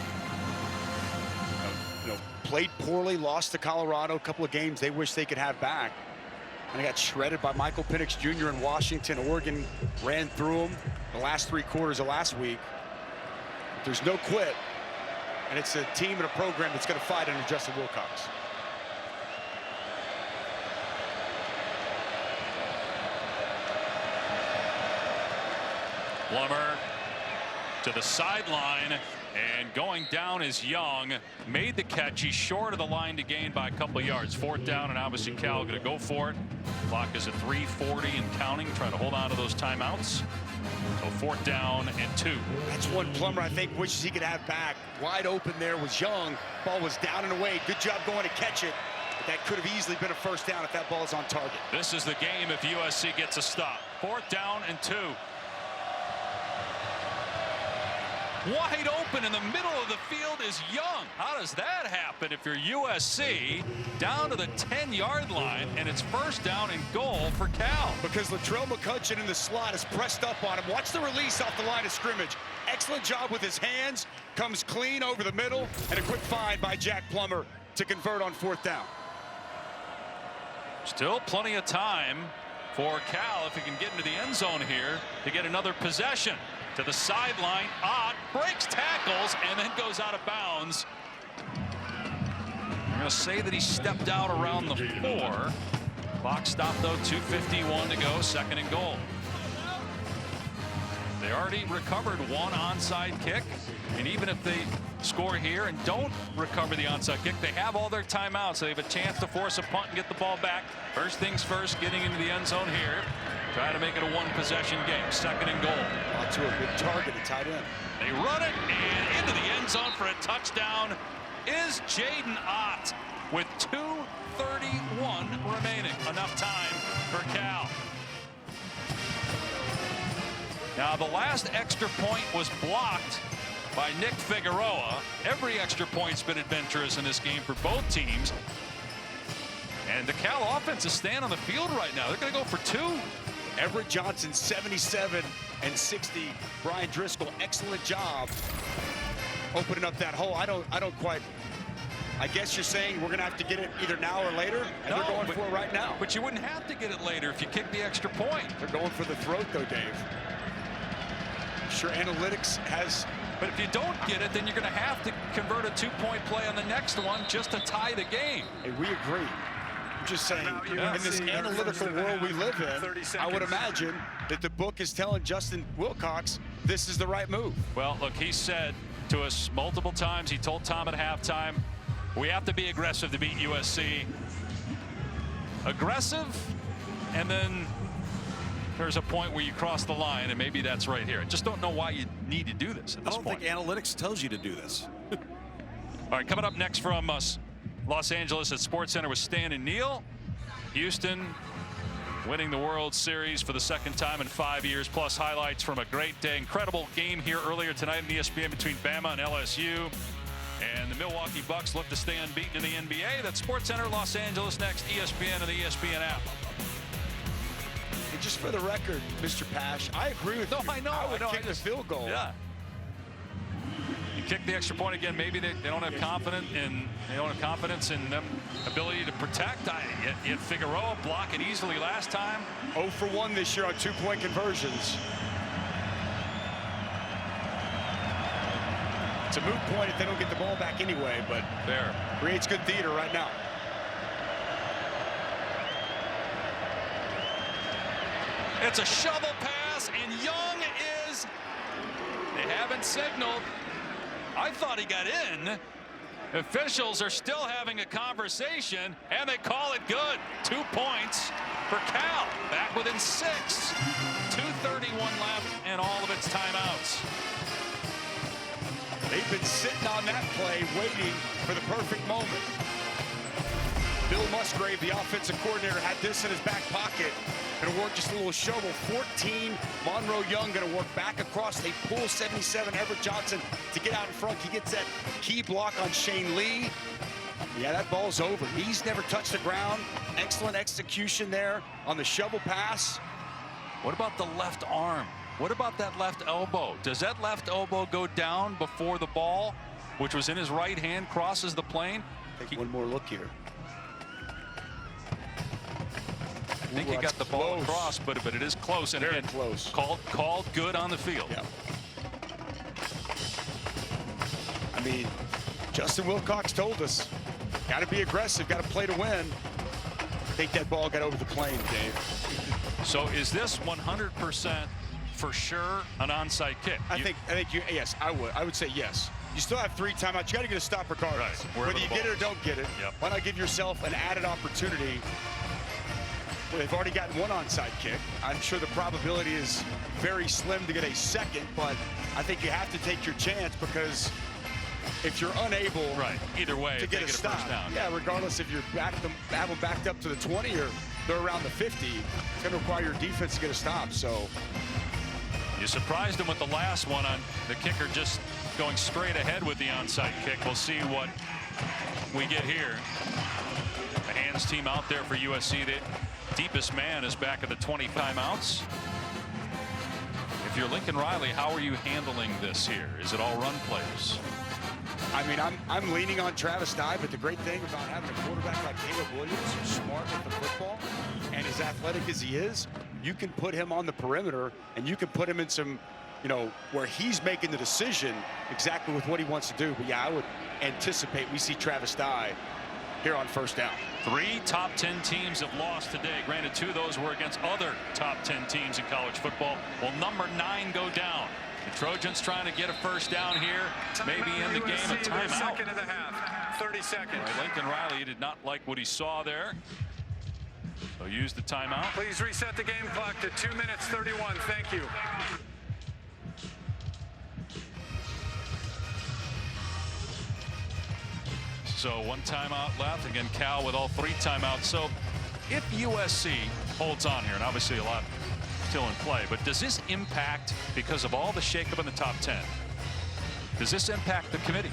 Played poorly, lost to Colorado, a couple of games they wish they could have back. And they got shredded by Michael Penix Jr. in Washington. Oregon ran through them the last 3 quarters of last week. But there's no quit. And it's a team and a program that's going to fight under Justin Wilcox. Plummer to the sideline. And going down is Young. Made the catch. He's short of the line to gain by a couple yards. 4th down, and obviously Cal going to go for it. Clock is at 3:40 and counting. Trying to hold on to those timeouts. So 4th down and 2. That's one Plummer I think wishes he could have back. Wide open there was Young. Ball was down and away. Good job going to catch it. But that could have easily been a 1st down if that ball is on target. This is the game if USC gets a stop. 4th down and 2. Wide open in the middle of the field is Young. How does that happen if you're USC down to the 10-yard line and it's 1st down and goal for Cal? Because Latrell McCutcheon in the slot is pressed up on him. Watch the release off the line of scrimmage. Excellent job with his hands. Comes clean over the middle. And a quick find by Jack Plummer to convert on 4th down. Still plenty of time for Cal if he can get into the end zone here to get another possession. To the sideline, Ott breaks tackles and then goes out of bounds. I'm going to say that he stepped out around the 4. Clock stopped though, 2:51 to go, 2nd and goal. They already recovered one onside kick, and even if they score here and don't recover the onside kick, they have all their timeouts, so they have a chance to force a punt and get the ball back. First things first, getting into the end zone here. Try to make it a 1-possession game. 2nd and goal. To a big target, a tight end. They run it, and into the end zone for a touchdown is Jaden Ott with 2:31 remaining. Enough time for Cal. Now the last extra point was blocked by Nick Figueroa. Every extra point's been adventurous in this game for both teams. And the Cal offense is staying on the field right now. They're going to go for 2. Everett Johnson 77 and 60. Brian Driscoll, excellent job opening up that hole. I don't quite. I guess you're saying we're going to have to get it either now or later, and they're going for it right now. But you wouldn't have to get it later if you kick the extra point. They're going for the throat though, Dave. I'm sure analytics has. But if you don't get it, then you're going to have to convert a 2-point play on the next one just to tie the game. Hey, we agree. Just saying, in this analytical world we live in, I would imagine that the book is telling Justin Wilcox this is the right move. Well, look, he said to us multiple times, he told Tom at halftime, we have to be aggressive to beat USC. Aggressive, and then there's a point where you cross the line, and maybe that's right here. I just don't know why you need to do this at this point. I don't think analytics tells you to do this. All right, coming up next from us, Los Angeles at SportsCenter with Stan and Neil. Houston winning the World Series for the 2nd time in 5 years, plus highlights from a great day. Incredible game here earlier tonight in ESPN between Bama and LSU. And the Milwaukee Bucks look to stay unbeaten in the NBA. That's SportsCenter Los Angeles next, ESPN and the ESPN app. And just for the record, Mr. Pash, I agree with you. I know. I would kick the field goal. Yeah. You kick the extra point again. Maybe they don't have confidence in them ability to protect. Yet Figueroa block it easily last time. 0 for 1 this year on 2-point conversions. It's a moot point if they don't get the ball back anyway, but there creates good theater right now. It's a shovel pass, and Young is. They haven't signaled. I thought he got in. Officials are still having a conversation, and they call it good. 2 points for Cal. Back within 6. 2:31 left, and all of its timeouts. They've been sitting on that play, waiting for the perfect moment. Bill Musgrave, the offensive coordinator, had this in his back pocket. Going to work just a little shovel. 14, Monroe Young going to work back across. They pull 77, Everett Johnson to get out in front. He gets that key block on Shane Lee. Yeah, that ball's over. He's never touched the ground. Excellent execution there on the shovel pass. What about the left arm? What about that left elbow? Does that left elbow go down before the ball, which was in his right hand, crosses the plane? Take one more look here. I think he got the ball across, but it is close, and very again, close. Called good on the field. Yeah. I mean, Justin Wilcox told us, got to be aggressive, got to play to win. I think that ball got over the plane, Dave. So is this 100% for sure an onside kick? I think yes, I would say yes. You still have 3 timeouts. You got to get a stop regardless. Right. Whether you get it or don't get it. Yep. Why not give yourself an added opportunity? Well, they've already gotten 1 onside kick. I'm sure the probability is very slim to get a second, but I think you have to take your chance, because if you're unable either way to get a stop, first down. yeah, regardless if you're have them backed up to the 20 or they're around the 50, it's going to require your defense to get a stop. So you surprised him with the last one on the kicker just going straight ahead with the onside kick. We'll see what we get here. The hands team out there for USC. The deepest man is back at the 20 timeouts. If you're Lincoln Riley, how are you handling this here? Is it all run plays? I mean, I'm leaning on Travis Dye, but the great thing about having a quarterback like Caleb Williams, who's smart with the football and as athletic as he is, you can put him on the perimeter and you can put him in some, where he's making the decision exactly with what he wants to do. But yeah, I would anticipate we see Travis Dye here on first down. 3 top 10 teams have lost today. Granted, 2 of those were against other top 10 teams in college football. Will number 9 go down? The Trojans trying to get a first down here. Maybe in the game, a timeout. Second and a half. 30 seconds. Right, Lincoln Riley did not like what he saw there. So use the timeout. Please reset the game clock to 2 minutes 31. Thank you. So 1 timeout left. Again, Cal with all 3 timeouts. So if USC holds on here, and obviously a lot still in play, but does this impact, because of all the shakeup in the top 10, does this impact the committee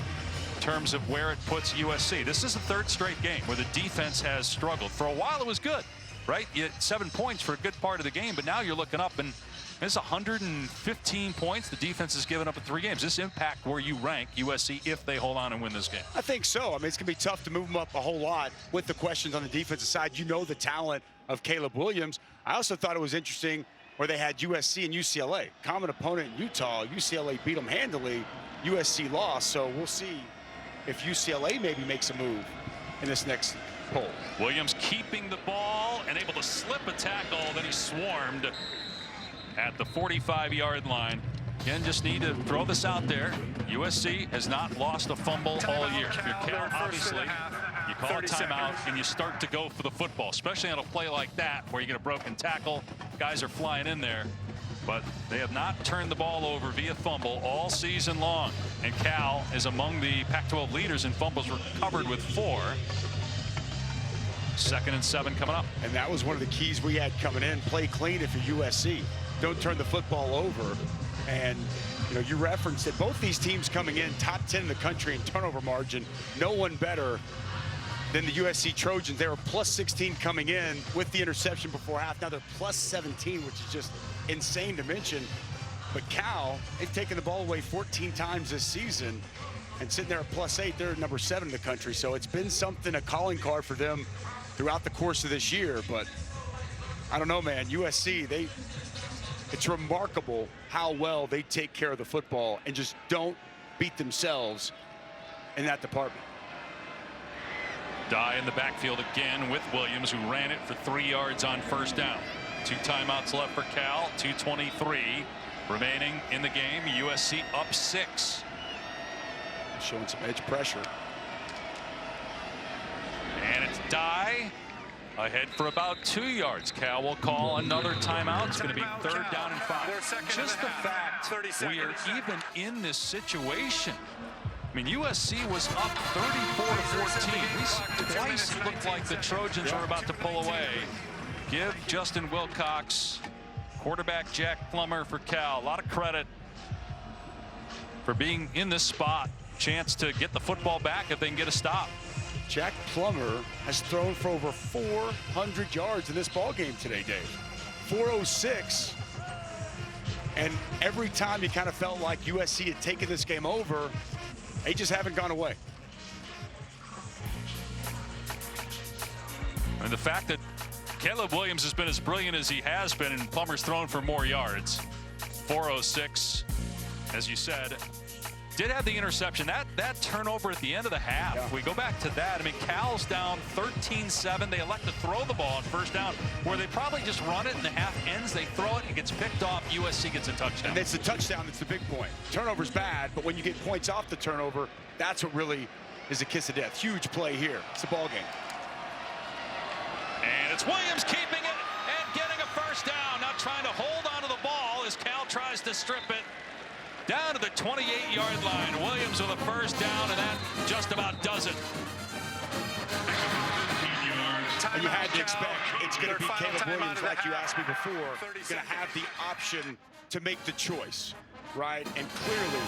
in terms of where it puts USC? This is the 3rd straight game where the defense has struggled. For a while it was good, right? You had 7 points for a good part of the game, but now you're looking up and it's 115 points the defense has given up in 3 games. Does this impact where you rank USC if they hold on and win this game? I think so. I mean, it's going to be tough to move them up a whole lot with the questions on the defensive side. You know the talent of Caleb Williams. I also thought it was interesting where they had USC and UCLA. Common opponent in Utah. UCLA beat them handily. USC lost. So we'll see if UCLA maybe makes a move in this next poll. Williams keeping the ball and able to slip a tackle. Then he swarmed at the 45-yard line. Again, just need to throw this out there. USC has not lost a fumble all year. If you're Cal, obviously, you call a timeout and you start to go for the football, especially on a play like that where you get a broken tackle. Guys are flying in there. But they have not turned the ball over via fumble all season long. And Cal is among the Pac-12 leaders in fumbles recovered with 4. 2nd and 7 coming up. And that was one of the keys we had coming in. Play clean if you're USC. Don't turn the football over. And you referenced it. Both these teams coming in top 10 in the country in turnover margin. No one better than the USC Trojans. They were plus 16 coming in with the interception before half. Now they're plus 17, which is just insane to mention. But Cal, they've taken the ball away 14 times this season. And sitting there at plus 8, they're number 7 in the country. So it's been something, a calling card for them throughout the course of this year. But I don't know, man. USC, it's remarkable how well they take care of the football and just don't beat themselves in that department. Dye in the backfield again with Williams, who ran it for 3 yards on first down. 2 timeouts left for Cal. 2:23 remaining in the game. USC up 6. Showing some edge pressure. And it's Dye ahead for about 2 yards. Cal will call another timeout. It's going to be 3rd down and 5. Just the fact we are even in this situation. I mean, USC was up 34-14. These twice looked like the Trojans were about to pull away. Give Justin Wilcox, quarterback Jack Plummer for Cal, a lot of credit for being in this spot. Chance to get the football back if they can get a stop. Jack Plummer has thrown for over 400 yards in this ball game today, Dave. 406. And every time you kind of felt like USC had taken this game over, they just haven't gone away. And the fact that Caleb Williams has been as brilliant as he has been, and Plummer's thrown for more yards. 406, as you said, Did have the interception. That turnover at the end of the half. Yeah. We go back to that. I mean, Cal's down 13-7. They elect to throw the ball on first down, where they probably just run it and the half ends. They throw it, it gets picked off. USC gets a touchdown. And it's the touchdown that's the big point. Turnover's bad, but when you get points off the turnover, that's what really is a kiss of death. Huge play here. It's a ball game. And it's Williams keeping it and getting a first down. Now trying to hold onto the ball as Cal tries to strip it. Down to the 28-yard line. Williams with a first down, and that just about does it. And you had to expect it's going to be Caleb Williams, like you asked me before, going to have the option to make the choice, right? And clearly,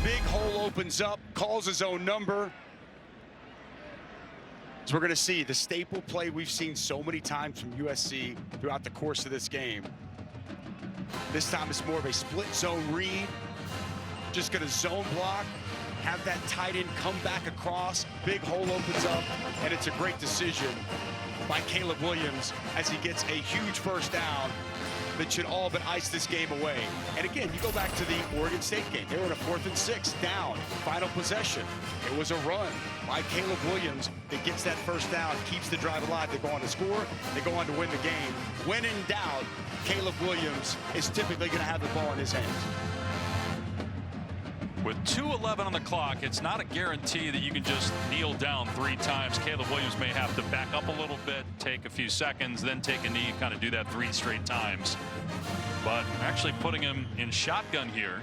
big hole opens up, calls his own number. So we're going to see the staple play we've seen so many times from USC throughout the course of this game. This time it's more of a split zone read. Just going to zone block, have that tight end come back across, big hole opens up, and it's a great decision by Caleb Williams as he gets a huge first down that should all but ice this game away. And again, you go back to the Oregon State game. They were in a 4th and 6 down, final possession. It was a run by Caleb Williams that gets that first down, keeps the drive alive. They go on to score, they go on to win the game. When in doubt, Caleb Williams is typically going to have the ball in his hands. With 2:11 on the clock, it's not a guarantee that you can just kneel down 3 times. Caleb Williams may have to back up a little bit, take a few seconds, then take a knee, kind of do that 3 straight times. But actually putting him in shotgun here.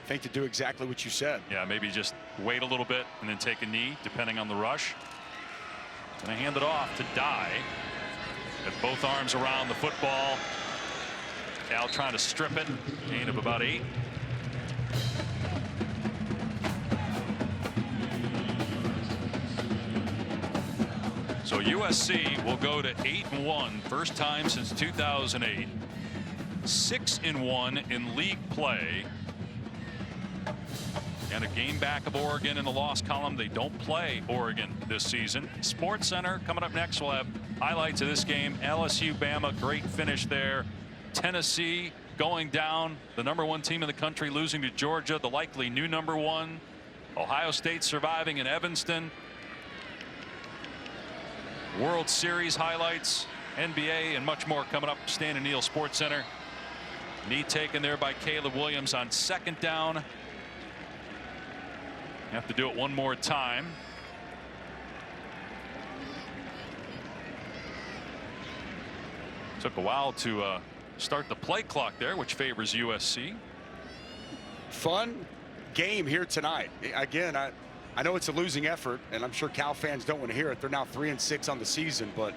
I think to do exactly what you said. Yeah, maybe just wait a little bit and then take a knee, depending on the rush. Gonna hand it off to Dye. With both arms around the football. Cal trying to strip it. Gain of about 8. So USC will go to 8-1, first time since 2008. 6-1 in league play. And a game back of Oregon in the loss column. They don't play Oregon this season. Sports Center coming up next. We'll have highlights of this game. LSU, Bama, great finish there. Tennessee going down, the #1 team in the country, losing to Georgia, the likely new #1. Ohio State surviving in Evanston. World Series highlights, NBA, and much more coming up. Stan and Neal Sports Center. Knee taken there by Caleb Williams on 2nd down. You have to do it one more time. Took a while to start the play clock there, which favors USC. Fun game here tonight. Again, I know it's a losing effort, and I'm sure Cal fans don't want to hear it. They're now 3-6 on the season, but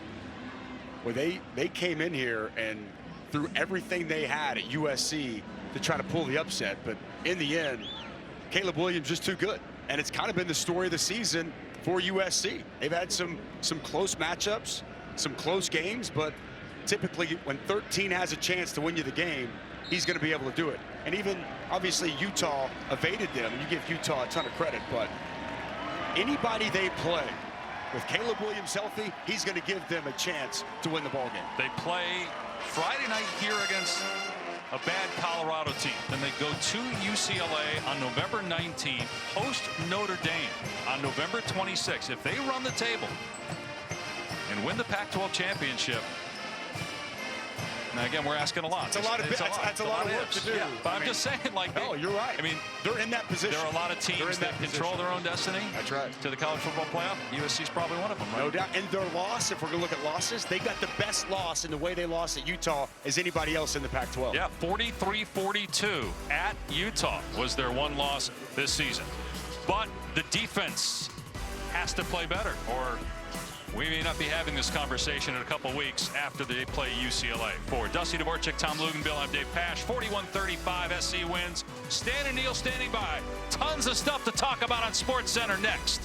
well, they came in here and threw everything they had at USC to try to pull the upset. But in the end, Caleb Williams just too good. And it's kind of been the story of the season for USC. They've had some close matchups, some close games, but typically when 13 has a chance to win you the game, he's going to be able to do it. And even obviously Utah evaded them. You give Utah a ton of credit, but anybody they play with Caleb Williams healthy, he's going to give them a chance to win the ball game. They play Friday night here against a bad Colorado team. Then they go to UCLA on November 19th, host Notre Dame on November 26th. If they run the table and win the Pac-12 championship, now again, we're asking a lot. It's a lot of work to do. Yeah, but I'm just saying, like, no, you're right. I mean, they're in that position. There are a lot of teams that control their own destiny. That's right. To the college football playoff. USC's probably one of them, right? No doubt. And their loss, if we're going to look at losses, they got the best loss in the way they lost at Utah as anybody else in the Pac-12. Yeah, 43-42 at Utah was their one loss this season. But the defense has to play better, or we may not be having this conversation in a couple weeks after they play UCLA. For Dusty Dvorak, Tom Luganbill, I'm Dave Pasch. 41-35, SC wins. Stan and Neal standing by. Tons of stuff to talk about on Sports Center next.